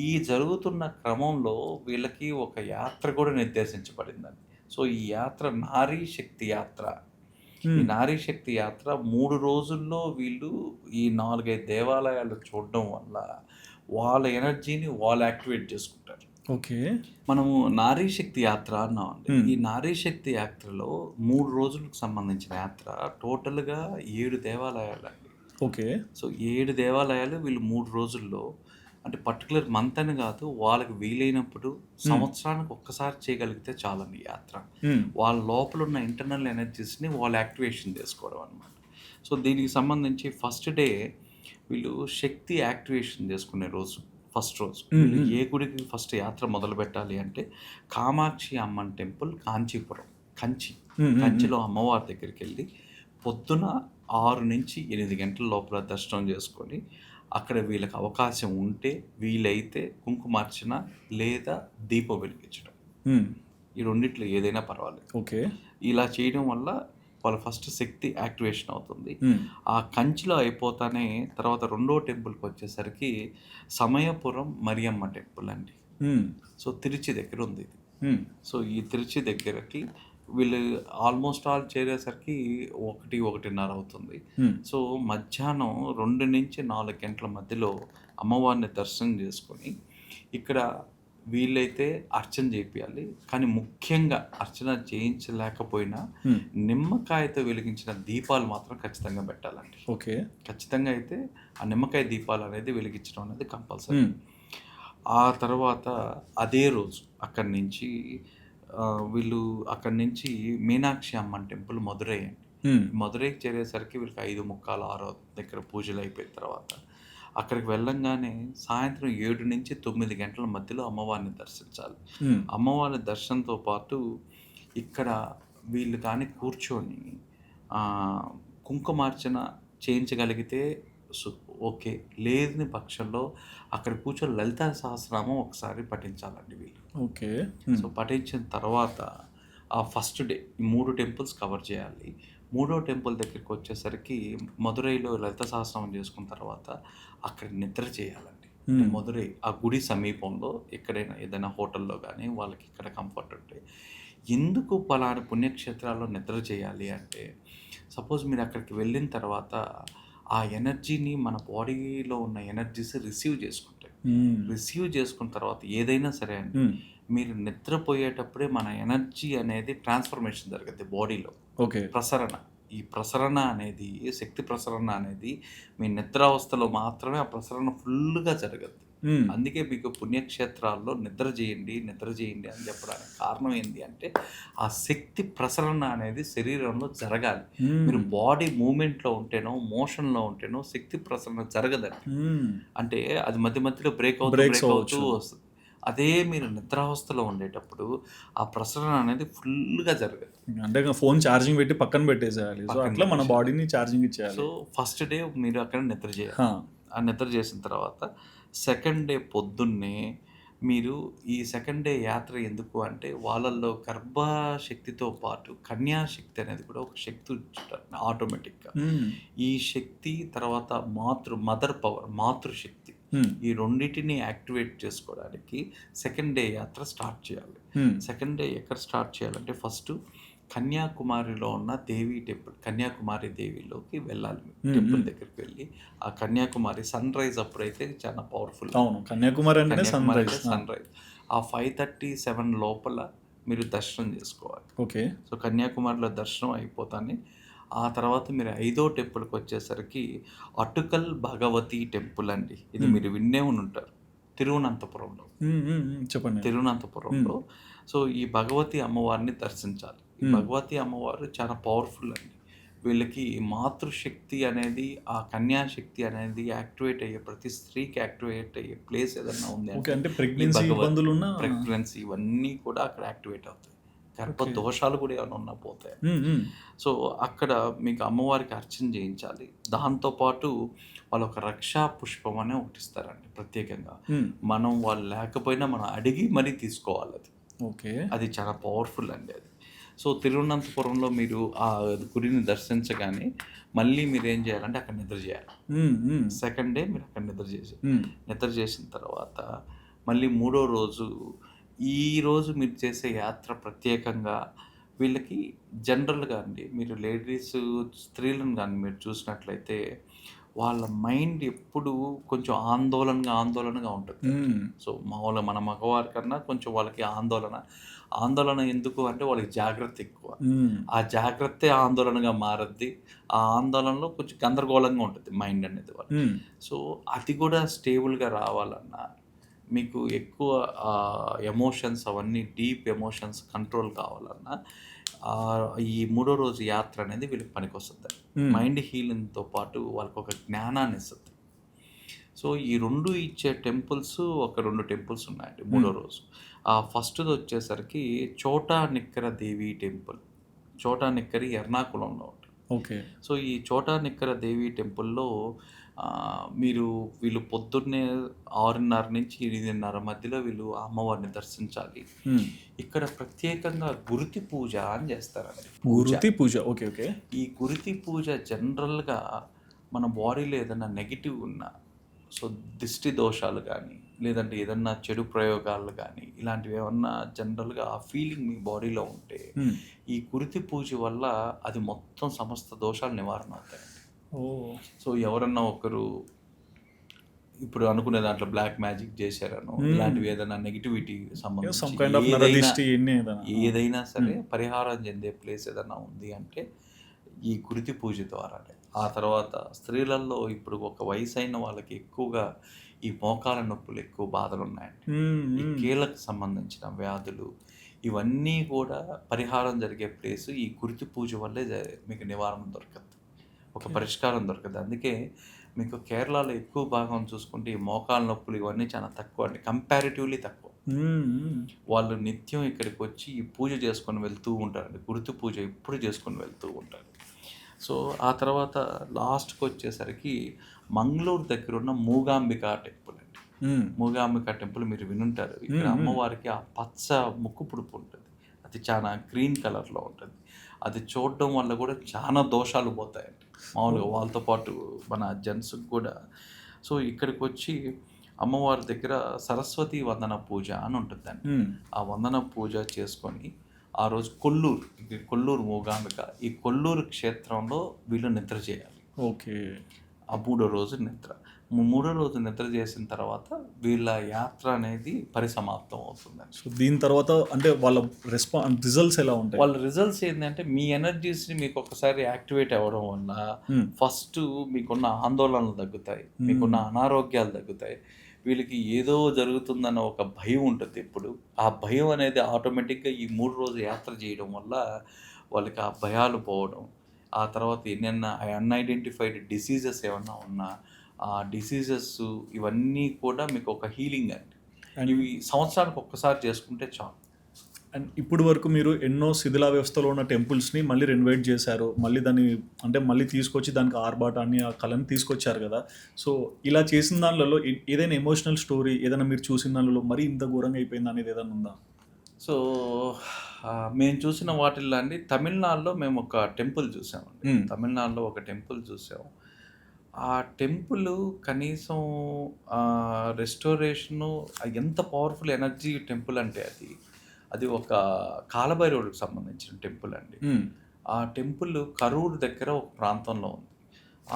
Speaker 2: ఈ జరుగుతున్న క్రమంలో వీళ్ళకి ఒక యాత్ర కూడా నిర్దేశించబడిందండి. సో ఈ యాత్ర నారీ శక్తి యాత్ర. ఈ నారీ శక్తి యాత్ర 3 రోజుల్లో వీళ్ళు ఈ 4-5 దేవాలయాలు చూడడం వల్ల వాళ్ళ ఎనర్జీని వాళ్ళు యాక్టివేట్ చేసుకుంటారు.
Speaker 1: ఓకే.
Speaker 2: మనము నారీ శక్తి యాత్ర అన్నామండి. ఈ నారీ శక్తి యాత్రలో 3 రోజులకు సంబంధించిన యాత్ర టోటల్గా 7 దేవాలయాలండి.
Speaker 1: ఓకే.
Speaker 2: సో 7 దేవాలయాలు వీళ్ళు 3 రోజుల్లో, అంటే పర్టికులర్ మంత్ అని కాదు, వాళ్ళకి వీలైనప్పుడు సంవత్సరానికి ఒక్కసారి చేయగలిగితే చాలండి యాత్ర. వాళ్ళ లోపల ఉన్న ఇంటర్నల్ ఎనర్జీస్ని వాళ్ళు యాక్టివేషన్ చేసుకోవడం అనమాట. సో దీనికి సంబంధించి ఫస్ట్ డే వీళ్ళు శక్తి యాక్టివేషన్ చేసుకునే రోజు, ఫస్ట్ రోజు వీళ్ళు ఏ గుడికి ఫస్ట్ యాత్ర మొదలు పెట్టాలి అంటే కామాక్షి అమ్మన్ టెంపుల్, కాంచీపురం, కంచిలో అమ్మవారి దగ్గరికి వెళ్ళి పొద్దున 6 నుంచి 8 గంటల లోపల దర్శనం చేసుకొని అక్కడ వీళ్ళకి అవకాశం ఉంటే వీలైతే కుంకుమార్చన లేదా దీపం వెలిగించడం, ఈ రెండిట్లో ఏదైనా పర్వాలేదు.
Speaker 1: ఓకే.
Speaker 2: ఇలా చేయడం వల్ల వాళ్ళ ఫస్ట్ శక్తి యాక్టివేషన్ అవుతుంది. ఆ కంచిలో అయిపోతానే తర్వాత రెండో టెంపుల్కి వచ్చేసరికి సమయపురం మరియమ్మ టెంపుల్ అండి. సో తిరుచి దగ్గర ఉంది ఇది. సో ఈ తిరుచి దగ్గరకి వీళ్ళు ఆల్మోస్ట్ ఆల్ చేరేసరికి 1-1:30 అవుతుంది. సో మధ్యాహ్నం 2 నుంచి 4 గంటల మధ్యలో అమ్మవారిని దర్శనం చేసుకొని ఇక్కడ వీళ్ళైతే అర్చన చేయాలి. కానీ ముఖ్యంగా అర్చన చేయించలేకపోయినా నిమ్మకాయతో వెలిగించిన దీపాలు మాత్రం ఖచ్చితంగా పెట్టాలండి.
Speaker 1: ఓకే.
Speaker 2: ఖచ్చితంగా అయితే ఆ నిమ్మకాయ దీపాలు అనేది వెలిగించడం అనేది కంపల్సరీ. ఆ తర్వాత అదే రోజు అక్కడి నుంచి వీళ్ళు అక్కడి నుంచి మీనాక్షి అమ్మన్ టెంపుల్ మధురై అండి. మధురైకి చేరేసరికి వీళ్ళకి 5:45-6 దగ్గర పూజలు అయిపోయిన తర్వాత అక్కడికి వెళ్ళంగానే సాయంత్రం 7 నుంచి 9 గంటల మధ్యలో అమ్మవారిని దర్శించాలి. అమ్మవారి దర్శనంతో పాటు ఇక్కడ వీళ్ళు కానీ కూర్చొని కుంకుమార్చన చేయించగలిగితే ఓకే, లేని పక్షంలో అక్కడ కూర్చొని లలితా సహస్రనామం ఒకసారి పఠించాలండి వీళ్ళు.
Speaker 1: ఓకే.
Speaker 2: సో పఠించిన తర్వాత ఆ ఫస్ట్ డే ఈ 3 టెంపుల్స్ కవర్ చేయాలి. 3వ టెంపుల్ దగ్గరికి వచ్చేసరికి మధురైలో లలిత సహస్రనామం చేసుకున్న తర్వాత అక్కడ నిద్ర చేయాలండి. మధురై ఆ గుడి సమీపంలో ఎక్కడైనా ఏదైనా హోటల్లో కానీ వాళ్ళకి ఇక్కడ కంఫర్ట్ ఉంటే, ఎందుకు పలానా పుణ్యక్షేత్రాల్లో నిద్ర చేయాలి అంటే సపోజ్ మీరు అక్కడికి వెళ్ళిన తర్వాత ఆ ఎనర్జీని మన బాడీలో ఉన్న ఎనర్జీస్ రిసీవ్ చేసుకుంటాయి. రిసీవ్ చేసుకున్న తర్వాత ఏదైనా సరే అండి, మీరు నిద్రపోయేటప్పుడే మన ఎనర్జీ అనేది ట్రాన్స్ఫర్మేషన్ జరుగుతుంది బాడీలో.
Speaker 1: ఓకే.
Speaker 2: ఈ ప్రసరణ అనేది, శక్తి ప్రసరణ అనేది మీ నిద్రావస్థలో మాత్రమే ఆ ప్రసరణ ఫుల్గా జరగదు. అందుకే మీకు పుణ్యక్షేత్రాల్లో నిద్ర చేయండి అని చెప్పడానికి కారణం ఏంటి అంటే ఆ శక్తి ప్రసరణ అనేది శరీరంలో జరగాలి. మీరు బాడీ మూమెంట్లో ఉంటేనో మోషన్లో ఉంటేనో శక్తి ప్రసరణ జరగదండి. అంటే అది మధ్య మధ్యలో బ్రేక్ అవుతూ వస్తుంది. అదే మీరు నిద్రావస్థలో ఉండేటప్పుడు ఆ ప్రసరణ అనేది ఫుల్గా జరగదు.
Speaker 1: అంటే ఫోన్ ఛార్జింగ్ పెట్టి పక్కన పెట్టేసేయాలి. సో అట్లా మన బాడీని ఛార్జింగ్ ఇచ్చేయాలి.
Speaker 2: సో ఫస్ట్ డే మీరు అక్కడ నిద్ర చేయాలి. ఆ నిద్ర చేసిన తర్వాత సెకండ్ డే పొద్దున్నే మీరు ఈ సెకండ్ డే యాత్ర ఎందుకు అంటే వాళ్ళల్లో గర్భశక్తితో పాటు కన్యాశక్తి అనేది కూడా ఒక శక్తి ఉంచుతారు ఆటోమేటిక్గా. ఈ శక్తి తర్వాత మదర్ పవర్, మాతృశక్తి, ఈ రెండింటిని యాక్టివేట్ చేసుకోవడానికి సెకండ్ డే యాత్ర స్టార్ట్ చేయాలి. సెకండ్ డే ఎక్కడ స్టార్ట్ చేయాలంటే ఫస్ట్ కన్యాకుమారిలో ఉన్న దేవి టెంపుల్, కన్యాకుమారి దేవిలోకి వెళ్ళాలి. టెంపుల్ దగ్గరికి వెళ్ళి ఆ కన్యాకుమారి సన్ రైజ్ అప్పుడైతే చాలా పవర్ఫుల్.
Speaker 1: కన్యాకుమారి సన్ రైజ్
Speaker 2: ఆ 5:37 లోపల మీరు దర్శనం చేసుకోవాలి.
Speaker 1: ఓకే.
Speaker 2: సో కన్యాకుమారిలో దర్శనం అయిపోతానే ఆ తర్వాత మీరు 5వ టెంపుల్కి వచ్చేసరికి అటుకల్ భగవతి టెంపుల్ అండి. ఇది మీరు విన్నే ఉంటారు తిరువనంతపురంలో.
Speaker 1: చెప్పండి.
Speaker 2: తిరువనంతపురంలో. సో ఈ భగవతి అమ్మవారిని దర్శించాలి. ఈ భగవతి అమ్మవారు చాలా పవర్ఫుల్ అండి. వీళ్ళకి మాతృశక్తి అనేది, ఆ కన్యాశక్తి అనేది యాక్టివేట్ అయ్యే, ప్రతి స్త్రీకి యాక్టివేట్ అయ్యే ప్లేస్ ఏదన్నా ఉంది అంటే
Speaker 1: ప్రెగ్నెన్సీ
Speaker 2: ఇవన్నీ కూడా అక్కడ యాక్టివేట్ అవుతాయి. గర్భ దోషాలు కూడా ఏమైనా ఉన్నా పోతాయి. సో అక్కడ మీకు అమ్మవారికి అర్చన చేయించాలి. దాంతోపాటు వాళ్ళు ఒక రక్షా పుష్పం అనే ఒకటి ఇస్తారండి ప్రత్యేకంగా. మనం వాళ్ళు లేకపోయినా మనం అడిగి మరీ తీసుకోవాలి అది.
Speaker 1: ఓకే.
Speaker 2: అది చాలా పవర్ఫుల్ అండి అది. సో తిరువనంతపురంలో మీరు ఆ గుడిని దర్శించగానే మళ్ళీ మీరు ఏం చేయాలంటే అక్కడ నిద్ర చేయాలి. సెకండ్ డే మీరు అక్కడ నిద్ర చేసిన తర్వాత మళ్ళీ మూడో రోజు ఈ రోజు మీరు చేసే యాత్ర ప్రత్యేకంగా వీళ్ళకి జనరల్గా అండి మీరు లేడీస్ స్త్రీలను కానీ మీరు చూసినట్లయితే వాళ్ళ మైండ్ ఎప్పుడు కొంచెం ఆందోళనగా ఉంటుంది. సో మామూలుగా మన మగవారి కన్నా కొంచెం వాళ్ళకి ఆందోళన ఎందుకు అంటే వాళ్ళకి జాగ్రత్త ఎక్కువ. ఆ జాగ్రత్తే ఆందోళనగా మారద్ది. ఆ ఆందోళనలో కొంచెం గందరగోళంగా ఉంటుంది మైండ్ అనేది వాళ్ళు. సో అది కూడా స్టేబుల్గా రావాలన్నా మీకు ఎక్కువ ఎమోషన్స్ అవన్నీ డీప్ ఎమోషన్స్ కంట్రోల్ కావాలన్నా ఈ మూడో రోజు యాత్ర అనేది వీళ్ళకి పనికొస్తుంది. మైండ్ హీలింగ్తో పాటు వాళ్ళకి ఒక జ్ఞానాన్ని ఇస్తుంది. సో ఈ రెండు ఇచ్చే టెంపుల్స్ ఒక 2 టెంపుల్స్ ఉన్నాయండి మూడో రోజు. ఫస్ట్ది వచ్చేసరికి చోటా నిక్కర దేవి టెంపుల్. చోటా నిక్కరి ఎర్నాకుళంలో ఉంటుంది.
Speaker 1: ఓకే.
Speaker 2: సో ఈ చోటా నిక్కర దేవి టెంపుల్లో వీళ్ళు పొద్దున్నే 6:30 నుంచి 8:30 మధ్యలో వీళ్ళు అమ్మవారిని దర్శించాలి. ఇక్కడ ప్రత్యేకంగా గురుతి పూజ అని చేస్తారండి.
Speaker 1: గురుతి పూజ. ఓకే. ఓకే.
Speaker 2: ఈ గురుతి పూజ జనరల్గా మన బాడీలో ఏదైనా నెగిటివ్ ఉన్నా, సో దిష్టి దోషాలు కానీ లేదంటే ఏదన్నా చెడు ప్రయోగాలు కానీ ఇలాంటివి ఏమన్నా జనరల్గా ఆ ఫీలింగ్ మీ బాడీలో ఉంటే ఈ గురుతి పూజ వల్ల అది మొత్తం సమస్త దోషాలు నివారణ అవుతాయండి. సో ఎవరన్నా ఒకరు ఇప్పుడు అనుకునే దాంట్లో బ్లాక్ మ్యాజిక్ చేశారను ఇలాంటివి ఏదైనా నెగిటివిటీ సంబంధించి ఏదైనా సరే పరిహారం చెందే ప్లేస్ ఏదైనా ఉంది అంటే ఈ గురుతి పూజ ద్వారానే. ఆ తర్వాత స్త్రీలలో ఇప్పుడు ఒక వయసు అయిన వాళ్ళకి ఎక్కువగా ఈ మోకాల నొప్పులు ఎక్కువ బాధలు ఉన్నాయండి. ఈ కీళ్ళకు సంబంధించిన వ్యాధులు ఇవన్నీ కూడా పరిహారం జరిగే ప్లేస్ ఈ గురుతి పూజ వల్లే మీకు నివారణ దొరకదు, ఒక పరిష్కారం దొరకదు. అందుకే మీకు కేరళలో ఎక్కువ భాగం చూసుకుంటే ఈ మోకాల నొప్పులు ఇవన్నీ చాలా తక్కువ అండి, కంపారిటివ్లీ తక్కువ. వాళ్ళు నిత్యం ఇక్కడికి వచ్చి ఈ పూజ చేసుకొని వెళ్తూ ఉంటారండి. గురుతి పూజ ఎప్పుడు చేసుకొని వెళ్తూ ఉంటారు. సో ఆ తర్వాత లాస్ట్కి వచ్చేసరికి మంగళూరు దగ్గర ఉన్న మూగాంబికా టెంపుల్ అండి. మూగాంబికా టెంపుల్ మీరు వినుంటారు. ఇక్కడ అమ్మవారికి ఆ పచ్చ ముక్కు పుడుపు ఉంటుంది, అది చాలా గ్రీన్ కలర్లో ఉంటుంది. అది చూడడం వల్ల కూడా చాలా దోషాలు పోతాయండి మామూలుగా వాళ్ళతో పాటు మన జెంట్స్కి కూడా. సో ఇక్కడికి వచ్చి అమ్మవారి దగ్గర సరస్వతి వందన పూజ అని ఉంటుందండి. ఆ వందన పూజ చేసుకొని ఆ రోజు కొల్లూరు మూగాంబిక ఈ కొల్లూరు క్షేత్రంలో వీళ్ళు నిద్ర చేయాలి.
Speaker 1: ఓకే.
Speaker 2: ఆ మూడో రోజు నిద్ర చేసిన తర్వాత వీళ్ళ యాత్ర అనేది పరిసమాప్తం అవుతుందండి.
Speaker 1: సో దీని తర్వాత అంటే వాళ్ళ రిజల్ట్స్ ఎలా ఉంటాయి?
Speaker 2: వాళ్ళ రిజల్ట్స్ ఏంటంటే మీ ఎనర్జీస్ని మీకు ఒకసారి యాక్టివేట్ అవ్వడం వల్ల ఫస్ట్ మీకున్న ఆందోళనలు తగ్గుతాయి, మీకున్న అనారోగ్యాలు తగ్గుతాయి. వీళ్ళకి ఏదో జరుగుతుందన్న ఒక భయం ఉంటుంది ఎప్పుడు. ఆ భయం అనేది ఆటోమేటిక్గా ఈ 3 రోజు యాత్ర చేయడం వల్ల వాళ్ళకి ఆ భయాలు పోవడం, ఆ తర్వాత ఎన్నెన్నా అన్ఐడెంటిఫైడ్ డిసీజెస్ ఏమన్నా ఉన్నా ఆ డిసీజెస్ ఇవన్నీ కూడా మీకు ఒక హీలింగ్ అండి. ఇవి సంవత్సరానికి ఒక్కసారి చేసుకుంటే చాలు.
Speaker 1: అండ్ ఇప్పుడు వరకు మీరు ఎన్నో శిథిలా వ్యవస్థలో ఉన్న టెంపుల్స్ని మళ్ళీ రెనోవేట్ చేశారు, మళ్ళీ దాన్ని అంటే మళ్ళీ తీసుకొచ్చి దానికి ఆర్భాటాన్ని ఆ కళని తీసుకొచ్చారు కదా. సో ఇలా చేసిన దానిలో ఏదైనా ఎమోషనల్ స్టోరీ ఏదైనా మీరు చూసిన దానిలో మరీ ఇంత ఘోరంగా అయిపోయింది అనేది ఏదైనా ఉందా?
Speaker 2: సో మేము చూసిన వాటిల్లో అండి తమిళనాడులో మేము ఒక టెంపుల్ చూసామండి. తమిళనాడులో ఒక టెంపుల్ చూసాము. ఆ టెంపుల్ కనీసం రెస్టోరేషను ఎంత పవర్ఫుల్ ఎనర్జీ టెంపుల్ అంటే అది ఒక కాలభైరవుడికి సంబంధించిన టెంపుల్ అండి. ఆ టెంపుల్ కరూరు దగ్గర ఒక ప్రాంతంలో ఉంది.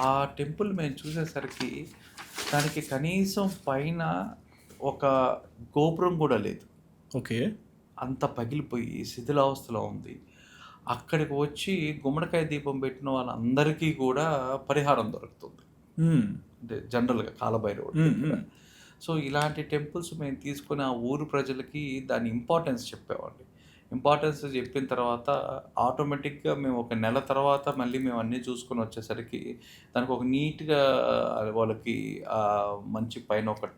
Speaker 2: ఆ టెంపుల్ మేము చూసేసరికి దానికి కనీసం పైన ఒక గోపురం కూడా లేదు.
Speaker 1: ఓకే. అంత
Speaker 2: పగిలిపోయి శిథిలావస్థలో ఉంది. అక్కడికి వచ్చి గుమ్మడికాయ దీపం పెట్టిన వాళ్ళందరికీ కూడా పరిహారం దొరుకుతుంది అంటే జనరల్గా కాలభైరవుడు. సో ఇలాంటి టెంపుల్స్ మేము తీసుకొని ఆ ఊరు ప్రజలకి దాని ఇంపార్టెన్స్ చెప్పేవాడి. ఇంపార్టెన్స్ చెప్పిన తర్వాత ఆటోమేటిక్గా మేము ఒక నెల తర్వాత మళ్ళీ మేము అన్నీ చూసుకొని వచ్చేసరికి దానికి ఒక నీట్గా వాళ్ళకి మంచి పైన ఒక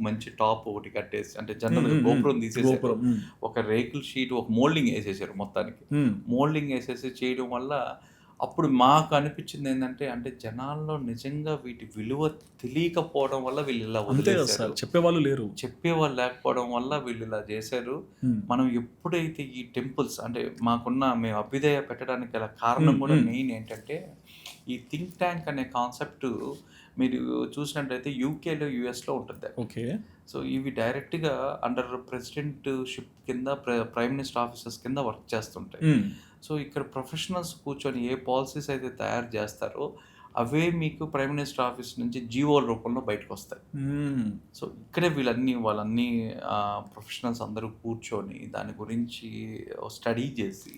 Speaker 2: మంచి టాప్ ఒకటి కట్టేసి, అంటే జనరల్గా గోపురం తీసేసారు, ఒక రేకుల షీట్, ఒక మోల్డింగ్ వేసేసారు మొత్తానికి. మోల్డింగ్ వేసేసి చేయడం వల్ల అప్పుడు మాకు అనిపించింది ఏంటంటే, అంటే జనాల్లో నిజంగా వీటి విలువ తెలియకపోవడం వల్ల వీళ్ళు ఇలా వదిలేశారు,
Speaker 1: చెప్పేవాళ్ళు లేరు,
Speaker 2: చెప్పేవాళ్ళు లేకపోవడం వల్ల వీళ్ళు ఇలా చేశారు. మనం ఎప్పుడైతే ఈ టెంపుల్స్ అంటే మేము అభ్యుదయ పెట్టడానికి గల కారణం కూడా మెయిన్ ఏంటంటే, ఈ థింక్ ట్యాంక్ అనే కాన్సెప్ట్ మీరు చూసినట్లయితే యూకేలో యూఎస్లో ఉంటుంది.
Speaker 1: ఓకే.
Speaker 2: సో ఇవి డైరెక్ట్గా అండర్ ప్రెసిడెంట్షిప్ కింద ప్రైమ్ మినిస్టర్ ఆఫీసెస్ కింద వర్క్ చేస్తుంటాయి. సో ఇక్కడ ప్రొఫెషనల్స్ కూర్చొని ఏ పాలసీస్ అయితే తయారు చేస్తారో అవే మీకు ప్రైమ్ మినిస్టర్ ఆఫీస్ నుంచి జీవోల రూపంలో బయటకు వస్తాయి. సో ఇక్కడే వాళ్ళన్నీ ప్రొఫెషనల్స్ అందరూ కూర్చొని దాని గురించి స్టడీ చేసి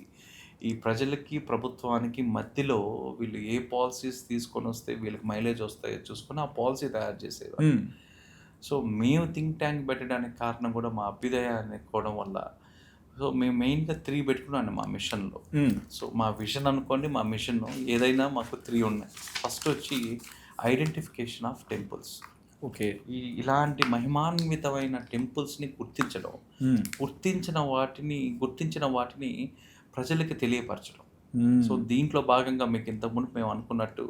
Speaker 2: ఈ ప్రజలకి ప్రభుత్వానికి మధ్యలో వీళ్ళు ఏ పాలసీస్ తీసుకొని వస్తే వీళ్ళకి మైలేజ్ వస్తాయో చూసుకొని ఆ పాలసీ తయారు చేసేవారు. సో మేము థింక్ ట్యాంక్ పెట్టడానికి కారణం కూడా మా అభ్యుదయ అనుకోవడం వల్ల. సో మేము మెయిన్గా 3 పెట్టుకున్నాను మా మిషన్లో. సో మా విజన్ అనుకోండి, మా మిషన్ ఏదైనా మాకు 3 ఉన్నాయి. ఫస్ట్ వచ్చి ఐడెంటిఫికేషన్ ఆఫ్ టెంపుల్స్.
Speaker 1: ఓకే.
Speaker 2: ఇలాంటి మహిమాన్వితమైన టెంపుల్స్ని గుర్తించడం, గుర్తించిన వాటిని ప్రజలకి తెలియపరచడం. సో దీంట్లో భాగంగా మీకు ఇంతకుముందు మేము అనుకున్నట్టు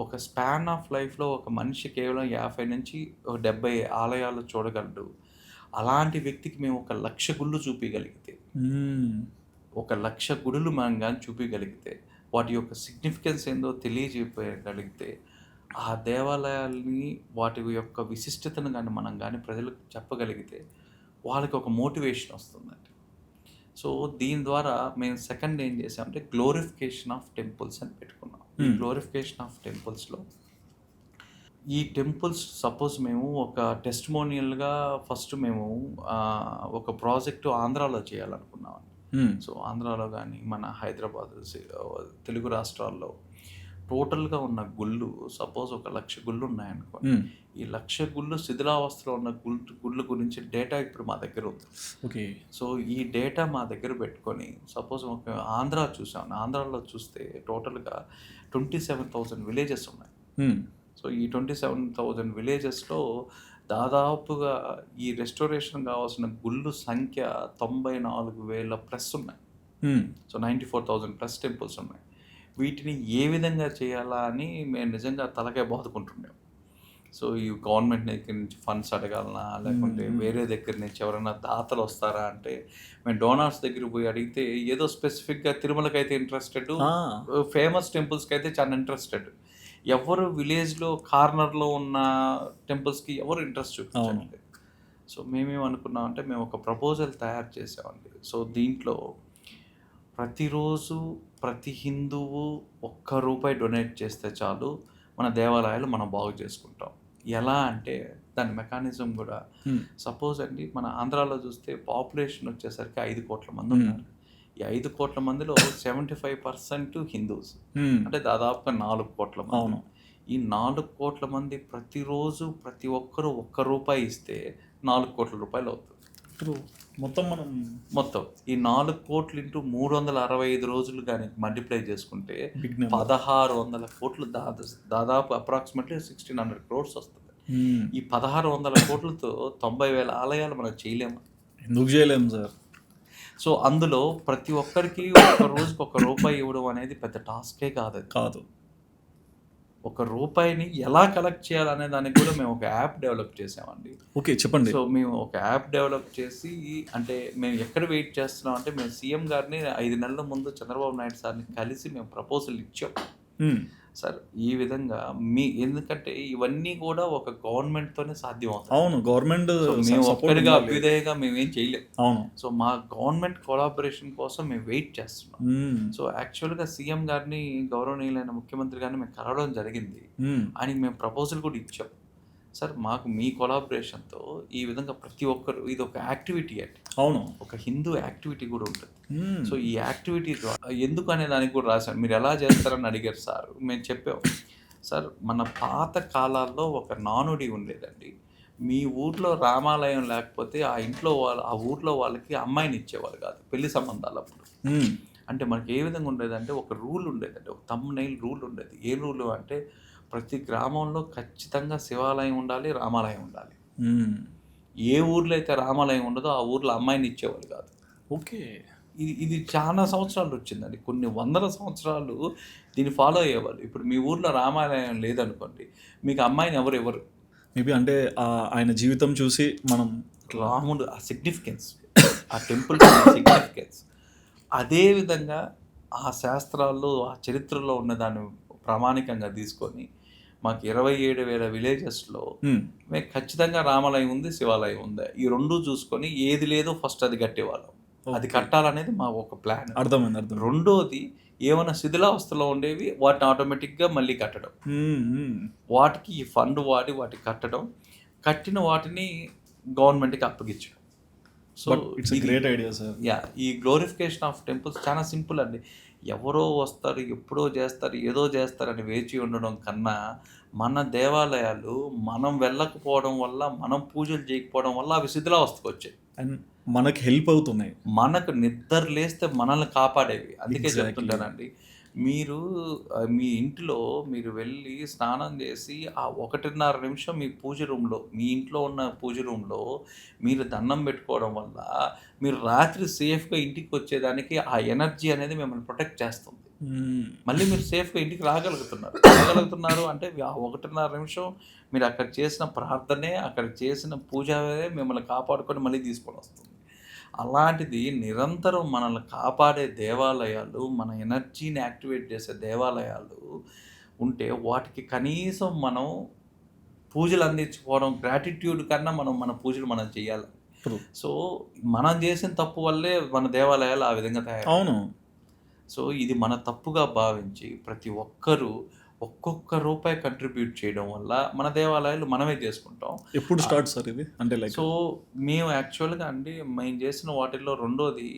Speaker 2: ఒక స్పాన్ ఆఫ్ లైఫ్లో ఒక మనిషి కేవలం 50 నుంచి 70 ఆలయాలు చూడగలడు. అలాంటి వ్యక్తికి మేము 1,00,000 గుళ్ళు చూపించగలిగితే, 1,00,000 గుడులు మనం కానీ చూపించగలిగితే, వాటి యొక్క సిగ్నిఫికెన్స్ ఏందో తెలియజేయగలిగితే, ఆ దేవాలయాల్ని వాటి యొక్క విశిష్టతను కానీ మనం కానీ ప్రజలకు చెప్పగలిగితే వాళ్ళకి ఒక మోటివేషన్ వస్తుందండి. సో దీని ద్వారా మేము సెకండ్ ఏం చేసామంటే గ్లోరిఫికేషన్ ఆఫ్ టెంపుల్స్ అని పెట్టుకున్నాం. ఈ గ్లోరిఫికేషన్ ఆఫ్ టెంపుల్స్లో ఈ టెంపుల్స్ సపోజ్ మేము ఒక టెస్టిమోనియల్గా ఫస్ట్ మేము ఒక ప్రాజెక్టు ఆంధ్రాలో చేయాలనుకున్నాం. సో ఆంధ్రాలో కానీ మన హైదరాబాద్, తెలుగు రాష్ట్రాల్లో టోటల్గా ఉన్న గుళ్ళు సపోజ్ 1,00,000 గుళ్ళు ఉన్నాయనుకో, ఈ 1,00,000 గుళ్ళు శిథిలావస్థలో ఉన్న గుళ్ళు గురించి డేటా ఇప్పుడు మా దగ్గర ఉంది.
Speaker 1: ఓకే.
Speaker 2: సో ఈ డేటా మా దగ్గర పెట్టుకొని సపోజ్ ఒక ఆంధ్రా చూసాం, ఆంధ్రాలో చూస్తే టోటల్గా 27,000 విలేజెస్ ఉన్నాయి. సో ఈ 27,000 విలేజెస్లో దాదాపుగా ఈ రెస్టోరేషన్ కావాల్సిన గుళ్ళు సంఖ్య 94,000 ప్లస్ ఉన్నాయి. సో 94,000 ప్లస్ టెంపుల్స్ ఉన్నాయి. వీటిని ఏ విధంగా చేయాలా అని మేము నిజంగా తలకాయ బాదుకుంటున్నాం. సో ఈ గవర్నమెంట్ దగ్గర నుంచి ఫండ్స్ అడగాలనా, లేకుంటే వేరే దగ్గర నుంచి ఎవరైనా దాతలు వస్తారా అంటే, మేము డోనార్స్ దగ్గర పోయి అడిగితే ఏదో స్పెసిఫిక్గా తిరుమలకి అయితే ఇంట్రెస్టెడ్, ఫేమస్ టెంపుల్స్కి అయితే చాలా ఇంట్రెస్టెడ్. ఎవరు విలేజ్లో కార్నర్లో ఉన్న టెంపుల్స్కి ఎవరు ఇంట్రెస్ట్ చూపించండి. సో మేమేమనుకున్నామంటే మేము ఒక ప్రపోజల్ తయారు చేసామండి. సో దీంట్లో ప్రతిరోజు ప్రతి హిందువు ₹1 డొనేట్ చేస్తే చాలు, మన దేవాలయాలు మనం బాగు చేసుకుంటాం. ఎలా అంటే దాని మెకానిజం కూడా సపోజ్ అండి, మన ఆంధ్రాలో చూస్తే పాపులేషన్ వచ్చేసరికి 5 కోట్ల మంది ఉన్నారు. ఈ 5 కోట్ల మందిలో 75% హిందూస్, అంటే దాదాపుగా 4 కోట్ల మంది. ఈ 4 కోట్ల మంది ప్రతిరోజు ప్రతి ఒక్కరు ₹1 ఇస్తే 4 కోట్ల రూపాయలు అవుతుంది. మొత్తం ఈ 4 కోట్లు ఇంటూ 365 రోజులు కానీ మల్టిప్లై చేసుకుంటే 1,600 కోట్లు, దాదాపు అప్రాక్సిమేట్లీ 1,600 crores వస్తుంది. ఈ 1,600 కోట్లతో 90,000 ఆలయాలు మనం చేయలేము.
Speaker 1: ఎందుకు చేయలేము సార్?
Speaker 2: సో అందులో ప్రతి ఒక్కరికి ఒక రోజుకి ₹1 ఇవ్వడం అనేది పెద్ద టాస్కే కాదు. ₹1 ఎలా కలెక్ట్ చేయాలనే దానికి కూడా మేము ఒక యాప్ డెవలప్ చేసామండి.
Speaker 1: ఓకే, చెప్పండి.
Speaker 2: సో మేము ఒక యాప్ డెవలప్ చేసి, అంటే మేము ఎక్కడ వెయిట్ చేస్తున్నాం అంటే, మేము సీఎం గారిని 5 నెలల ముందు చంద్రబాబు నాయుడు సార్ని కలిసి మేము ప్రపోజల్ ఇచ్చాం. సార్ ఈ విధంగా ఎందుకంటే ఇవన్నీ కూడా ఒక గవర్నమెంట్తోనే సాధ్యం అవుతుంది.
Speaker 1: అవును, గవర్నమెంట్
Speaker 2: మేము ఒక్కడిగా అభ్యుదయగా మేమేం చేయలేము.
Speaker 1: అవును.
Speaker 2: సో మా గవర్నమెంట్ కొలాబరేషన్ కోసం మేము వెయిట్ చేస్తున్నాం. సో యాక్చువల్గా సీఎం గారిని, గౌరవనీయులైన ముఖ్యమంత్రి గారిని మేము కలవడం జరిగింది. ఆయనకి మేము ప్రపోజల్ కూడా ఇచ్చాం. సార్ మాకు మీ కొలాబరేషన్తో ఈ విధంగా ప్రతి ఒక్కరు, ఇది ఒక యాక్టివిటీ అండి.
Speaker 1: అవును, ఒక
Speaker 2: హిందూ యాక్టివిటీ కూడా ఉంటుంది. సో ఈ యాక్టివిటీ ద్వారా ఎందుకు అనే దానికి కూడా రాశాను. మీరు ఎలా చేస్తారని అడిగారు సార్. మేము చెప్పాము సార్, మన పాత కాలాల్లో ఒక నానుడి ఉండేదండి, మీ ఊర్లో రామాలయం లేకపోతే ఆ ఇంట్లో ఆ ఊర్లో వాళ్ళకి అమ్మాయిని ఇచ్చేవాళ్ళు కాదు పెళ్లి సంబంధాలు అప్పుడు. అంటే మనకి ఏ విధంగా ఉండేదంటే ఒక రూల్ ఉండేదండి, ఒక థంబ్‌నెయిల్ రూల్ ఉండేది. ఏ రూలు అంటే ప్రతి గ్రామంలో ఖచ్చితంగా శివాలయం ఉండాలి, రామాలయం ఉండాలి. ఏ ఊర్లో అయితే రామాలయం ఉండదో ఆ ఊర్లో అమ్మాయిని ఇచ్చేవాళ్ళు కాదు.
Speaker 1: ఓకే.
Speaker 2: ఇది చాలా సంవత్సరాలు వచ్చిందండి. కొన్ని వందల సంవత్సరాలు దీన్ని ఫాలో అయ్యేవాళ్ళు. ఇప్పుడు మీ ఊర్లో రామాలయం లేదనుకోండి, మీకు అమ్మాయిని ఎవరు ఇవ్వరు.
Speaker 1: మేబీ అంటే ఆయన జీవితం చూసి మనం
Speaker 2: రాముడు ఆ సిగ్నిఫికెన్స్, ఆ టెంపుల్ సిగ్నిఫికెన్స్, అదే విధంగా ఆ శాస్త్రాల్లో ఆ చరిత్రలో ఉన్నదాన్ని ప్రామాణికంగా తీసుకొని మాకు 27,000 విలేజెస్లో మేము ఖచ్చితంగా రామాలయం ఉంది, శివాలయం ఉంది, ఈ రెండు చూసుకొని ఏది లేదో ఫస్ట్ అది కట్టేవాళ్ళం. అది కట్టాలనేది మా ఒక ప్లాన్.
Speaker 1: అర్థమైంది.
Speaker 2: రెండోది ఏమైనా శిథిలావస్థలో ఉండేవి వాటిని ఆటోమేటిక్గా మళ్ళీ కట్టడం, వాటికి ఈ ఫండ్ వాడి వాటికి కట్టడం, కట్టిన వాటిని గవర్నమెంట్కి అప్పగించడం. So
Speaker 1: it's great idea sir.
Speaker 2: ఈ గ్లోరిఫికేషన్ ఆఫ్ టెంపుల్స్ చాలా సింపుల్ అండి. ఎవరో వస్తారు, ఎప్పుడో చేస్తారు, ఏదో చేస్తారని వేచి ఉండడం కన్నా మన దేవాలయాలు మనం వెళ్ళకపోవడం వల్ల, మనం పూజలు చేయకపోవడం వల్ల అవి శిథిలావస్థకు వచ్చాయి.
Speaker 1: అండ్ మనకి హెల్ప్ అవుతున్నాయి.
Speaker 2: మనకు నిద్ర లేస్తే మనల్ని కాపాడేవి. అందుకే చెప్తుంటానండి, మీరు మీ ఇంట్లో మీరు వెళ్ళి స్నానం చేసి ఆ 1.5 నిమిషం మీ పూజ రూమ్లో, మీ ఇంట్లో ఉన్న పూజ రూమ్లో మీరు దండం పెట్టుకోవడం వల్ల మీరు రాత్రి సేఫ్గా ఇంటికి వచ్చేదానికి ఆ ఎనర్జీ అనేది మిమ్మల్ని ప్రొటెక్ట్ చేస్తుంది. మళ్ళీ మీరు సేఫ్గా ఇంటికి రాగలుగుతున్నారు అంటే ఆ 1.5 నిమిషం మీరు అక్కడ చేసిన ప్రార్థనే, అక్కడ చేసిన పూజే మిమ్మల్ని కాపాడుకొని మళ్ళీ తీసుకొని వస్తుంది. అలాంటిది నిరంతరం మనల్ని కాపాడే దేవాలయాలు, మన ఎనర్జీని యాక్టివేట్ చేసే దేవాలయాలు ఉంటే వాటికి కనీసం మనం పూజలు అందించుకోవడం, గ్రాటిట్యూడ్ కన్నా మన పూజలు మనం చేయాలి. సో మనం చేసిన తప్పు వల్లే మన దేవాలయాలు ఆ విధంగా తయారు.
Speaker 1: అవును.
Speaker 2: సో ఇది మన తప్పుగా భావించి ప్రతి ఒక్కరూ ఒక్కొక్క రూపాయి కంట్రిబ్యూట్ చేయడం వల్ల మన దేవాలయాలు మనమే చేసుకుంటాం.
Speaker 1: ఎప్పుడు స్టార్ట్ సార్ ఇది? అంటే లైక్
Speaker 2: సో మేము యాక్చువల్గా అండి మేము చేసిన వాటిల్లో రెండోది,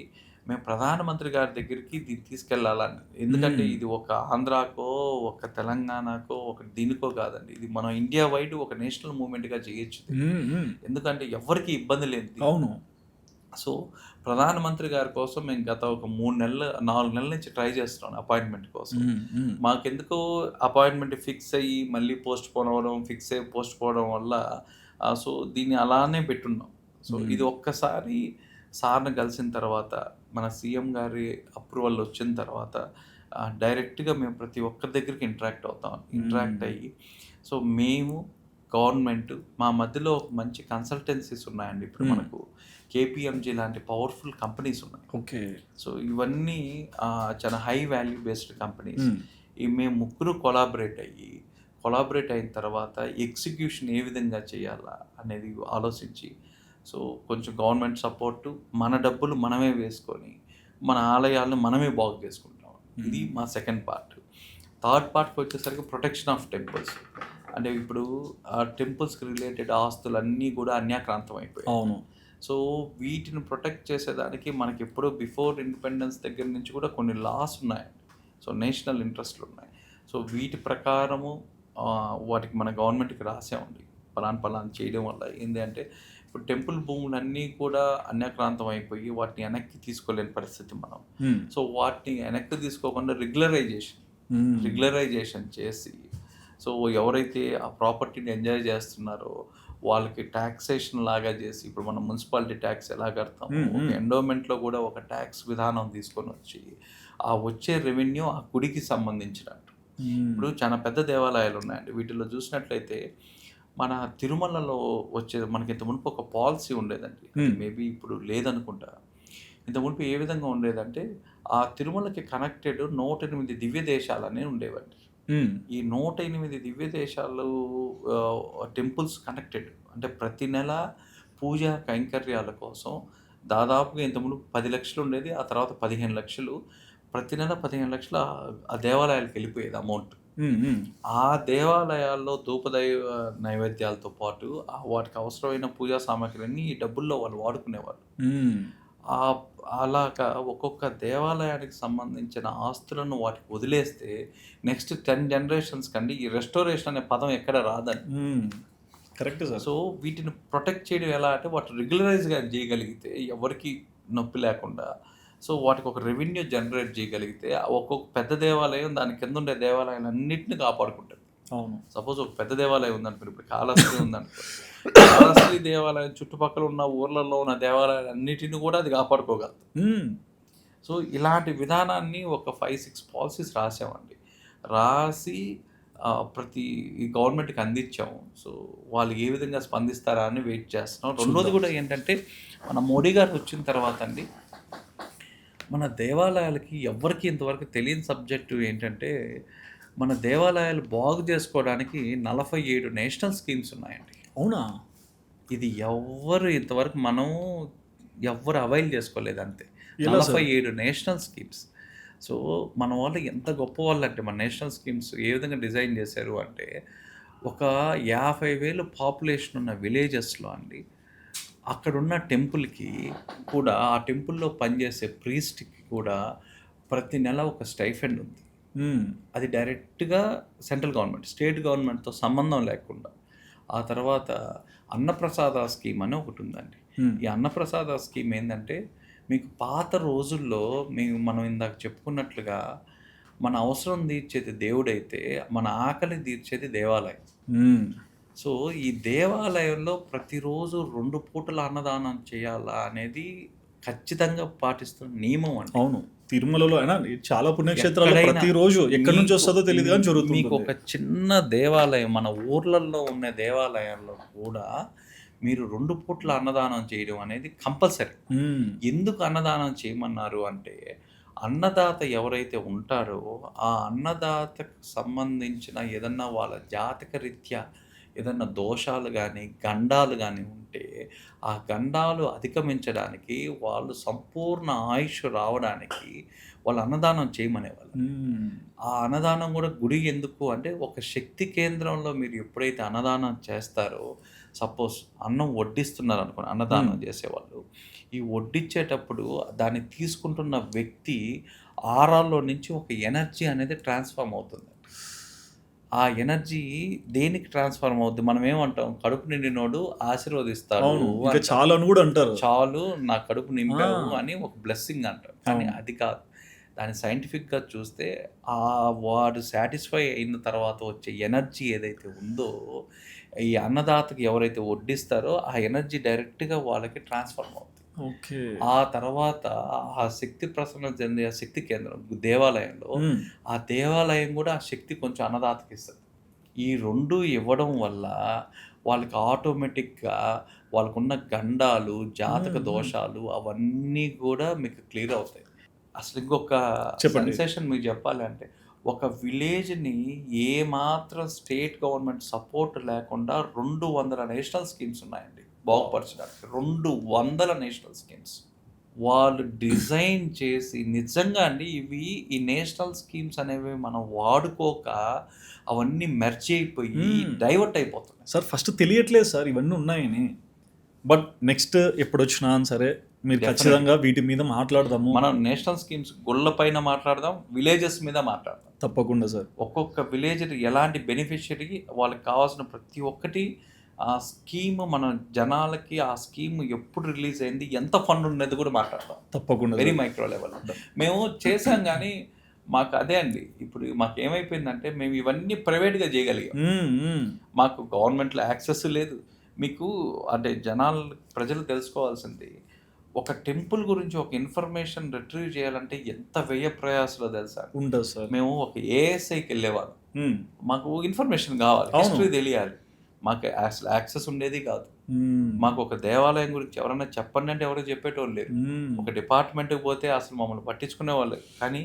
Speaker 2: మేము ప్రధానమంత్రి గారి దగ్గరికి దీన్ని తీసుకెళ్ళాలని. ఎందుకంటే ఇది ఒక ఆంధ్రాకో, ఒక తెలంగాణకో, ఒక దీనికో కాదండి, ఇది మనం ఇండియా వైడ్ ఒక నేషనల్ మూవ్మెంట్గా చేయొచ్చు. ఎందుకంటే ఎవరికి ఇబ్బంది లేదు.
Speaker 1: అవును.
Speaker 2: సో ప్రధానమంత్రి గారి కోసం మేము గత ఒక 4 నెలల నుంచి ట్రై చేస్తున్నాను అపాయింట్మెంట్ కోసం. మాకెందుకో అపాయింట్మెంట్ ఫిక్స్ అయ్యి మళ్ళీ పోస్ట్ పోన్ అవ్వడం, ఫిక్స్ అయ్యి పోస్ట్ పోవడం వల్ల సో దీన్ని అలానే పెట్టున్నాం. సో ఇది ఒక్కసారి సార్ని కలిసిన తర్వాత, మన సీఎం గారి అప్రూవల్ వచ్చిన తర్వాత డైరెక్ట్గా మేము ప్రతి ఒక్కరి దగ్గరికి ఇంటరాక్ట్ అయ్యి, సో మేము గవర్నమెంట్ మా మధ్యలో ఒక మంచి కన్సల్టెన్సీస్ ఉన్నాయండి. ఇప్పుడు మనకు KPMG లాంటి పవర్ఫుల్ కంపెనీస్ ఉన్నాయి.
Speaker 1: ఓకే.
Speaker 2: సో ఇవన్నీ చాలా హై వాల్యూ బేస్డ్ కంపెనీస్. మేము ముగ్గురు కొలాబరేట్ అయిన తర్వాత ఎగ్జిక్యూషన్ ఏ విధంగా చేయాలా అనేది ఆలోచించి, సో కొంచెం గవర్నమెంట్ సపోర్టు, మన డబ్బులు మనమే వేసుకొని మన ఆలయాలను మనమే బాగు చేసుకుంటాం. ఇది మా సెకండ్ పార్ట్. థర్డ్ పార్ట్కి వచ్చేసరికి ప్రొటెక్షన్ ఆఫ్ టెంపుల్స్. అంటే ఇప్పుడు ఆ టెంపుల్స్కి రిలేటెడ్ ఆస్తులన్నీ కూడా అన్యాక్రాంతం అయిపోయాయి.
Speaker 1: అవును.
Speaker 2: సో వీటిని ప్రొటెక్ట్ చేసేదానికి మనకి ఎప్పుడో బిఫోర్ ఇండిపెండెన్స్ దగ్గర నుంచి కూడా కొన్ని లాస్ ఉన్నాయండి. సో నేషనల్ ఇంట్రెస్ట్లు ఉన్నాయి. సో వీటి ప్రకారము వాటికి మన గవర్నమెంట్కి రాసామండి. పలాన్ చేయడం వల్ల ఏంటి అంటే ఇప్పుడు టెంపుల్ భూములన్నీ కూడా అన్యాక్రాంతం అయిపోయి వాటిని వెనక్కి తీసుకోలేని పరిస్థితి మనం. సో వాటిని వెనక్కి తీసుకోకుండా రెగ్యులరైజేషన్ చేసి, సో ఎవరైతే ఆ ప్రాపర్టీని ఎంజాయ్ చేస్తున్నారో వాళ్ళకి ట్యాక్సేషన్ లాగా చేసి, ఇప్పుడు మనం మున్సిపాలిటీ ట్యాక్స్ ఎలా కడతాము, ఒక ఎండోమెంట్లో కూడా ఒక ట్యాక్స్ విధానం తీసుకొని వచ్చి ఆ వచ్చే రెవెన్యూ ఆ గుడికి సంబంధించినట్టు. ఇప్పుడు చాలా పెద్ద దేవాలయాలు ఉన్నాయండి. వీటిలో చూసినట్లయితే మన తిరుమలలో మనకి ఇంత మునుపు ఒక పాలసీ ఉండేదండి, మేబీ ఇప్పుడు లేదనుకుంటా. ఇంత మునుపు ఏ విధంగా ఉండేదంటే ఆ తిరుమలకి కనెక్టెడ్ 108 దివ్య దేశాలనే ఉండేవండి. ఈ 108 దివ్య దేశాలు టెంపుల్స్ కనెక్టెడ్. అంటే ప్రతి నెల పూజా కైంకర్యాల కోసం దాదాపుగా ఇంతకుముందు 10 లక్షలు ఉండేది, ఆ తర్వాత 15 లక్షలు. ప్రతి నెల 15 లక్షలు ఆ దేవాలయాలకు వెళ్ళిపోయేది అమౌంట్. ఆ దేవాలయాల్లో ధూపదైవ నైవేద్యాలతో పాటు వాటికి అవసరమైన పూజా సామాగ్రిని ఈ డబ్బుల్లో వాళ్ళు వాడుకునేవాళ్ళు. అలాగా ఒక్కొక్క దేవాలయానికి సంబంధించిన ఆస్తులను వాటికి వదిలేస్తే నెక్స్ట్ 10 జనరేషన్స్ కండి ఈ రెస్టోరేషన్ అనే పదం ఎక్కడ రాదని.
Speaker 1: Correct sir.
Speaker 2: సో వీటిని ప్రొటెక్ట్ చేయడం ఎలా అంటే వాటి రెగ్యులరైజ్గా చేయగలిగితే ఎవరికి నొప్పి లేకుండా, సో వాటికి ఒక రెవెన్యూ జనరేట్ చేయగలిగితే ఒక్కొక్క పెద్ద దేవాలయం దాని కింద ఉండే దేవాలయాలు అన్నింటినీ కాపాడుకుంటుంది.
Speaker 1: అవును.
Speaker 2: సపోజ్ ఒక పెద్ద దేవాలయం ఉందనుకోండి, ఇప్పుడు కాళహస్తి ఉందనుకో, కాళహస్తి దేవాలయం చుట్టుపక్కల ఉన్న ఊర్లలో ఉన్న దేవాలయాలు అన్నిటిని కూడా అది కాపాడుకోగలదు. సో ఇలాంటి విధానాన్ని ఒక 5-6 పాలసీస్ రాసామండి. రాసి ప్రతి ఈ గవర్నమెంట్కి అందించాము. సో వాళ్ళు ఏ విధంగా స్పందిస్తారా అని వెయిట్ చేస్తున్నాం. రెండోది కూడా ఏంటంటే, మన మోడీ గారు వచ్చిన తర్వాత అండి, మన దేవాలయాలకి ఎవ్వరికి ఇంతవరకు తెలియని సబ్జెక్టు ఏంటంటే, మన దేవాలయాలు బాగు చేసుకోవడానికి 47 నేషనల్ స్కీమ్స్ ఉన్నాయండి.
Speaker 1: అవునా?
Speaker 2: ఇది ఇంతవరకు ఎవ్వరు అవైల్ చేసుకోలేదు అంతే.
Speaker 1: ఎలా సార్?
Speaker 2: 47 national schemes. సో మన వాళ్ళు ఎంత గొప్ప వాళ్ళు అంటే, మన నేషనల్ స్కీమ్స్ ఏ విధంగా డిజైన్ చేశారు అంటే, ఒక 50,000 పాపులేషన్ ఉన్న విలేజెస్లో అండి, అక్కడున్న టెంపుల్కి కూడా, ఆ టెంపుల్లో పనిచేసే ప్రీస్ట్కి కూడా ప్రతి నెల ఒక స్టైఫండ్ ఉంది. అది డైరెక్ట్గా సెంట్రల్ గవర్నమెంట్, స్టేట్ గవర్నమెంట్తో సంబంధం లేకుండా. ఆ తర్వాత అన్నప్రసాద స్కీమ్ అని ఒకటి ఉందండి. ఈ అన్నప్రసాద స్కీమ్ ఏంటంటే, మీకు పాత రోజుల్లో మనం ఇందాక చెప్పుకున్నట్లుగా మన అవసరం తీర్చేది దేవుడైతే, మన ఆకలి తీర్చేది దేవాలయం. సో ఈ దేవాలయంలో ప్రతిరోజు 2 పూటల అన్నదానం చేయాలా అనేది ఖచ్చితంగా పాటిస్తున్న నియమం అండి.
Speaker 1: అవును. తిరుమలలో అయినా చాలా పుణ్యక్షేత్రాలు ప్రతిరోజు ఎక్కడి నుంచి వస్తుందో తెలియదు కానీ జరుగుతుంది.
Speaker 2: మీకు ఒక చిన్న దేవాలయం, మన ఊర్లలో ఉన్న దేవాలయాల్లో కూడా మీరు 2 పూట్ల అన్నదానం చేయడం అనేది కంపల్సరీ. ఎందుకు అన్నదానం చేయమన్నారు అంటే, అన్నదాత ఎవరైతే ఉంటారో ఆ అన్నదాతకు సంబంధించిన ఏదన్నా వాళ్ళ జాతక రీత్యా ఏదన్నా దోషాలు కానీ గండాలు కానీ ఉంటే, ఆ గండాలు అధిగమించడానికి, వాళ్ళు సంపూర్ణ ఆయుష్ రావడానికి వాళ్ళు అన్నదానం చేయమనేవాళ్ళు. ఆ అన్నదానం కూడా గుడి ఎందుకు అంటే, ఒక శక్తి కేంద్రంలో మీరు ఎప్పుడైతే అన్నదానం చేస్తారో, సపోజ్ అన్నం వడ్డిస్తున్నారు అనుకోండి, అన్నదానం చేసేవాళ్ళు, ఈ వడ్డించేటప్పుడు దాన్ని తీసుకుంటున్న వ్యక్తి ఆరాల్లో నుంచి ఒక ఎనర్జీ అనేది ట్రాన్స్ఫార్మ్ అవుతుంది. ఆ ఎనర్జీ దేనికి ట్రాన్స్ఫార్మ్ అవుద్ది? మనం ఏమంటాం, కడుపు నిండినోడు ఆశీర్వదిస్తాడు,
Speaker 1: చాలు అని కూడా అంటారు.
Speaker 2: చాలు నా కడుపు నింపావు అని ఒక బ్లెస్సింగ్ అంటారు. కానీ అది కాదు. దాన్ని సైంటిఫిక్గా చూస్తే, వాడు సాటిస్ఫై అయిన తర్వాత వచ్చే ఎనర్జీ ఏదైతే ఉందో, ఈ అన్నదాతకి ఎవరైతే వడ్డిస్తారో ఆ ఎనర్జీ డైరెక్ట్గా వాళ్ళకి ట్రాన్స్ఫార్మ్ అవుతుంది.
Speaker 1: ఓకే.
Speaker 2: ఆ తర్వాత ఆ శక్తి ప్రసరణ చెందే శక్తి కేంద్రం దేవాలయంలో, ఆ దేవాలయం కూడా ఆ శక్తి కొంచెం అన్నదాతకి ఇస్తుంది. ఈ 2 ఇవ్వడం వల్ల వాళ్ళకి ఆటోమేటిక్గా వాళ్ళకున్న గండాలు, జాతక దోషాలు అవన్నీ కూడా మీకు క్లియర్ అవుతాయి. అసలు ఇంకొక సెన్సేషన్ మీకు చెప్పాలంటే, ఒక విలేజ్ని ఏమాత్రం స్టేట్ గవర్నమెంట్ సపోర్ట్ లేకుండా 200 నేషనల్ స్కీమ్స్ ఉన్నాయండి బాగుపరచడానికి. 200 నేషనల్ స్కీమ్స్ వాళ్ళు డిజైన్ చేసి, నిజంగా అండి ఈ నేషనల్ స్కీమ్స్ అనేవి మనం వాడుకోక అవన్నీ మెర్జ్ అయిపోయి డైవర్ట్ అయిపోతున్నాయి.
Speaker 1: సార్ ఫస్ట్ తెలియట్లేదు సార్ ఇవన్నీ ఉన్నాయని. బట్ నెక్స్ట్ ఎప్పుడు వచ్చినా సరే మీరు ఖచ్చితంగా వీటి మీద మాట్లాడదాము.
Speaker 2: మనం నేషనల్ స్కీమ్స్ గుళ్ళ పైన మాట్లాడదాం, విలేజెస్ మీద మాట్లాడదాం.
Speaker 1: తప్పకుండా సార్.
Speaker 2: ఒక్కొక్క విలేజ్ ఎలాంటి బెనిఫిషియరీ, వాళ్ళకి కావాల్సిన ప్రతి ఒక్కటి, ఆ స్కీమ్ మన జనాలకి ఆ స్కీమ్ ఎప్పుడు రిలీజ్ అయింది, ఎంత ఫండ్ ఉన్నది కూడా మాట్లాడతాం.
Speaker 1: తప్పకుండా.
Speaker 2: వెరీ మైక్రో లెవెల్ మేము చేసాం. కానీ మాకు అదే అండి, ఇప్పుడు మాకు ఏమైపోయిందంటే, మేము ఇవన్నీ ప్రైవేట్గా చేయగలిగాం. మాకు గవర్నమెంట్లో యాక్సెస్ లేదు. మీకు అంటే ప్రజలు తెలుసుకోవాల్సింది, ఒక టెంపుల్ గురించి ఒక ఇన్ఫర్మేషన్ రిట్రీవ్ చేయాలంటే ఎంత వ్యయ ప్రయాసలో తెలుసా
Speaker 1: ఉంటుంది సార్.
Speaker 2: మేము ఒక ఏఎస్ఐకి వెళ్ళేవాళ్ళం. మాకు ఇన్ఫర్మేషన్ కావాలి, హిస్టరీ తెలియాలి. మాకు అసలు యాక్సెస్ ఉండేది కాదు. మాకు ఒక దేవాలయం గురించి ఎవరైనా చెప్పండి అంటే ఎవరో చెప్పేటోళ్ళు లేరు. ఒక డిపార్ట్మెంట్కి పోతే అసలు మమ్మల్ని పట్టించుకునే వాళ్ళు. కానీ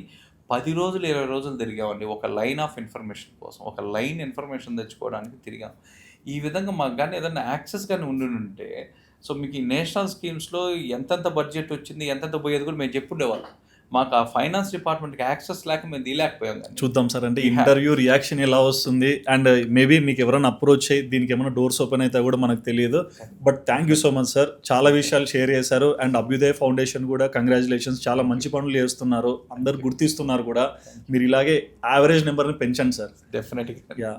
Speaker 2: 10 రోజులు 20 రోజులు తిరిగామండి ఒక లైన్ ఆఫ్ ఇన్ఫర్మేషన్ కోసం, ఒక లైన్ ఇన్ఫర్మేషన్ తెచ్చుకోవడానికి తిరిగాం. ఈ విధంగా మాకు కానీ ఏదైనా యాక్సెస్ కానీ ఉంటే, సో మీకు ఈ నేషనల్ స్కీమ్స్లో ఎంతెంత బడ్జెట్ వచ్చింది, ఎంతెంత పోయేది కూడా మేము చెప్పుండేవాళ్ళం. మాకు ఆ ఫైనాన్స్ డిపార్ట్మెంట్కి యాక్సెస్ లేక మేము తీయలేకపోయాం కానీ
Speaker 1: చూద్దాం సార్, అంటే ఇంటర్వ్యూ రియాక్షన్ ఎలా వస్తుంది అండ్ మేబీ మీకు ఎవరైనా అప్రోచ్ అయ్యి దీనికి ఏమైనా డోర్స్ ఓపెన్ అయితే కూడా మనకు తెలియదు. But thank you so much sir, చాలా విషయాలు షేర్ చేశారు. అండ్ అభ్యుదయ ఫౌండేషన్ కూడా కంగ్రాచులేషన్స్, చాలా మంచి పనులు చేస్తున్నారు, అందరు గుర్తిస్తున్నారు కూడా. మీరు ఇలాగే యావరేజ్ నెంబర్ని పెంచండి సార్.
Speaker 2: డెఫినెట్గా.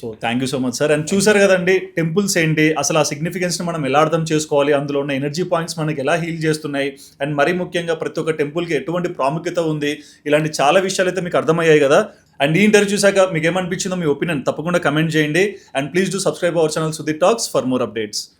Speaker 1: So thank you so much sir. And చూసారు కదండి టెంపుల్స్ ఏంటి, అసలు ఆ సిగ్నిఫికెన్స్ని మనం ఎలా అర్థం చేసుకోవాలి, అందులో ఉన్న ఎనర్జీ పాయింట్స్ మనకి ఎలా హీల్ చేస్తున్నాయి, అండ్ మరీ ముఖ్యంగా ప్రతి ఒక్క టెంపుల్కి ఎటువంటి ప్రాముఖ్యత ఉంది, ఇలాంటి చాలా విషయాలు అయితే మీకు అర్థమయ్యాయి కదా. అండ్ ఈ ఇంటర్వ్యూ చూసాక మీకు ఏమనిపించిందో మీ ఒపీనియన్ తప్పకుండా కమెంట్ చేయండి. And please do subscribe our channel Sudheer talks for more updates.